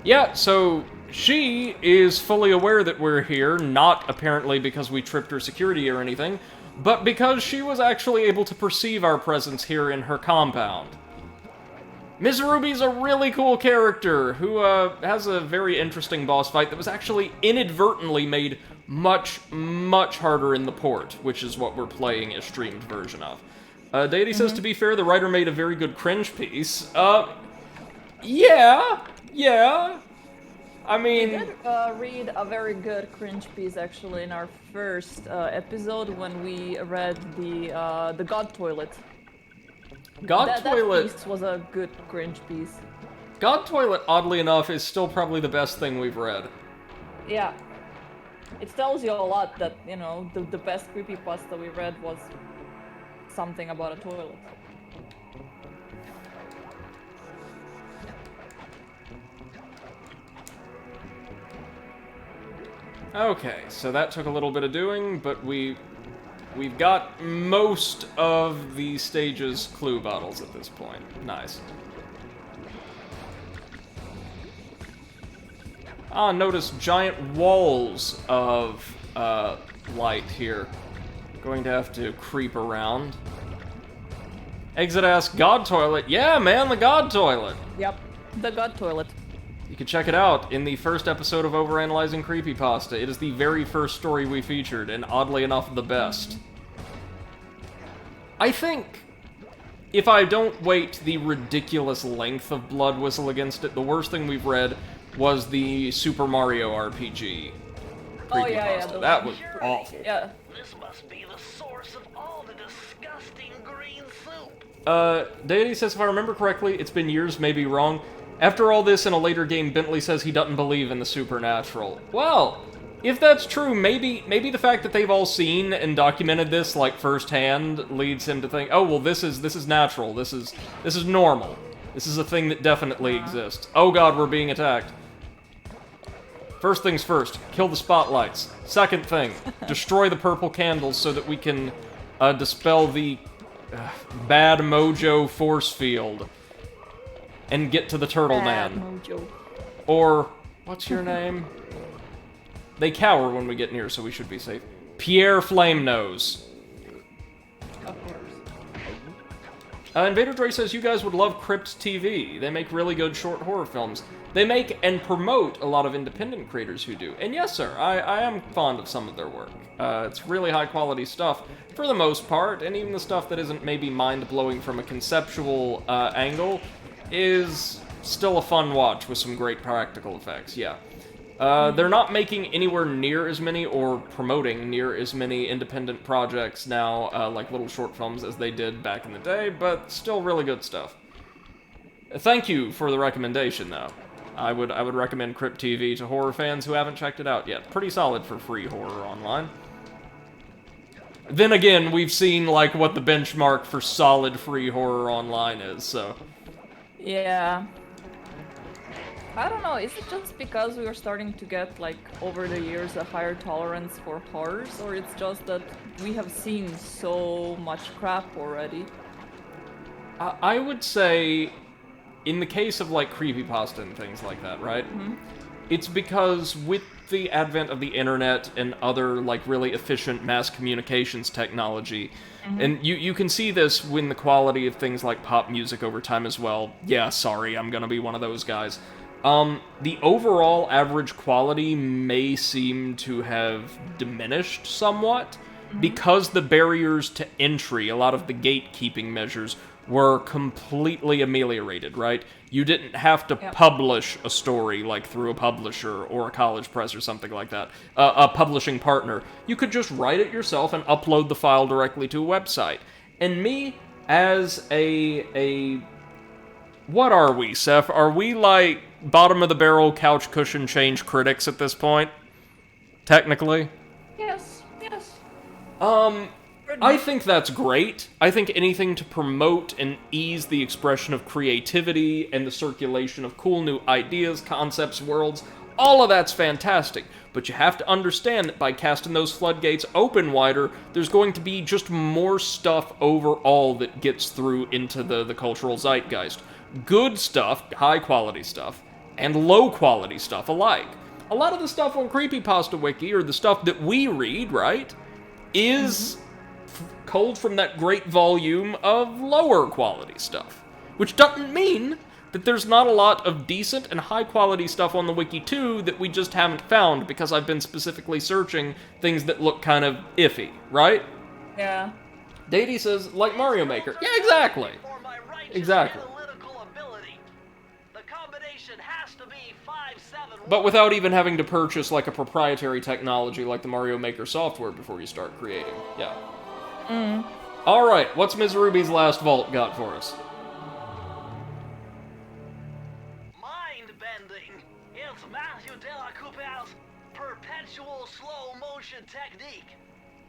Yeah, so she is fully aware that we're here, not apparently because we tripped her security or anything, but because she was actually able to perceive our presence here in her compound. Ms. Ruby's a really cool character who has a very interesting boss fight that was actually inadvertently made much, much harder in the port, which is what we're playing a streamed version of. Deity says, to be fair, the writer made a very good cringe piece. Yeah. I mean... We did read a very good cringe piece, actually, in our first episode when we read the God Toilet. That piece was a good cringe piece. God Toilet, oddly enough, is still probably the best thing we've read. Yeah. It tells you a lot that, you know, the best creepypasta we read was something about a toilet. Okay, so that took a little bit of doing, but we've got most of the stage's clue bottles at this point. Nice. Notice giant walls of light here. Going to have to creep around. Exit asks, God Toilet. Yeah, man, the God Toilet. Yep, the God Toilet. You can check it out in the first episode of Overanalyzing Creepypasta. It is the very first story we featured, and oddly enough, the best. I think, if I don't weight the ridiculous length of Blood Whistle against it, the worst thing we've read was the Super Mario RPG. Oh, yeah, That was awful. Yeah. This must be the source of all the disgusting green soup. Deity says, if I remember correctly, it's been years, maybe wrong. After all this, in a later game, Bentley says he doesn't believe in the supernatural. Well, if that's true, maybe the fact that they've all seen and documented this, like, firsthand, leads him to think, oh, well, this is natural, this is normal. This is a thing that definitely exists. Oh god, we're being attacked. First things first, kill the spotlights. Second thing, destroy the purple candles so that we can dispel the bad mojo force field. And get to the turtle man. Mojo. Or, what's your name? They cower when we get near, so we should be safe. Pierre Flamenose. Of course. Invader Dre says, you guys would love Crypt TV. They make really good short horror films. They make and promote a lot of independent creators who do. And yes, sir, I am fond of some of their work. It's really high-quality stuff, for the most part, and even the stuff that isn't maybe mind-blowing from a conceptual angle is still a fun watch with some great practical effects, yeah. They're not making anywhere near as many, or promoting near as many independent projects now, like little short films as they did back in the day, but still really good stuff. Thank you for the recommendation, though. I would recommend Crypt TV to horror fans who haven't checked it out yet. Pretty solid for free horror online. Then again, we've seen, like, what the benchmark for solid free horror online is, so... Yeah. I don't know, is it just because we are starting to get, like, over the years, a higher tolerance for horrors, or it's just that we have seen so much crap already? I would say, in the case of, like, creepypasta and things like that, right? Mm-hmm. It's because with the advent of the internet and other, like, really efficient mass communications technology, and you can see this when the quality of things like pop music over time as well. Yeah, sorry, I'm gonna be one of those guys. The overall average quality may seem to have diminished somewhat because the barriers to entry, a lot of the gatekeeping measures, were completely ameliorated, right? You didn't have to publish a story, like, through a publisher or a college press or something like that, a publishing partner. You could just write it yourself and upload the file directly to a website. And me, as a... What are we, Seth? Are we, like, bottom-of-the-barrel couch cushion change critics at this point? Technically? Yes. I think that's great. I think anything to promote and ease the expression of creativity and the circulation of cool new ideas, concepts, worlds, all of that's fantastic. But you have to understand that by casting those floodgates open wider, there's going to be just more stuff overall that gets through into the cultural zeitgeist. Good stuff, high-quality stuff, and low-quality stuff alike. A lot of the stuff on Creepypasta Wiki, or the stuff that we read, right, is... culled from that great volume of lower quality stuff. Which doesn't mean that there's not a lot of decent and high quality stuff on the wiki too that we just haven't found because I've been specifically searching things that look kind of iffy, right? Yeah. Dadey says, like Mario Maker. Yeah, exactly. For my righteous Exactly. analytical ability. The combination has to be 571. But without even having to purchase like a proprietary technology like the Mario Maker software before you start creating. Yeah. Alright, what's Ms. Ruby's last vault got for us? Mind-bending. It's Matthew de la Coupe's perpetual slow motion technique.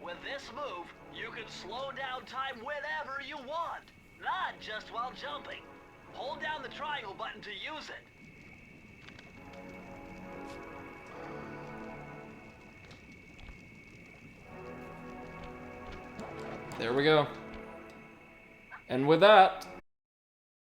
With this move, you can slow down time whenever you want, not just while jumping. Hold down the triangle button to use it. There we go. And with that,